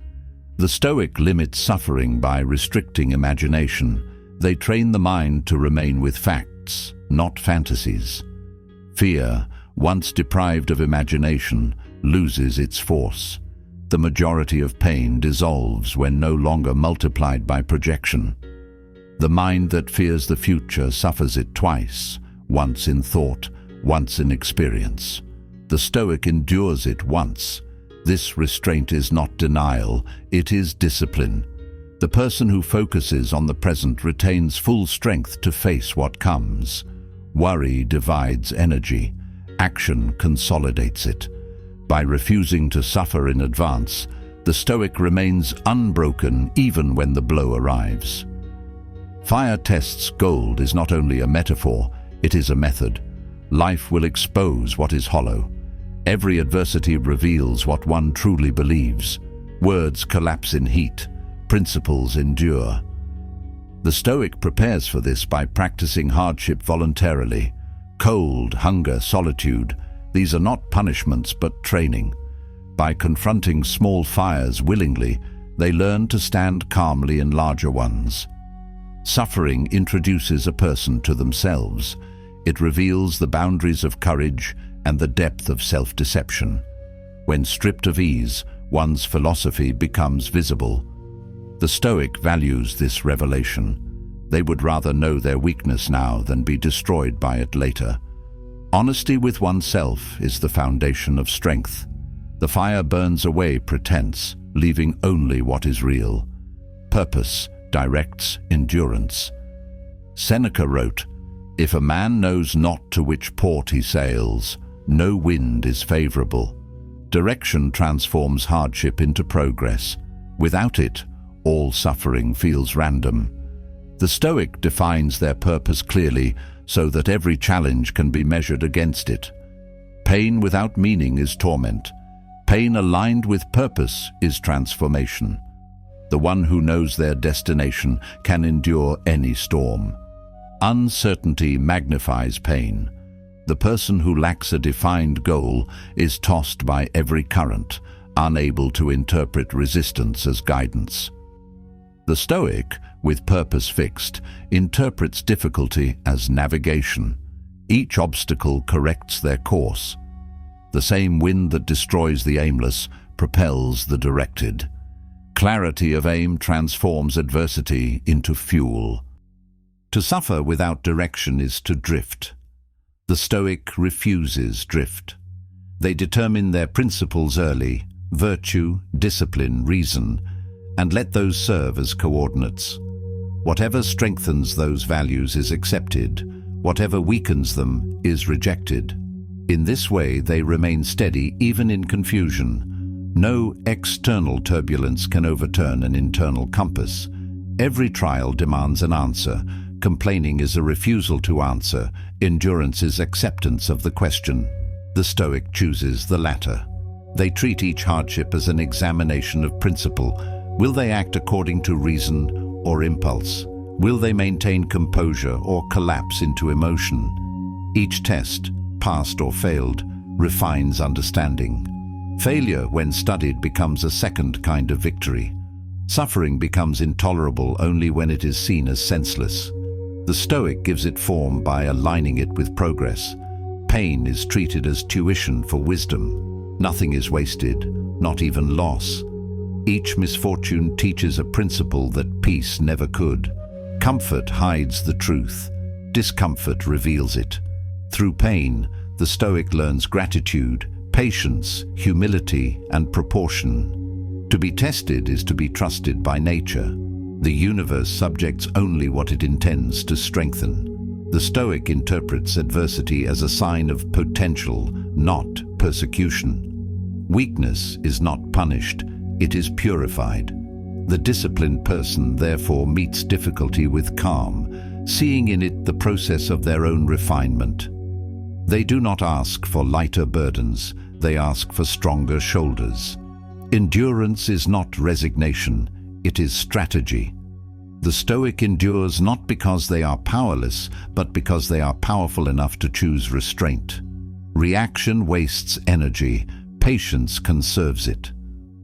The Stoic limits suffering by restricting imagination. They train the mind to remain with facts, not fantasies. Fear, once deprived of imagination, loses its force. The majority of pain dissolves when no longer multiplied by projection. The mind that fears the future suffers it twice, once in thought, once in experience. The Stoic endures it once. This restraint is not denial, it is discipline. The person who focuses on the present retains full strength to face what comes. Worry divides energy. Action consolidates it. By refusing to suffer in advance, the Stoic remains unbroken even when the blow arrives. Fire tests gold is not only a metaphor, it is a method. Life will expose what is hollow. Every adversity reveals what one truly believes. Words collapse in heat. Principles endure. The Stoic prepares for this by practicing hardship voluntarily. Cold, hunger, solitude, these are not punishments but training. By confronting small fires willingly, they learn to stand calmly in larger ones. Suffering introduces a person to themselves. It reveals the boundaries of courage and the depth of self-deception. When stripped of ease, one's philosophy becomes visible. The Stoic values this revelation. They would rather know their weakness now than be destroyed by it later. Honesty with oneself is the foundation of strength. The fire burns away pretense, leaving only what is real. Purpose directs endurance. Seneca wrote, "If a man knows not to which port he sails, no wind is favorable." Direction transforms hardship into progress. Without it, all suffering feels random. The Stoic defines their purpose clearly so that every challenge can be measured against it. Pain without meaning is torment. Pain aligned with purpose is transformation. The one who knows their destination can endure any storm. Uncertainty magnifies pain. The person who lacks a defined goal is tossed by every current. unable to interpret resistance as guidance. The Stoic, with purpose fixed, interprets difficulty as navigation. Each obstacle corrects their course. The same wind that destroys the aimless propels the directed. Clarity of aim transforms adversity into fuel. To suffer without direction is to drift. The Stoic refuses drift. They determine their principles early: virtue, discipline, reason, and let those serve as coordinates. Whatever strengthens those values is accepted. Whatever weakens them is rejected. In this way, they remain steady even in confusion. No external turbulence can overturn an internal compass. Every trial demands an answer. Complaining is a refusal to answer. Endurance is acceptance of the question. The Stoic chooses the latter. They treat each hardship as an examination of principle. Will they act according to reason or impulse? Will they maintain composure or collapse into emotion? Each test, passed or failed, refines understanding. Failure, when studied, becomes a second kind of victory. Suffering becomes intolerable only when it is seen as senseless. The Stoic gives it form by aligning it with progress. Pain is treated as tuition for wisdom. Nothing is wasted, not even loss. Each misfortune teaches a principle that peace never could. Comfort hides the truth. Discomfort reveals it. Through pain, the Stoic learns gratitude, patience, humility, and proportion. To be tested is to be trusted by nature. The universe subjects only what it intends to strengthen. The Stoic interprets adversity as a sign of potential, not persecution. Weakness is not punished, it is purified. The disciplined person therefore meets difficulty with calm, seeing in it the process of their own refinement. They do not ask for lighter burdens, they ask for stronger shoulders. Endurance is not resignation, it is strategy. The Stoic endures not because they are powerless, but because they are powerful enough to choose restraint. Reaction wastes energy, patience conserves it.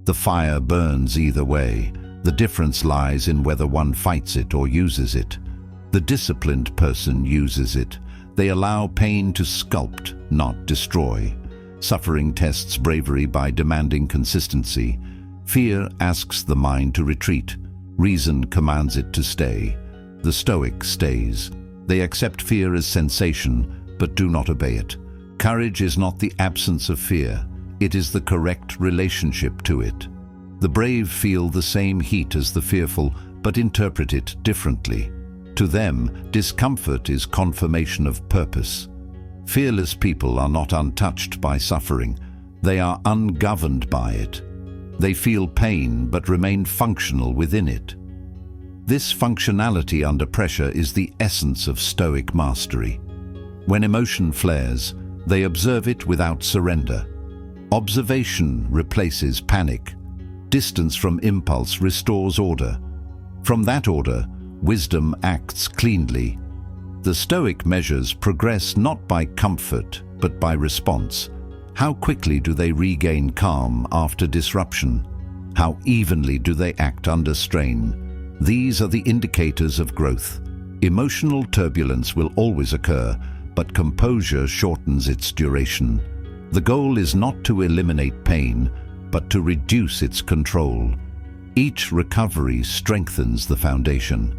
The fire burns either way. The difference lies in whether one fights it or uses it. The disciplined person uses it. They allow pain to sculpt, not destroy. Suffering tests bravery by demanding consistency. Fear asks the mind to retreat. Reason commands it to stay. The Stoic stays. They accept fear as sensation, but do not obey it. Courage is not the absence of fear. It is the correct relationship to it. The brave feel the same heat as the fearful, but interpret it differently. To them, discomfort is confirmation of purpose. Fearless people are not untouched by suffering. They are ungoverned by it. They feel pain but remain functional within it. This functionality under pressure is the essence of Stoic mastery. When emotion flares, they observe it without surrender. Observation replaces panic. Distance from impulse restores order. From that order, wisdom acts cleanly. The Stoic measures progress not by comfort, but by response. How quickly do they regain calm after disruption? How evenly do they act under strain? These are the indicators of growth. Emotional turbulence will always occur, but composure shortens its duration. The goal is not to eliminate pain, but to reduce its control. Each recovery strengthens the foundation.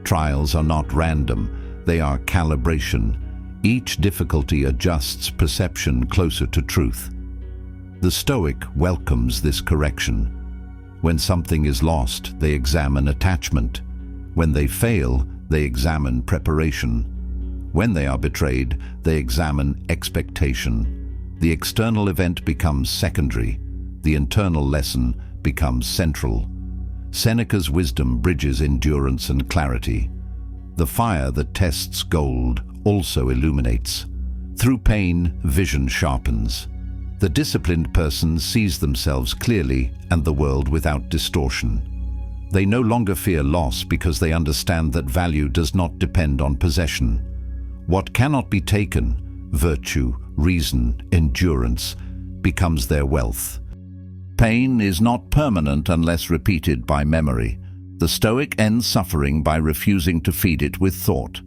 Trials are not random, they are calibration. Each difficulty adjusts perception closer to truth. The Stoic welcomes this correction. When something is lost, they examine attachment. When they fail, they examine preparation. When they are betrayed, they examine expectation. The external event becomes secondary. The internal lesson becomes central. Seneca's wisdom bridges endurance and clarity. The fire that tests gold also illuminates. Through pain, vision sharpens. The disciplined person sees themselves clearly and the world without distortion. They no longer fear loss because they understand that value does not depend on possession. What cannot be taken, virtue, reason, endurance, becomes their wealth. Pain is not permanent unless repeated by memory. The Stoic ends suffering by refusing to feed it with thought.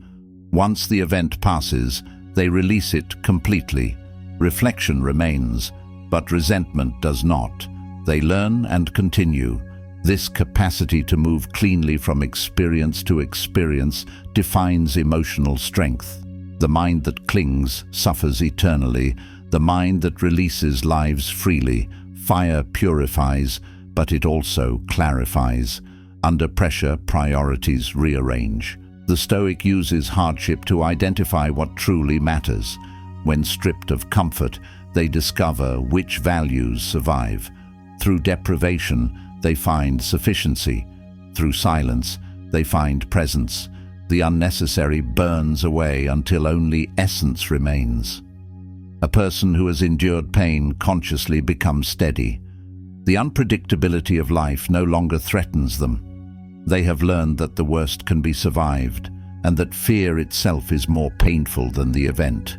Once the event passes, they release it completely. Reflection remains, but resentment does not. They learn and continue. This capacity to move cleanly from experience to experience defines emotional strength. The mind that clings suffers eternally. The mind that releases lives freely. Fire purifies, but it also clarifies. Under pressure, priorities rearrange. The Stoic uses hardship to identify what truly matters. When stripped of comfort, they discover which values survive. Through deprivation, they find sufficiency. Through silence, they find presence. The unnecessary burns away until only essence remains. A person who has endured pain consciously becomes steady. The unpredictability of life no longer threatens them. They have learned that the worst can be survived, and that fear itself is more painful than the event.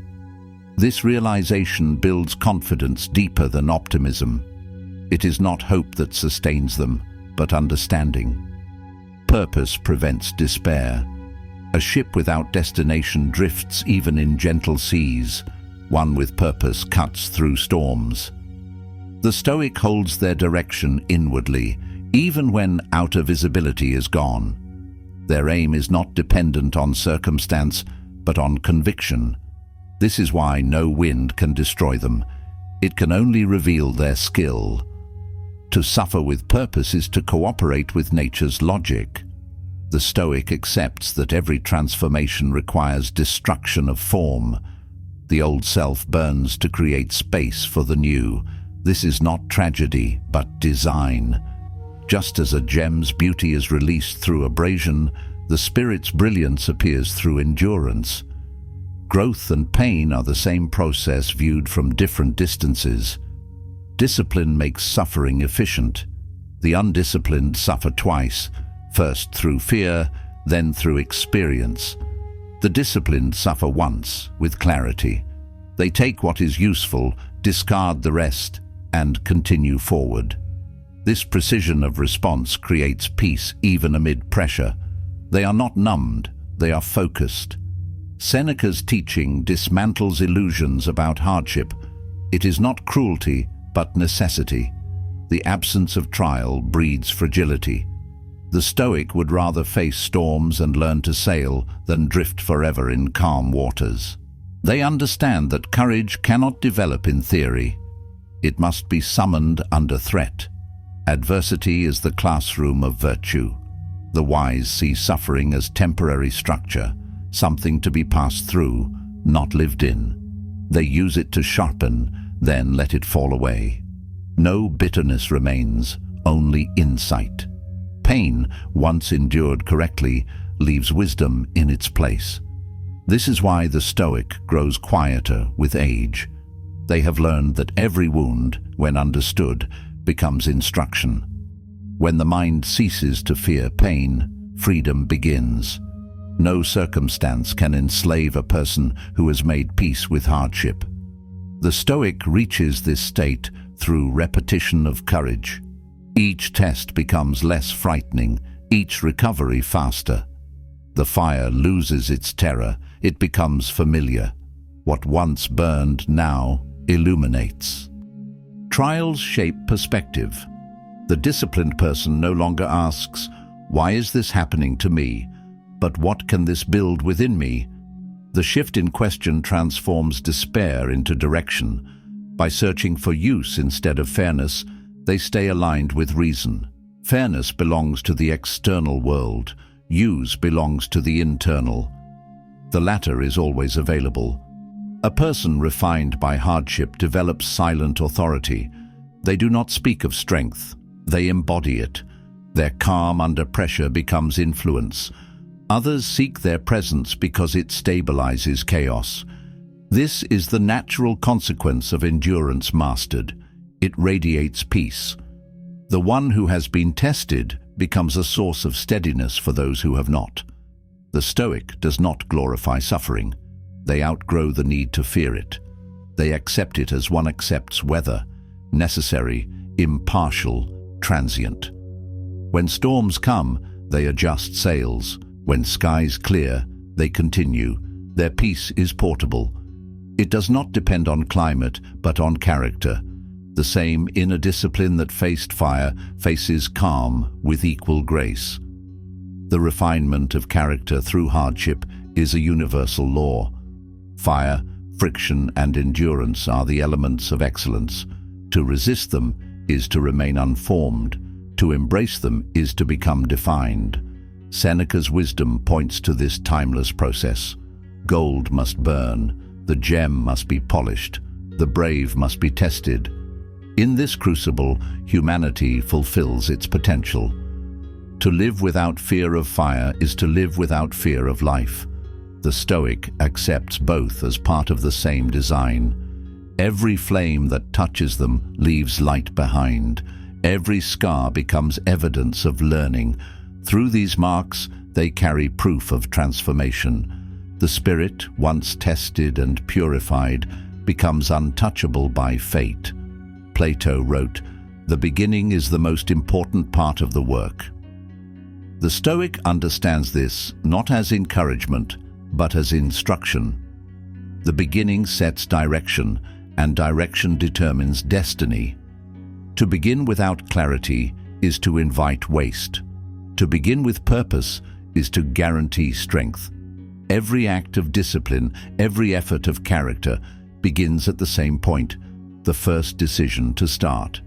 This realization builds confidence deeper than optimism. It is not hope that sustains them, but understanding. Purpose prevents despair. A ship without destination drifts even in gentle seas. One with purpose cuts through storms. The Stoic holds their direction inwardly, even when outer visibility is gone. Their aim is not dependent on circumstance, but on conviction. This is why no wind can destroy them. It can only reveal their skill. To suffer with purpose is to cooperate with nature's logic. The Stoic accepts that every transformation requires destruction of form. The old self burns to create space for the new. This is not tragedy, but design. Just as a gem's beauty is released through abrasion, the spirit's brilliance appears through endurance. Growth and pain are the same process viewed from different distances. Discipline makes suffering efficient. The undisciplined suffer twice, first through fear, then through experience. The disciplined suffer once, with clarity. They take what is useful, discard the rest, and continue forward. This precision of response creates peace even amid pressure. They are not numbed, they are focused. Seneca's teaching dismantles illusions about hardship. It is not cruelty, but necessity. The absence of trial breeds fragility. The Stoic would rather face storms and learn to sail than drift forever in calm waters. They understand that courage cannot develop in theory. It must be summoned under threat. Adversity is the classroom of virtue. The wise see suffering as temporary structure, something to be passed through, not lived in. They use it to sharpen, then let it fall away. No bitterness remains, only insight. Pain, once endured correctly, leaves wisdom in its place. This is why the Stoic grows quieter with age. They have learned that every wound, when understood, becomes instruction. When the mind ceases to fear pain, freedom begins. No circumstance can enslave a person who has made peace with hardship. The Stoic reaches this state through repetition of courage. Each test becomes less frightening, each recovery faster. The fire loses its terror, it becomes familiar. What once burned now illuminates. Trials shape perspective. The disciplined person no longer asks, "Why is this happening to me?" but "What can this build within me?" The shift in question transforms despair into direction. By searching for use instead of fairness, they stay aligned with reason. Fairness belongs to the external world. Use belongs to the internal. The latter is always available. A person refined by hardship develops silent authority. They do not speak of strength. They embody it. Their calm under pressure becomes influence. Others seek their presence because it stabilizes chaos. This is the natural consequence of endurance mastered. It radiates peace. The one who has been tested becomes a source of steadiness for those who have not. The Stoic does not glorify suffering. They outgrow the need to fear it. They accept it as one accepts weather, necessary, impartial, transient. When storms come, they adjust sails. When skies clear, they continue. Their peace is portable. It does not depend on climate, but on character. The same inner discipline that faced fire faces calm with equal grace. The refinement of character through hardship is a universal law. Fire, friction, and endurance are the elements of excellence. To resist them is to remain unformed. To embrace them is to become defined. Seneca's wisdom points to this timeless process. Gold must burn, the gem must be polished, the brave must be tested. In this crucible, humanity fulfills its potential. To live without fear of fire is to live without fear of life. The Stoic accepts both as part of the same design. Every flame that touches them leaves light behind. Every scar becomes evidence of learning. Through these marks, they carry proof of transformation. The spirit, once tested and purified, becomes untouchable by fate. Plato wrote, "The beginning is the most important part of the work." The Stoic understands this not as encouragement, but as instruction. The beginning sets direction, and direction determines destiny. To begin without clarity is to invite waste. To begin with purpose is to guarantee strength. Every act of discipline, every effort of character begins at the same point, the first decision to start.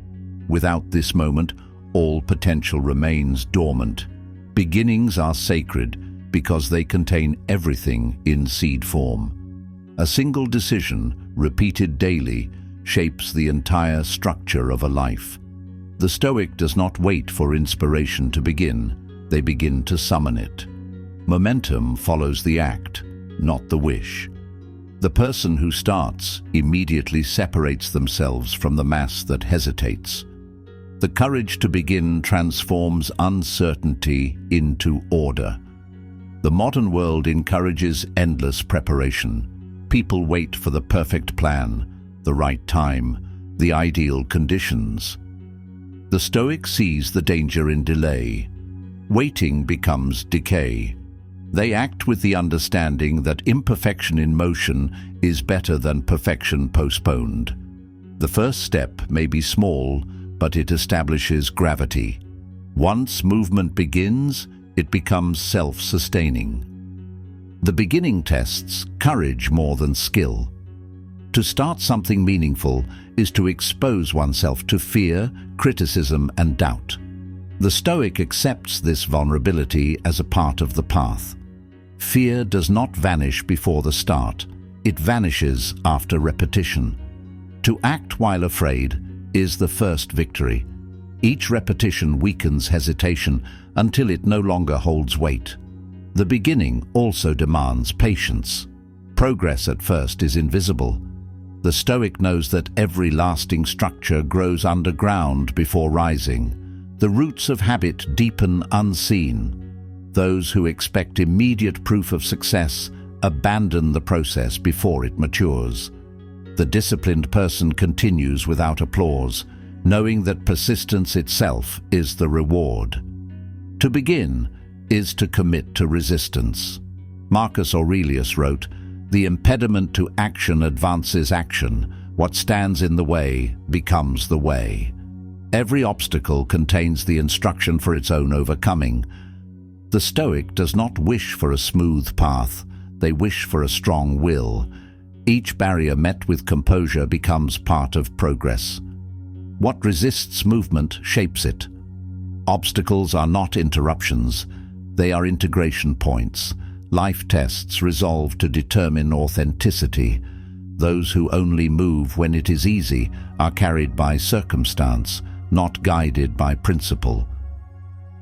Without this moment, all potential remains dormant. Beginnings are sacred because they contain everything in seed form. A single decision, repeated daily, shapes the entire structure of a life. The Stoic does not wait for inspiration to begin. They begin to summon it. Momentum follows the act, not the wish. The person who starts immediately separates themselves from the mass that hesitates. The courage to begin transforms uncertainty into order. The modern world encourages endless preparation. People wait for the perfect plan, the right time, the ideal conditions. The Stoic sees the danger in delay. Waiting becomes decay. They act with the understanding that imperfection in motion is better than perfection postponed. The first step may be small, but it establishes gravity. Once movement begins, it becomes self-sustaining. The beginning tests courage more than skill. To start something meaningful is to expose oneself to fear, criticism, and doubt. The Stoic accepts this vulnerability as a part of the path. Fear does not vanish before the start. It vanishes after repetition. To act while afraid is the first victory. Each repetition weakens hesitation until it no longer holds weight. The beginning also demands patience. Progress at first is invisible. The Stoic knows that every lasting structure grows underground before rising. The roots of habit deepen unseen. Those who expect immediate proof of success abandon the process before it matures. The disciplined person continues without applause, knowing that persistence itself is the reward. To begin is to commit to resistance. Marcus Aurelius wrote, "The impediment to action advances action. What stands in the way becomes the way." Every obstacle contains the instruction for its own overcoming. The Stoic does not wish for a smooth path. They wish for a strong will. Each barrier met with composure becomes part of progress. What resists movement shapes it. Obstacles are not interruptions. They are integration points. Life tests resolve to determine authenticity. Those who only move when it is easy are carried by circumstance, not guided by principle.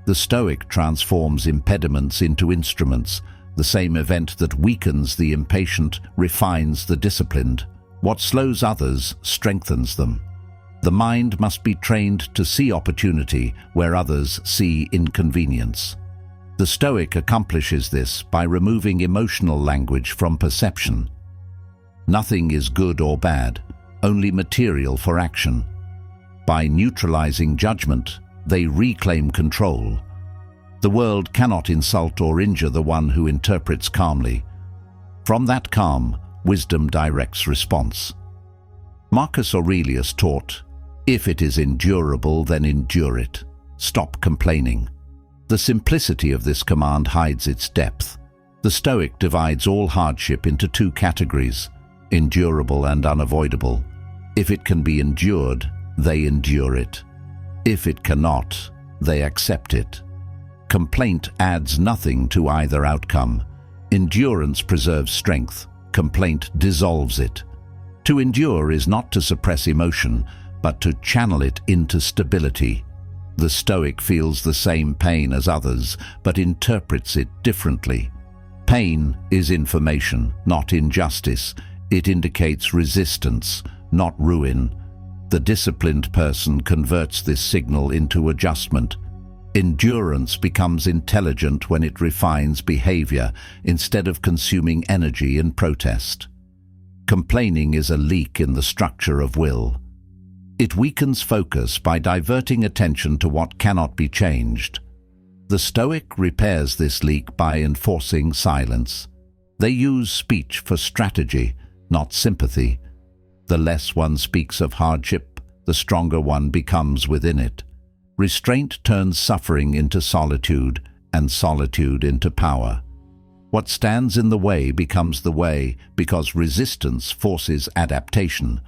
The Stoic transforms impediments into instruments. The same event that weakens the impatient refines the disciplined. What slows others strengthens them. The mind must be trained to see opportunity where others see inconvenience. The Stoic accomplishes this by removing emotional language from perception. Nothing is good or bad, only material for action. By neutralizing judgment, they reclaim control. The world cannot insult or injure the one who interprets calmly. From that calm, wisdom directs response. Marcus Aurelius taught, "If it is endurable, then endure it. Stop complaining." The simplicity of this command hides its depth. The Stoic divides all hardship into two categories, endurable and unavoidable. If it can be endured, they endure it. If it cannot, they accept it. Complaint adds nothing to either outcome. Endurance preserves strength. Complaint dissolves it. To endure is not to suppress emotion, but to channel it into stability. The Stoic feels the same pain as others, but interprets it differently. Pain is information, not injustice. It indicates resistance, not ruin. The disciplined person converts this signal into adjustment. Endurance becomes intelligent when it refines behavior instead of consuming energy in protest. Complaining is a leak in the structure of will. It weakens focus by diverting attention to what cannot be changed. The Stoic repairs this leak by enforcing silence. They use speech for strategy, not sympathy. The less one speaks of hardship, the stronger one becomes within it. Restraint turns suffering into solitude, and solitude into power. What stands in the way becomes the way because resistance forces adaptation.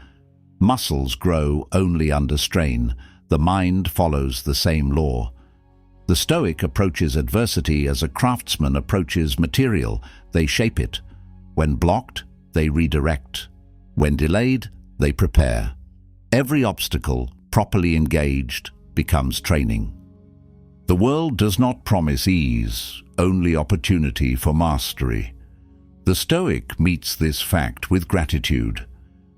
Muscles grow only under strain. The mind follows the same law. The Stoic approaches adversity as a craftsman approaches material. They shape it. When blocked, they redirect. When delayed, they prepare. Every obstacle, properly engaged, becomes training. The world does not promise ease, only opportunity for mastery. The Stoic meets this fact with gratitude.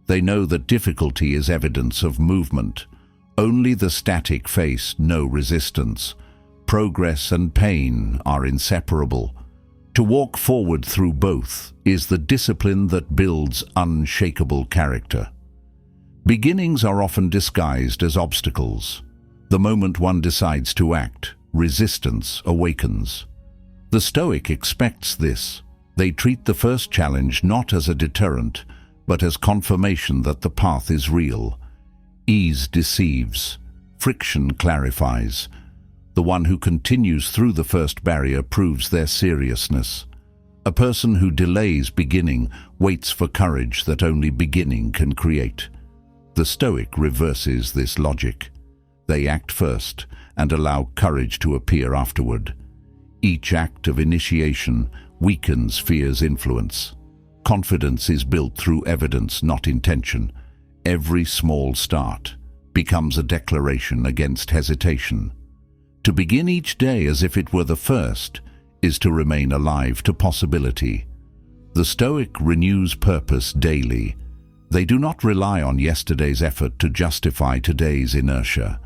They know that difficulty is evidence of movement. Only the static face no resistance. Progress and pain are inseparable. To walk forward through both is the discipline that builds unshakable character. Beginnings are often disguised as obstacles. The moment one decides to act, resistance awakens. The Stoic expects this. They treat the first challenge not as a deterrent, but as confirmation that the path is real. Ease deceives. Friction clarifies. The one who continues through the first barrier proves their seriousness. A person who delays beginning waits for courage that only beginning can create. The Stoic reverses this logic. They act first and allow courage to appear afterward. Each act of initiation weakens fear's influence. Confidence is built through evidence, not intention. Every small start becomes a declaration against hesitation. To begin each day as if it were the first is to remain alive to possibility. The Stoic renews purpose daily. They do not rely on yesterday's effort to justify today's inertia.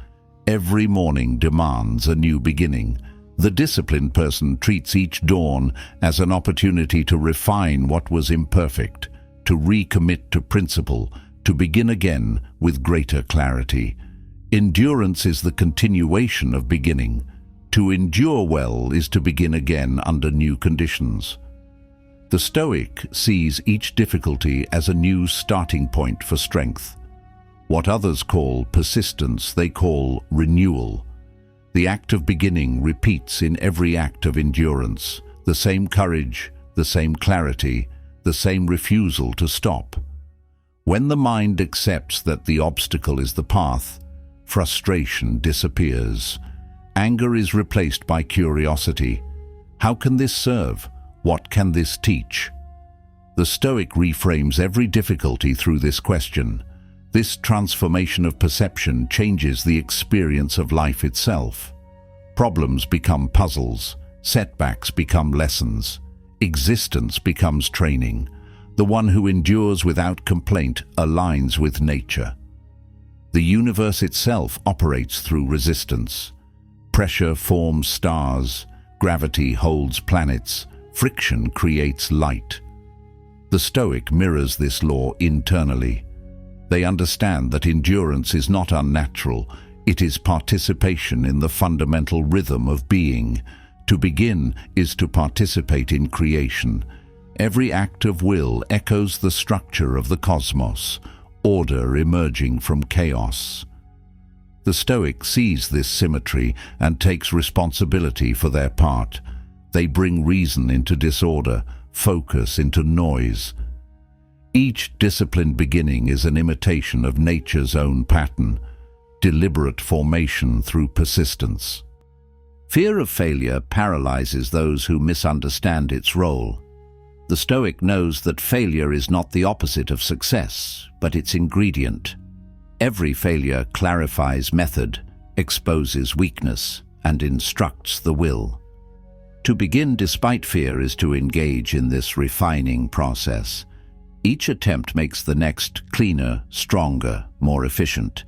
Every morning demands a new beginning. The disciplined person treats each dawn as an opportunity to refine what was imperfect, to recommit to principle, to begin again with greater clarity. Endurance is the continuation of beginning. To endure well is to begin again under new conditions. The Stoic sees each difficulty as a new starting point for strength. What others call persistence, they call renewal. The act of beginning repeats in every act of endurance. The same courage, the same clarity, the same refusal to stop. When the mind accepts that the obstacle is the path, frustration disappears. Anger is replaced by curiosity. How can this serve? What can this teach? The Stoic reframes every difficulty through this question. This transformation of perception changes the experience of life itself. Problems become puzzles, setbacks become lessons, existence becomes training. The one who endures without complaint aligns with nature. The universe itself operates through resistance. Pressure forms stars, gravity holds planets, friction creates light. The Stoic mirrors this law internally. They understand that endurance is not unnatural, it is participation in the fundamental rhythm of being. To begin is to participate in creation. Every act of will echoes the structure of the cosmos, order emerging from chaos. The Stoic sees this symmetry and takes responsibility for their part. They bring reason into disorder, focus into noise. Each disciplined beginning is an imitation of nature's own pattern, deliberate formation through persistence. Fear of failure paralyzes those who misunderstand its role. The Stoic knows that failure is not the opposite of success, but its ingredient. Every failure clarifies method, exposes weakness, and instructs the will. To begin despite fear is to engage in this refining process. Each attempt makes the next cleaner, stronger, more efficient.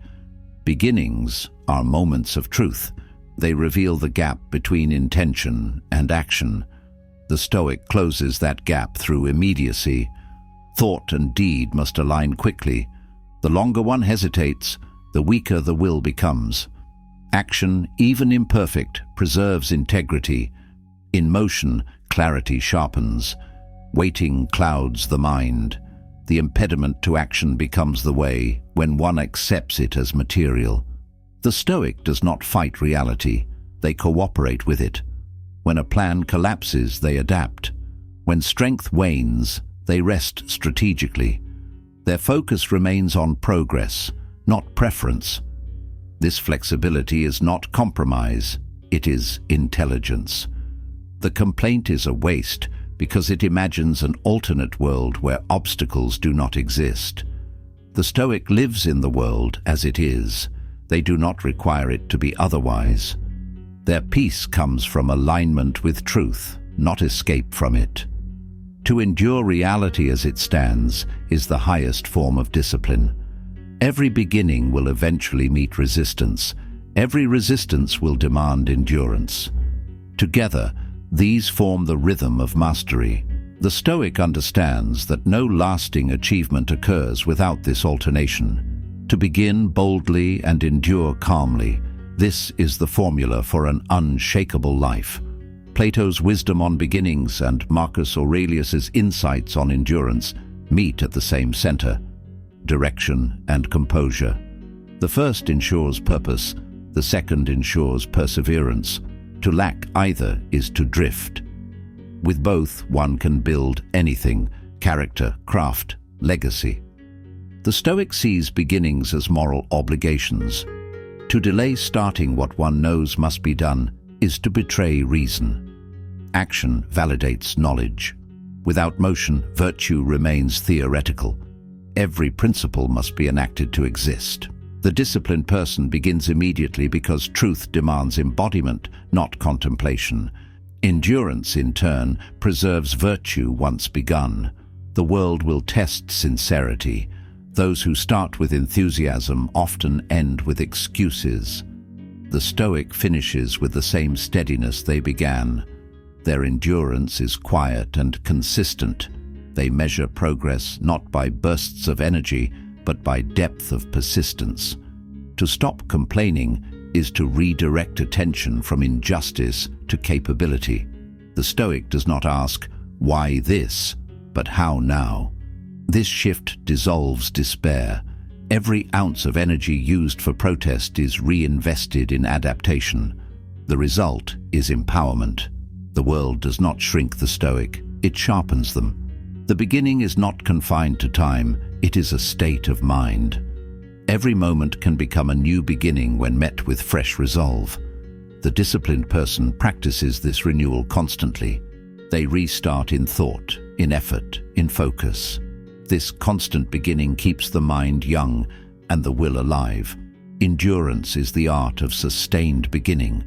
Beginnings are moments of truth. They reveal the gap between intention and action. The Stoic closes that gap through immediacy. Thought and deed must align quickly. The longer one hesitates, the weaker the will becomes. Action, even imperfect, preserves integrity. In motion, clarity sharpens. Waiting clouds the mind. The impediment to action becomes the way when one accepts it as material. The Stoic does not fight reality. They cooperate with it. When a plan collapses, they adapt. When strength wanes, they rest strategically. Their focus remains on progress, not preference. This flexibility is not compromise, it is intelligence. The complaint is a waste because it imagines an alternate world where obstacles do not exist. The Stoic lives in the world as it is. They do not require it to be otherwise. Their peace comes from alignment with truth, not escape from it. To endure reality as it stands is the highest form of discipline. Every beginning will eventually meet resistance. Every resistance will demand endurance. Together, these form the rhythm of mastery. The Stoic understands that no lasting achievement occurs without this alternation. To begin boldly and endure calmly, this is the formula for an unshakable life. Plato's wisdom on beginnings and Marcus Aurelius's insights on endurance meet at the same center: direction and composure. The first ensures purpose, the second ensures perseverance. To lack either is to drift. With both, one can build anything: character, craft, legacy. The Stoic sees beginnings as moral obligations. To delay starting what one knows must be done is to betray reason. Action validates knowledge. Without motion, virtue remains theoretical. Every principle must be enacted to exist. The disciplined person begins immediately because truth demands embodiment, not contemplation. Endurance, in turn, preserves virtue once begun. The world will test sincerity. Those who start with enthusiasm often end with excuses. The Stoic finishes with the same steadiness they began. Their endurance is quiet and consistent. They measure progress not by bursts of energy, but by depth of persistence. To stop complaining is to redirect attention from injustice to capability. The Stoic does not ask, "Why this?" but "How now?" This shift dissolves despair. Every ounce of energy used for protest is reinvested in adaptation. The result is empowerment. The world does not shrink the Stoic, it sharpens them. The beginning is not confined to time, it is a state of mind. Every moment can become a new beginning when met with fresh resolve. The disciplined person practices this renewal constantly. They restart in thought, in effort, in focus. This constant beginning keeps the mind young and the will alive. Endurance is the art of sustained beginning.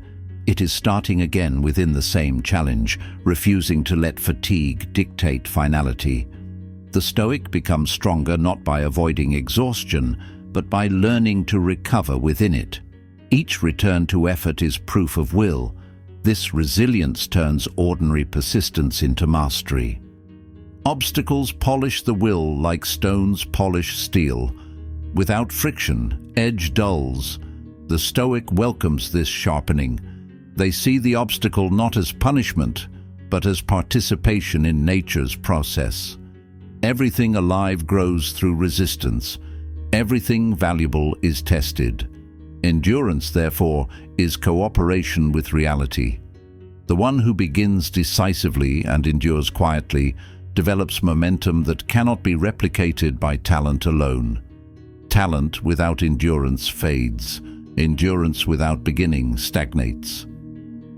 It is starting again within the same challenge, refusing to let fatigue dictate finality. The Stoic becomes stronger not by avoiding exhaustion, but by learning to recover within it. Each return to effort is proof of will. This resilience turns ordinary persistence into mastery. Obstacles polish the will like stones polish steel. Without friction, edge dulls. The Stoic welcomes this sharpening. They see the obstacle not as punishment, but as participation in nature's process. Everything alive grows through resistance. Everything valuable is tested. Endurance, therefore, is cooperation with reality. The one who begins decisively and endures quietly develops momentum that cannot be replicated by talent alone. Talent without endurance fades. Endurance without beginning stagnates.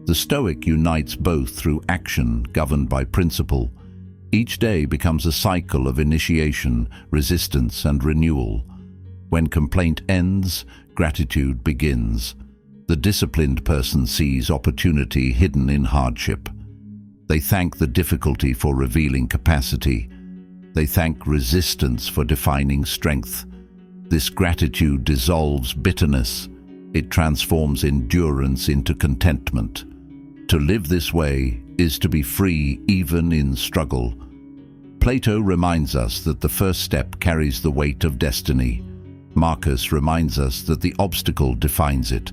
The Stoic unites both through action governed by principle. Each day becomes a cycle of initiation, resistance, and renewal. When complaint ends, gratitude begins. The disciplined person sees opportunity hidden in hardship. They thank the difficulty for revealing capacity. They thank resistance for defining strength. This gratitude dissolves bitterness. It transforms endurance into contentment. To live this way is to be free even in struggle. Plato reminds us that the first step carries the weight of destiny. Marcus reminds us that the obstacle defines it.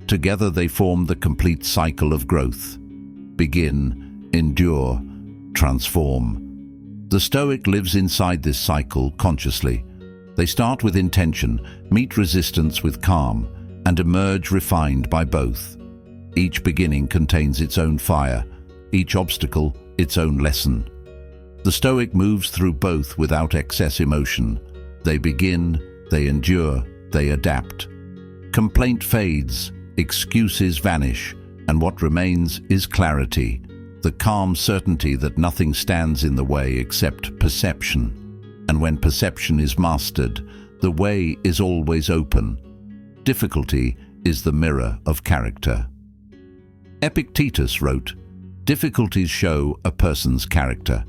Together they form the complete cycle of growth. Begin, endure, transform. The Stoic lives inside this cycle consciously. They start with intention, meet resistance with calm, and emerge refined by both. Each beginning contains its own fire, each obstacle its own lesson. The Stoic moves through both without excess emotion. They begin, they endure, they adapt. Complaint fades, excuses vanish, and what remains is clarity, the calm certainty that nothing stands in the way except perception. And when perception is mastered, the way is always open. Difficulty is the mirror of character. Epictetus wrote, "Difficulties show a person's character.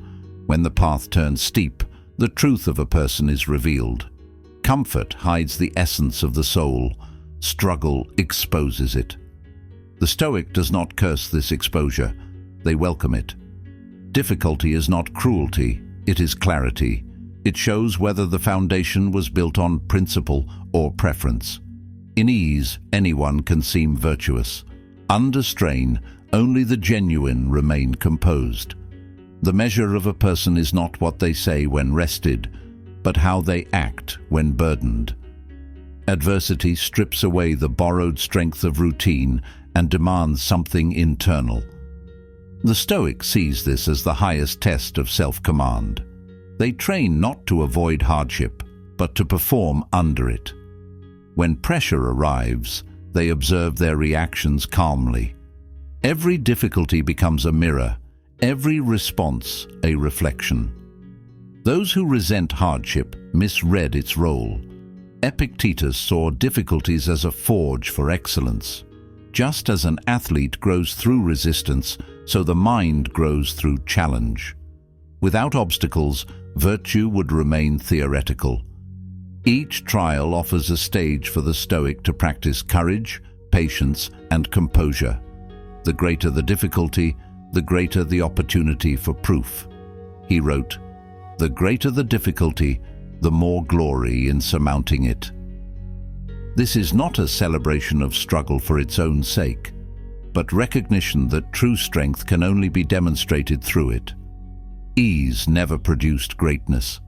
When the path turns steep, the truth of a person is revealed. Comfort hides the essence of the soul. Struggle exposes it." The Stoic does not curse this exposure. They welcome it. Difficulty is not cruelty, it is clarity. It shows whether the foundation was built on principle or preference. In ease, anyone can seem virtuous. Under strain, only the genuine remain composed. The measure of a person is not what they say when rested, but how they act when burdened. Adversity strips away the borrowed strength of routine and demands something internal. The Stoic sees this as the highest test of self-command. They train not to avoid hardship, but to perform under it. When pressure arrives, they observe their reactions calmly. Every difficulty becomes a mirror, every response a reflection. Those who resent hardship misread its role. Epictetus saw difficulties as a forge for excellence. Just as an athlete grows through resistance, so the mind grows through challenge. Without obstacles, virtue would remain theoretical. Each trial offers a stage for the Stoic to practice courage, patience, and composure. The greater the difficulty, the greater the opportunity for proof. He wrote, "The greater the difficulty, the more glory in surmounting it." This is not a celebration of struggle for its own sake, but recognition that true strength can only be demonstrated through it. Ease never produced greatness.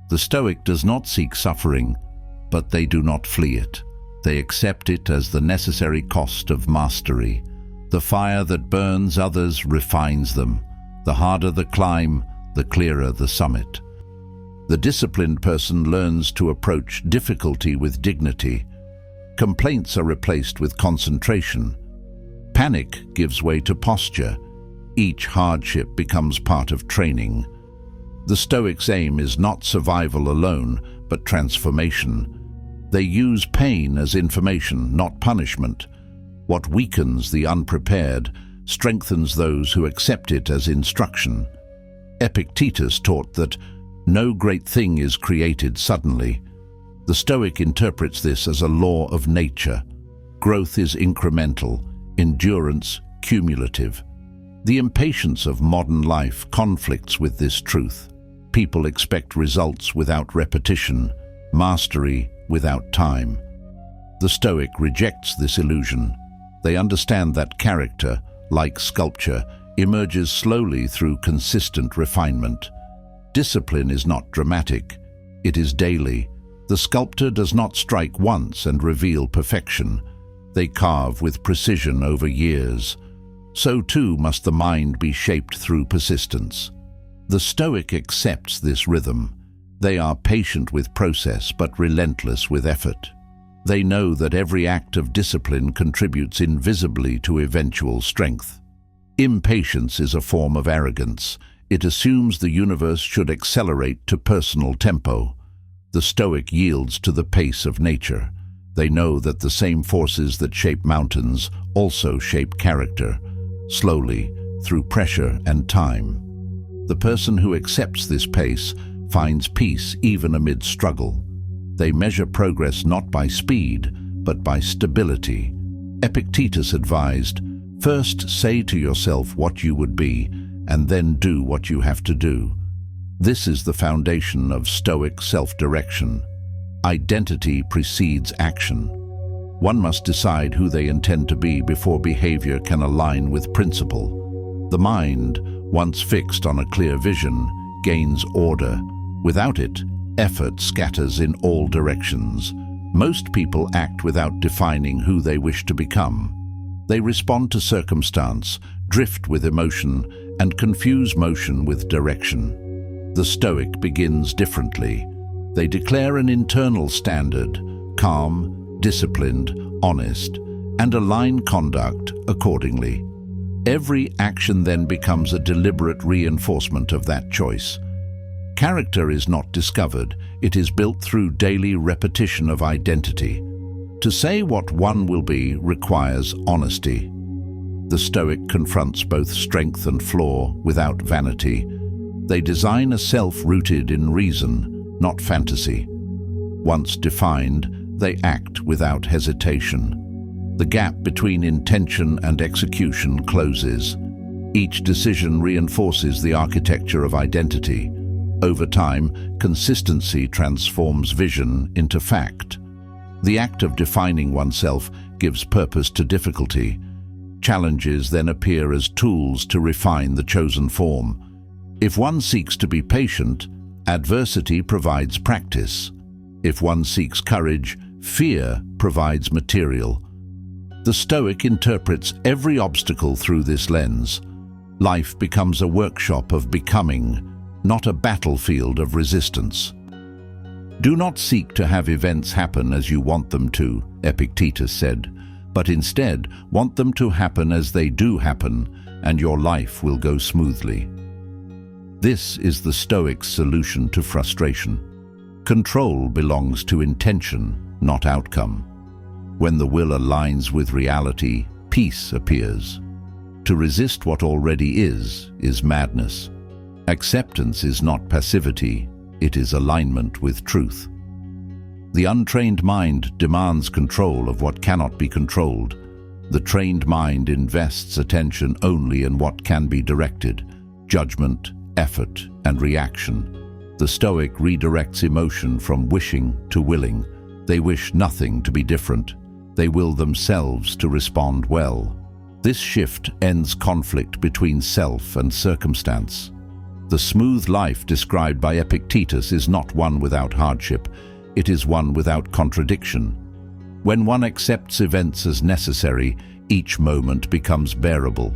The Stoic does not seek suffering, but they do not flee it. They accept it as the necessary cost of mastery. The fire that burns others refines them. The harder the climb, the clearer the summit. The disciplined person learns to approach difficulty with dignity. Complaints are replaced with concentration. Panic gives way to posture. Each hardship becomes part of training. The Stoics' aim is not survival alone, but transformation. They use pain as information, not punishment. What weakens the unprepared strengthens those who accept it as instruction. Epictetus taught that no great thing is created suddenly. The Stoic interprets this as a law of nature. Growth is incremental, endurance cumulative. The impatience of modern life conflicts with this truth. People expect results without repetition, mastery without time. The Stoic rejects this illusion. They understand that character, like sculpture, emerges slowly through consistent refinement. Discipline is not dramatic, it is daily. The sculptor does not strike once and reveal perfection. They carve with precision over years. So too must the mind be shaped through persistence. The Stoic accepts this rhythm. They are patient with process but relentless with effort. They know that every act of discipline contributes invisibly to eventual strength. Impatience is a form of arrogance. It assumes the universe should accelerate to personal tempo. The Stoic yields to the pace of nature. They know that the same forces that shape mountains also shape character, slowly, through pressure and time. The person who accepts this pace finds peace even amid struggle. They measure progress not by speed, but by stability. Epictetus advised, "First say to yourself what you would be, and then do what you have to do." This is the foundation of Stoic self-direction. Identity precedes action. One must decide who they intend to be before behavior can align with principle. The mind, once fixed on a clear vision, gains order. Without it, effort scatters in all directions. Most people act without defining who they wish to become. They respond to circumstance, drift with emotion, and confuse motion with direction. The Stoic begins differently. They declare an internal standard, calm, disciplined, honest, and align conduct accordingly. Every action then becomes a deliberate reinforcement of that choice. Character is not discovered, it is built through daily repetition of identity. To say what one will be requires honesty. The Stoic confronts both strength and flaw without vanity. They design a self rooted in reason, not fantasy. Once defined, they act without hesitation. The gap between intention and execution closes. Each decision reinforces the architecture of identity. Over time, consistency transforms vision into fact. The act of defining oneself gives purpose to difficulty. Challenges then appear as tools to refine the chosen form. If one seeks to be patient, adversity provides practice. If one seeks courage, fear provides material. The Stoic interprets every obstacle through this lens. Life becomes a workshop of becoming, not a battlefield of resistance. Do not seek to have events happen as you want them to, Epictetus said, but instead want them to happen as they do happen, and your life will go smoothly. This is the Stoic's solution to frustration. Control belongs to intention, not outcome. When the will aligns with reality, peace appears. To resist what already is madness. Acceptance is not passivity, it is alignment with truth. The untrained mind demands control of what cannot be controlled. The trained mind invests attention only in what can be directed, judgment, effort, and reaction. The Stoic redirects emotion from wishing to willing. They wish nothing to be different. They will themselves to respond well. This shift ends conflict between self and circumstance. The smooth life described by Epictetus is not one without hardship, it is one without contradiction. When one accepts events as necessary, each moment becomes bearable.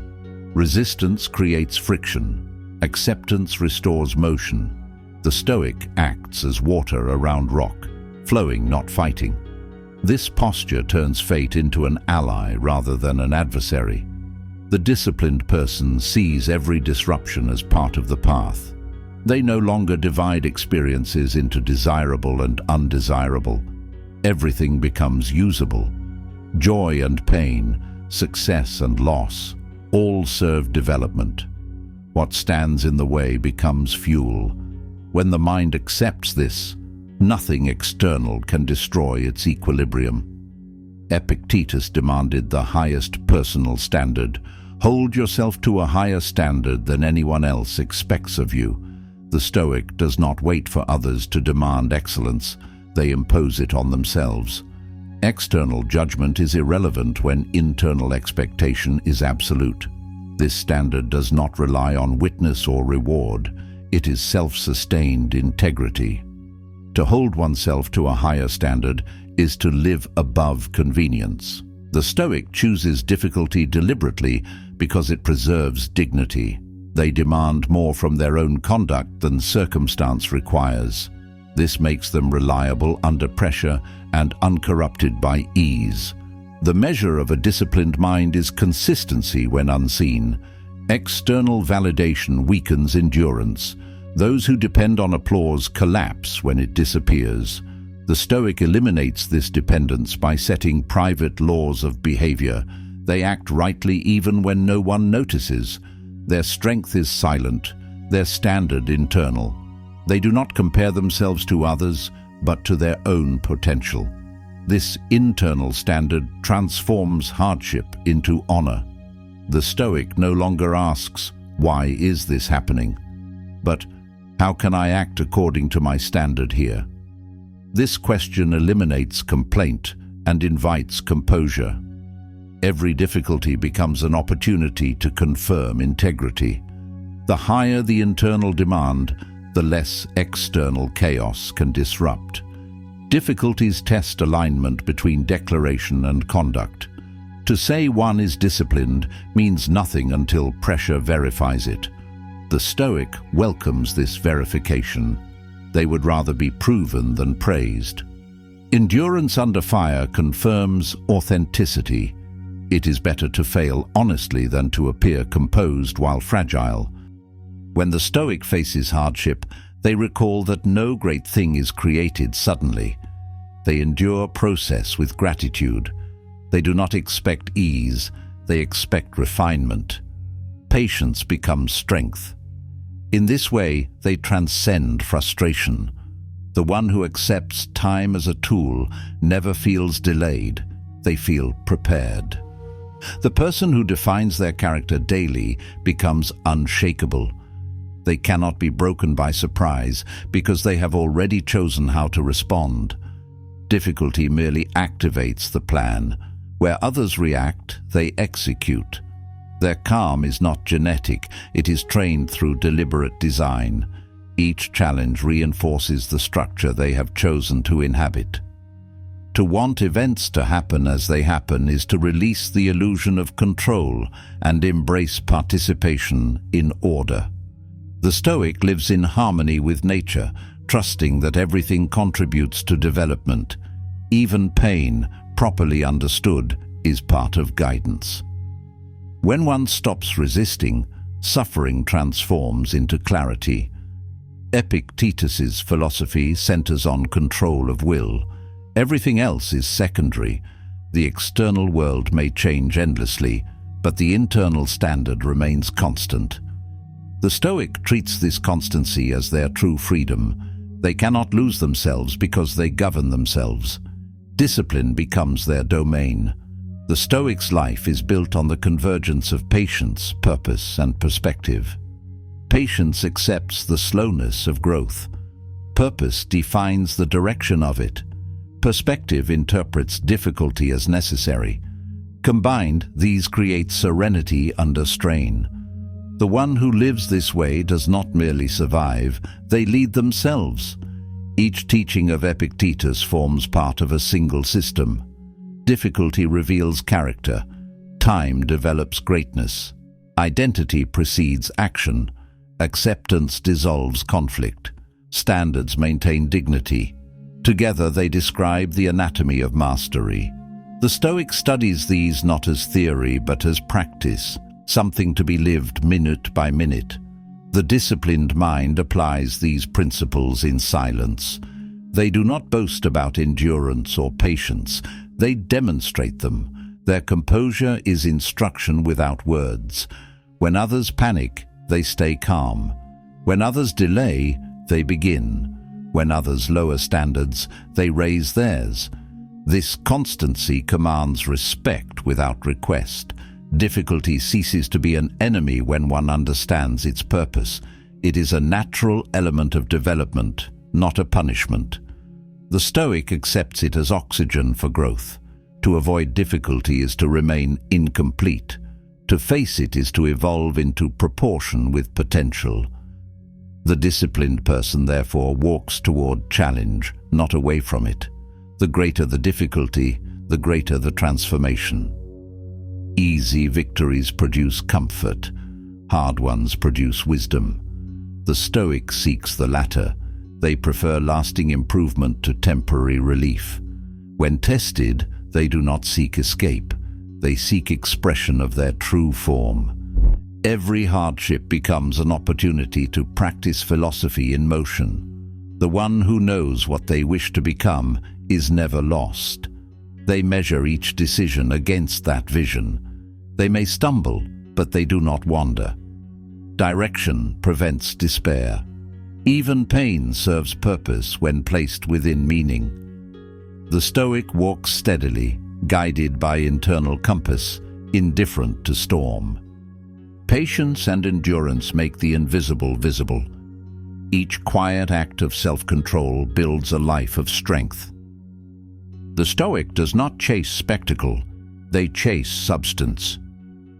Resistance creates friction. Acceptance restores motion. The Stoic acts as water around rock, flowing, not fighting. This posture turns fate into an ally rather than an adversary. The disciplined person sees every disruption as part of the path. They no longer divide experiences into desirable and undesirable. Everything becomes usable. Joy and pain, success and loss, all serve development. What stands in the way becomes fuel. When the mind accepts this, nothing external can destroy its equilibrium. Epictetus demanded the highest personal standard. Hold yourself to a higher standard than anyone else expects of you. The Stoic does not wait for others to demand excellence. they impose it on themselves. External judgment is irrelevant when internal expectation is absolute. This standard does not rely on witness or reward. It is self-sustained integrity. To hold oneself to a higher standard is to live above convenience. The Stoic chooses difficulty deliberately because it preserves dignity. They demand more from their own conduct than circumstance requires. This makes them reliable under pressure and uncorrupted by ease. The measure of a disciplined mind is consistency when unseen. External validation weakens endurance. Those who depend on applause collapse when it disappears. The Stoic eliminates this dependence by setting private laws of behavior. They act rightly even when no one notices. Their strength is silent, their standard internal. They do not compare themselves to others, but to their own potential. This internal standard transforms hardship into honor. The Stoic no longer asks, "Why is this happening?" but "How can I act according to my standard here?" This question eliminates complaint and invites composure. Every difficulty becomes an opportunity to confirm integrity. The higher the internal demand, the less external chaos can disrupt. Difficulties test alignment between declaration and conduct. To say one is disciplined means nothing until pressure verifies it. The Stoic welcomes this verification. They would rather be proven than praised. Endurance under fire confirms authenticity. It is better to fail honestly than to appear composed while fragile. When the Stoic faces hardship, they recall that no great thing is created suddenly. They endure process with gratitude. They do not expect ease, they expect refinement. Patience becomes strength. In this way, they transcend frustration. The one who accepts time as a tool never feels delayed. They feel prepared. The person who defines their character daily becomes unshakable. They cannot be broken by surprise because they have already chosen how to respond. Difficulty merely activates the plan. Where others react, they execute. Their calm is not genetic, it is trained through deliberate design. Each challenge reinforces the structure they have chosen to inhabit. To want events to happen as they happen is to release the illusion of control and embrace participation in order. The Stoic lives in harmony with nature, trusting that everything contributes to development. Even pain, properly understood, is part of guidance. When one stops resisting, suffering transforms into clarity. Epictetus's philosophy centers on control of will. Everything else is secondary. The external world may change endlessly, but the internal standard remains constant. The Stoic treats this constancy as their true freedom. They cannot lose themselves because they govern themselves. Discipline becomes their domain. The Stoic's life is built on the convergence of patience, purpose, and perspective. Patience accepts the slowness of growth. Purpose defines the direction of it. Perspective interprets difficulty as necessary. Combined, these create serenity under strain. The one who lives this way does not merely survive, they lead themselves. Each teaching of Epictetus forms part of a single system. Difficulty reveals character. Time develops greatness. Identity precedes action. Acceptance dissolves conflict. Standards maintain dignity. Together they describe the anatomy of mastery. The Stoic studies these not as theory but as practice, something to be lived minute by minute. The disciplined mind applies these principles in silence. They do not boast about endurance or patience. They demonstrate them. Their composure is instruction without words. When others panic, they stay calm. When others delay, they begin. When others lower standards, they raise theirs. This constancy commands respect without request. Difficulty ceases to be an enemy when one understands its purpose. It is a natural element of development, not a punishment. The Stoic accepts it as oxygen for growth. To avoid difficulty is to remain incomplete. To face it is to evolve into proportion with potential. The disciplined person, therefore, walks toward challenge, not away from it. The greater the difficulty, the greater the transformation. Easy victories produce comfort. Hard ones produce wisdom. The Stoic seeks the latter. They prefer lasting improvement to temporary relief. When tested, they do not seek escape. They seek expression of their true form. Every hardship becomes an opportunity to practice philosophy in motion. The one who knows what they wish to become is never lost. They measure each decision against that vision. They may stumble, but they do not wander. Direction prevents despair. Even pain serves purpose when placed within meaning. The Stoic walks steadily, guided by internal compass, indifferent to storm. Patience and endurance make the invisible visible. Each quiet act of self-control builds a life of strength. The Stoic does not chase spectacle, they chase substance.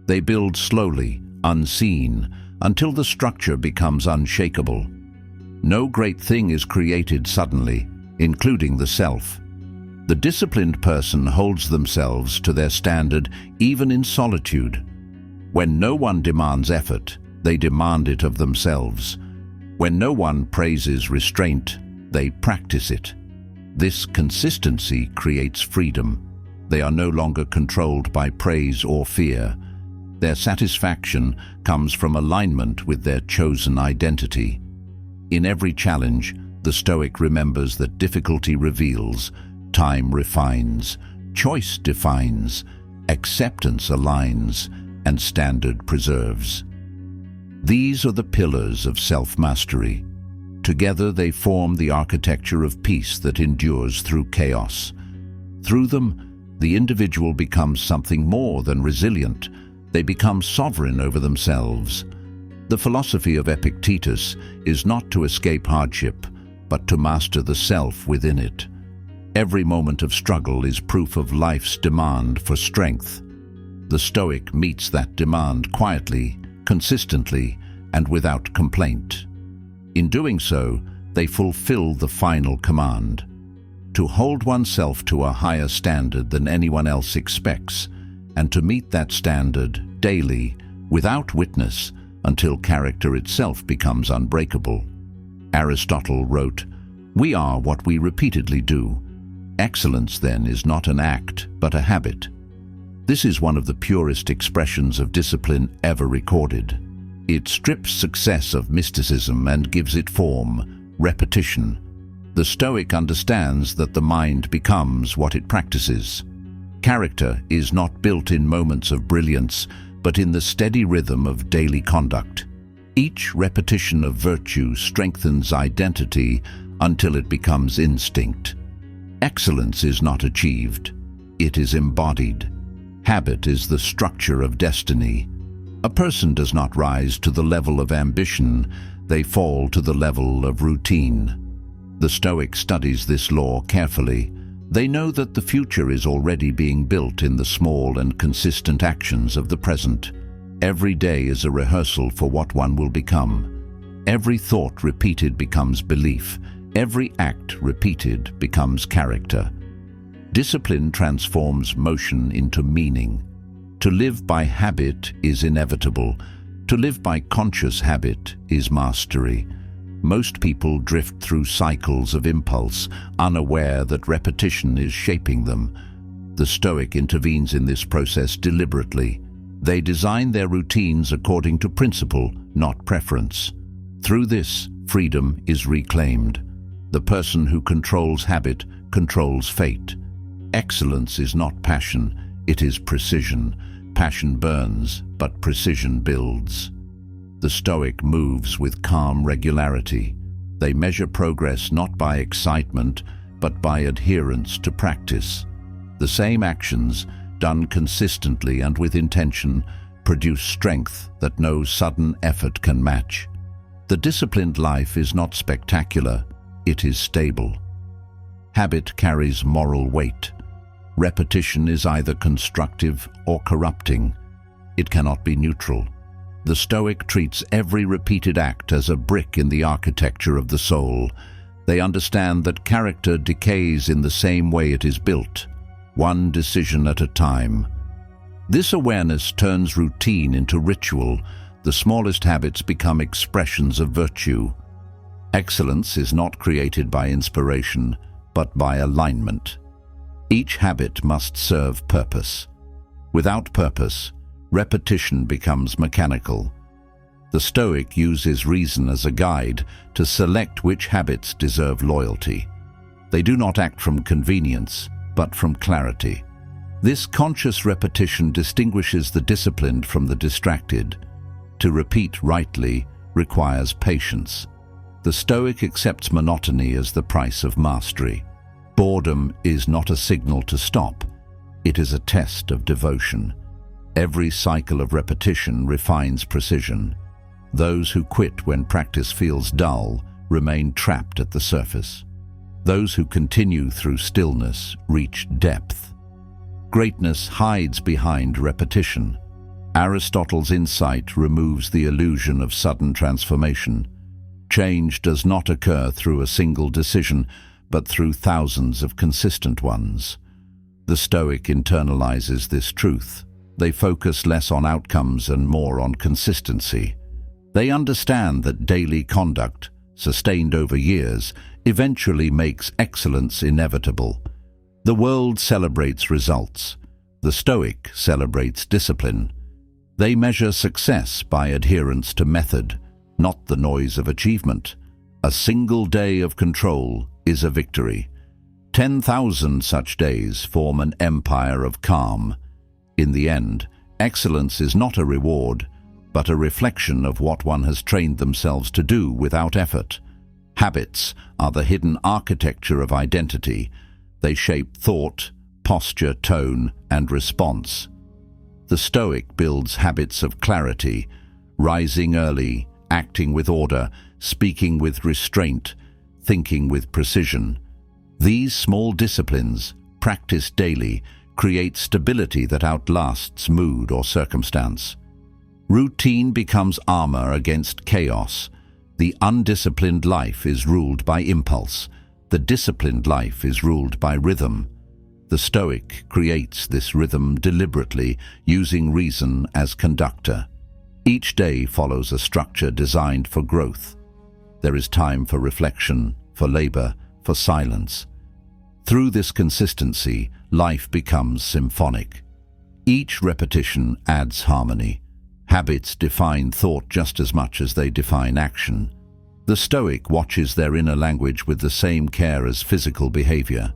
They build slowly, unseen, until the structure becomes unshakable. No great thing is created suddenly, including the self. The disciplined person holds themselves to their standard even in solitude. When no one demands effort, they demand it of themselves. When no one praises restraint, they practice it. This consistency creates freedom. They are no longer controlled by praise or fear. Their satisfaction comes from alignment with their chosen identity. In every challenge, the Stoic remembers that difficulty reveals, time refines, choice defines, acceptance aligns, and standard preserves. These are the pillars of self-mastery. Together they form the architecture of peace that endures through chaos. Through them, the individual becomes something more than resilient. They become sovereign over themselves. The philosophy of Epictetus is not to escape hardship, but to master the self within it. Every moment of struggle is proof of life's demand for strength. The Stoic meets that demand quietly, consistently, and without complaint. In doing so, they fulfill the final command: to hold oneself to a higher standard than anyone else expects, and to meet that standard daily, without witness, until character itself becomes unbreakable. Aristotle wrote, "We are what we repeatedly do." Excellence, then, is not an act, but a habit. This is one of the purest expressions of discipline ever recorded. It strips success of mysticism and gives it form, repetition. The Stoic understands that the mind becomes what it practices. Character is not built in moments of brilliance, but in the steady rhythm of daily conduct. Each repetition of virtue strengthens identity until it becomes instinct. Excellence is not achieved, it is embodied. Habit is the structure of destiny. A person does not rise to the level of ambition, they fall to the level of routine. The Stoic studies this law carefully. They know that the future is already being built in the small and consistent actions of the present. Every day is a rehearsal for what one will become. Every thought repeated becomes belief. Every act repeated becomes character. Discipline transforms motion into meaning. To live by habit is inevitable. To live by conscious habit is mastery. Most people drift through cycles of impulse, unaware that repetition is shaping them. The Stoic intervenes in this process deliberately. They design their routines according to principle, not preference. Through this, freedom is reclaimed. The person who controls habit controls fate. Excellence is not passion, it is precision. Passion burns, but precision builds. The Stoic moves with calm regularity. They measure progress not by excitement, but by adherence to practice. The same actions, done consistently and with intention, produce strength that no sudden effort can match. The disciplined life is not spectacular, it is stable. habit carries moral weight. Repetition is either constructive or corrupting. It cannot be neutral. The Stoic treats every repeated act as a brick in the architecture of the soul. They understand that character decays in the same way it is built, one decision at a time. This awareness turns routine into ritual. The smallest habits become expressions of virtue. Excellence is not created by inspiration, but by alignment. Each habit must serve purpose. Without purpose, repetition becomes mechanical. The Stoic uses reason as a guide to select which habits deserve loyalty. They do not act from convenience, but from clarity. This conscious repetition distinguishes the disciplined from the distracted. To repeat rightly requires patience. The Stoic accepts monotony as the price of mastery. Boredom is not a signal to stop. It is a test of devotion. Every cycle of repetition refines precision. Those who quit when practice feels dull remain trapped at the surface. Those who continue through stillness reach depth. Greatness hides behind repetition. Aristotle's insight removes the illusion of sudden transformation. Change does not occur through a single decision, but through thousands of consistent ones. The Stoic internalizes this truth. They focus less on outcomes and more on consistency. They understand that daily conduct, sustained over years, eventually makes excellence inevitable. The world celebrates results. The Stoic celebrates discipline. They measure success by adherence to method, not the noise of achievement. A single day of control is a victory. 10,000 such days form an empire of calm. In the end, excellence is not a reward, but a reflection of what one has trained themselves to do without effort. Habits are the hidden architecture of identity. They shape thought, posture, tone, and response. The Stoic builds habits of clarity, rising early, acting with order, speaking with restraint, thinking with precision. These small disciplines, practiced daily, create stability that outlasts mood or circumstance. Routine becomes armor against chaos. The undisciplined life is ruled by impulse. The disciplined life is ruled by rhythm. The Stoic creates this rhythm deliberately, using reason as conductor. Each day follows a structure designed for growth. There is time for reflection, for labor, for silence. Through this consistency, life becomes symphonic. Each repetition adds harmony. Habits define thought just as much as they define action. The Stoic watches their inner language with the same care as physical behavior.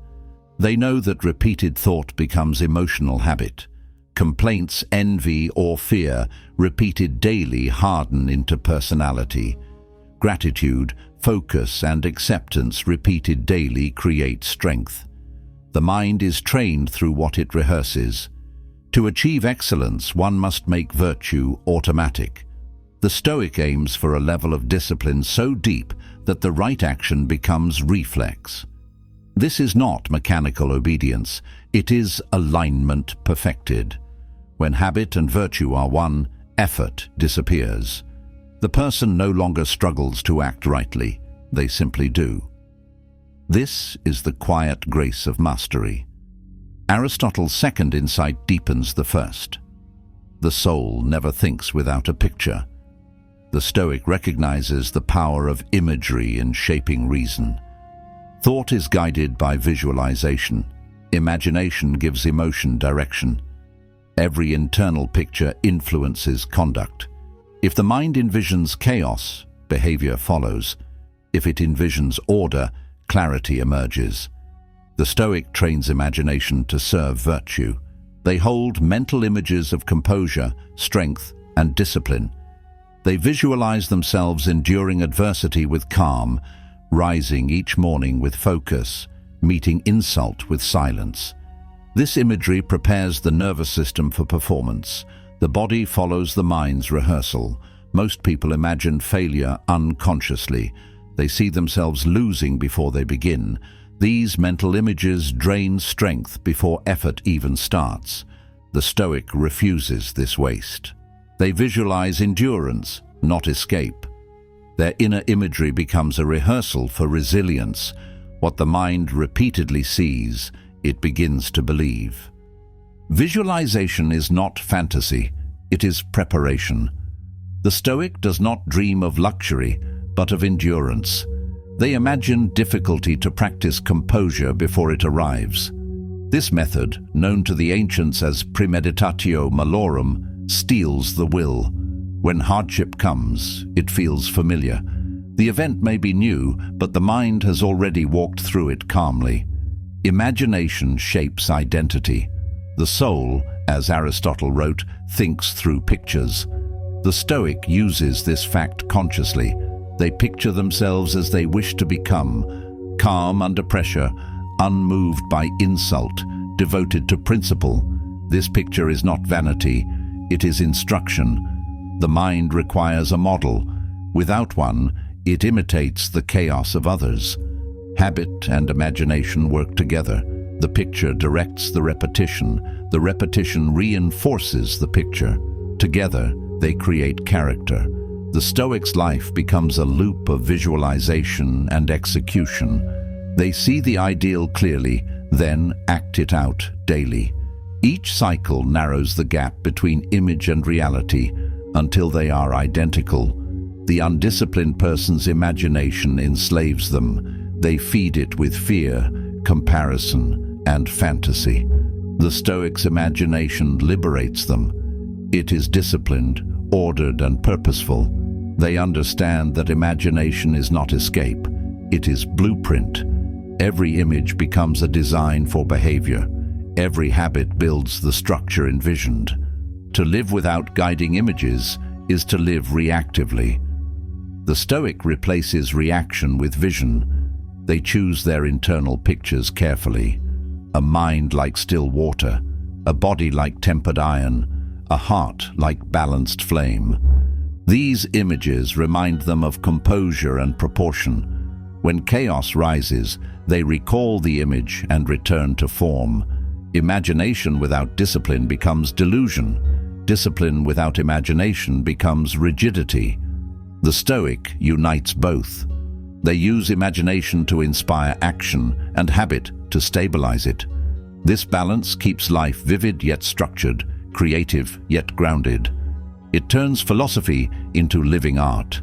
They know that repeated thought becomes emotional habit. Complaints, envy, or fear, repeated daily, harden into personality. Gratitude, focus, and acceptance, repeated daily, create strength. The mind is trained through what it rehearses. To achieve excellence, one must make virtue automatic. The Stoic aims for a level of discipline so deep that the right action becomes reflex. This is not mechanical obedience, it is alignment perfected. When habit and virtue are one, effort disappears. The person no longer struggles to act rightly, they simply do. This is the quiet grace of mastery. Aristotle's second insight deepens the first. The soul never thinks without a picture. The Stoic recognizes the power of imagery in shaping reason. Thought is guided by visualization. Imagination gives emotion direction. Every internal picture influences conduct. If the mind envisions chaos, behavior follows. If it envisions order, clarity emerges. The Stoic trains imagination to serve virtue. They hold mental images of composure, strength, and discipline. They visualize themselves enduring adversity with calm, rising each morning with focus, meeting insult with silence. This imagery prepares the nervous system for performance. The body follows the mind's rehearsal. Most people imagine failure unconsciously. They see themselves losing before they begin. These mental images drain strength before effort even starts. The Stoic refuses this waste. They visualize endurance, not escape. Their inner imagery becomes a rehearsal for resilience. What the mind repeatedly sees, it begins to believe. Visualization is not fantasy, it is preparation. The Stoic does not dream of luxury, but of endurance. They imagine difficulty to practice composure before it arrives. This method, known to the ancients as premeditatio malorum, steels the will. When hardship comes, it feels familiar. The event may be new, but the mind has already walked through it calmly. Imagination shapes identity. The soul, as Aristotle wrote, thinks through pictures. The Stoic uses this fact consciously. They picture themselves as they wish to become, calm under pressure, unmoved by insult, devoted to principle. This picture is not vanity, it is instruction. The mind requires a model. Without one, it imitates the chaos of others. Habit and imagination work together. The picture directs the repetition reinforces the picture. Together, they create character. The Stoic's life becomes a loop of visualization and execution. They see the ideal clearly, then act it out daily. Each cycle narrows the gap between image and reality until they are identical. The undisciplined person's imagination enslaves them. They feed it with fear, comparison, and fantasy. The Stoic's imagination liberates them. It is disciplined, ordered, and purposeful. They understand that imagination is not escape, it is blueprint. Every image becomes a design for behavior. Every habit builds the structure envisioned. To live without guiding images is to live reactively. The Stoic replaces reaction with vision. They choose their internal pictures carefully. A mind like still water, a body like tempered iron, a heart like balanced flame. These images remind them of composure and proportion. When chaos rises, they recall the image and return to form. Imagination without discipline becomes delusion. Discipline without imagination becomes rigidity. The Stoic unites both. They use imagination to inspire action and habit to stabilize it. This balance keeps life vivid yet structured, creative yet grounded. It turns philosophy into living art.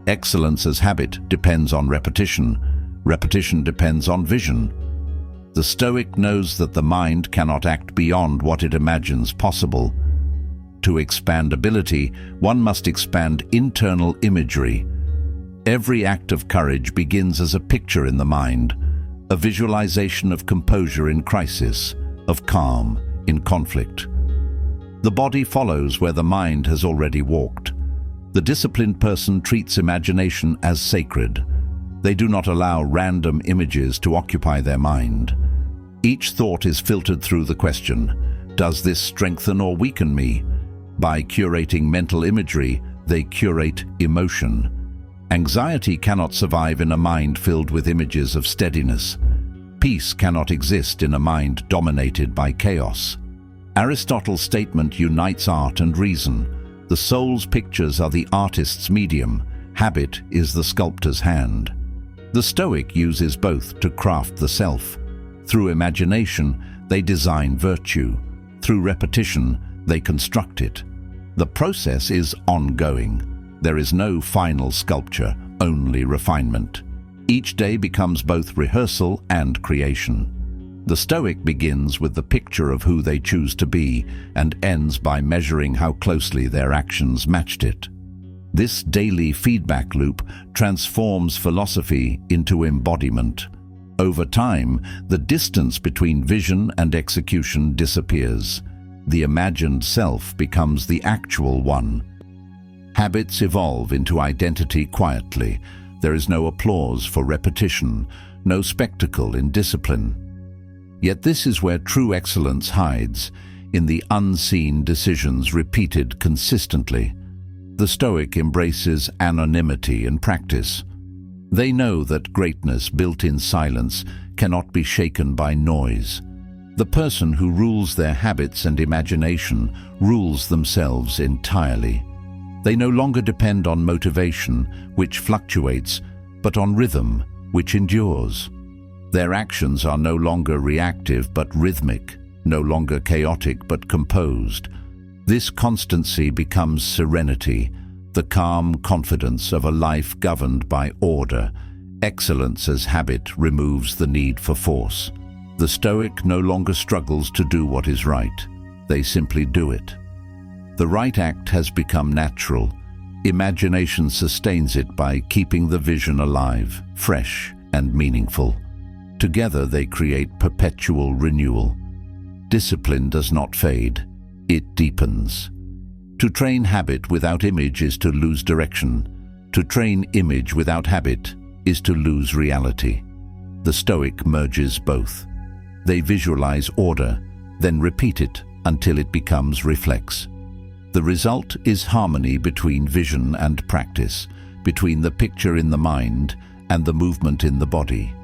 Excellence as habit depends on repetition. Repetition depends on vision. The Stoic knows that the mind cannot act beyond what it imagines possible. To expand ability, one must expand internal imagery. Every act of courage begins as a picture in the mind, a visualization of composure in crisis, of calm in conflict. The body follows where the mind has already walked. The disciplined person treats imagination as sacred. They do not allow random images to occupy their mind. Each thought is filtered through the question, does this strengthen or weaken me? By curating mental imagery, they curate emotion. Anxiety cannot survive in a mind filled with images of steadiness. Peace cannot exist in a mind dominated by chaos. Aristotle's statement unites art and reason. The soul's pictures are the artist's medium. Habit is the sculptor's hand. The Stoic uses both to craft the self. Through imagination, they design virtue. Through repetition, they construct it. The process is ongoing. There is no final sculpture, only refinement. Each day becomes both rehearsal and creation. The Stoic begins with the picture of who they choose to be and ends by measuring how closely their actions matched it. This daily feedback loop transforms philosophy into embodiment. Over time, the distance between vision and execution disappears. The imagined self becomes the actual one. Habits evolve into identity quietly. There is no applause for repetition, no spectacle in discipline. Yet this is where true excellence hides, in the unseen decisions repeated consistently. The Stoic embraces anonymity in practice. They know that greatness built in silence cannot be shaken by noise. The person who rules their habits and imagination rules themselves entirely. They no longer depend on motivation, which fluctuates, but on rhythm, which endures. Their actions are no longer reactive but rhythmic, no longer chaotic but composed. This constancy becomes serenity, the calm confidence of a life governed by order. Excellence as habit removes the need for force. The Stoic no longer struggles to do what is right. They simply do it. The right act has become natural. Imagination sustains it by keeping the vision alive, fresh and meaningful. Together they create perpetual renewal. Discipline does not fade, it deepens. To train habit without image is to lose direction. To train image without habit is to lose reality. The Stoic merges both. They visualize order, then repeat it until it becomes reflex. The result is harmony between vision and practice, between the picture in the mind and the movement in the body.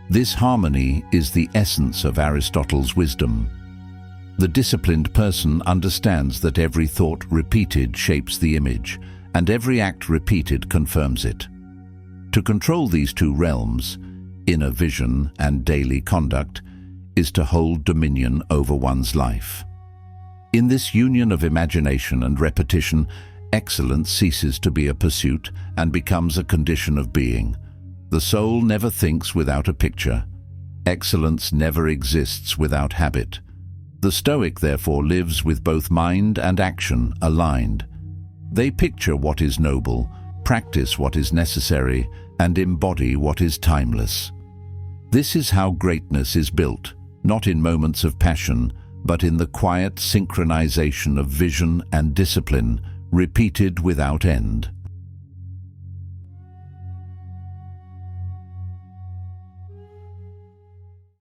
This harmony is the essence of Aristotle's wisdom. The disciplined person understands that every thought repeated shapes the image, and every act repeated confirms it. To control these two realms, inner vision and daily conduct, is to hold dominion over one's life. In this union of imagination and repetition, excellence ceases to be a pursuit and becomes a condition of being. The soul never thinks without a picture. Excellence never exists without habit. The Stoic, therefore, lives with both mind and action aligned. They picture what is noble, practice what is necessary, and embody what is timeless. This is how greatness is built, not in moments of passion, but in the quiet synchronization of vision and discipline, repeated without end.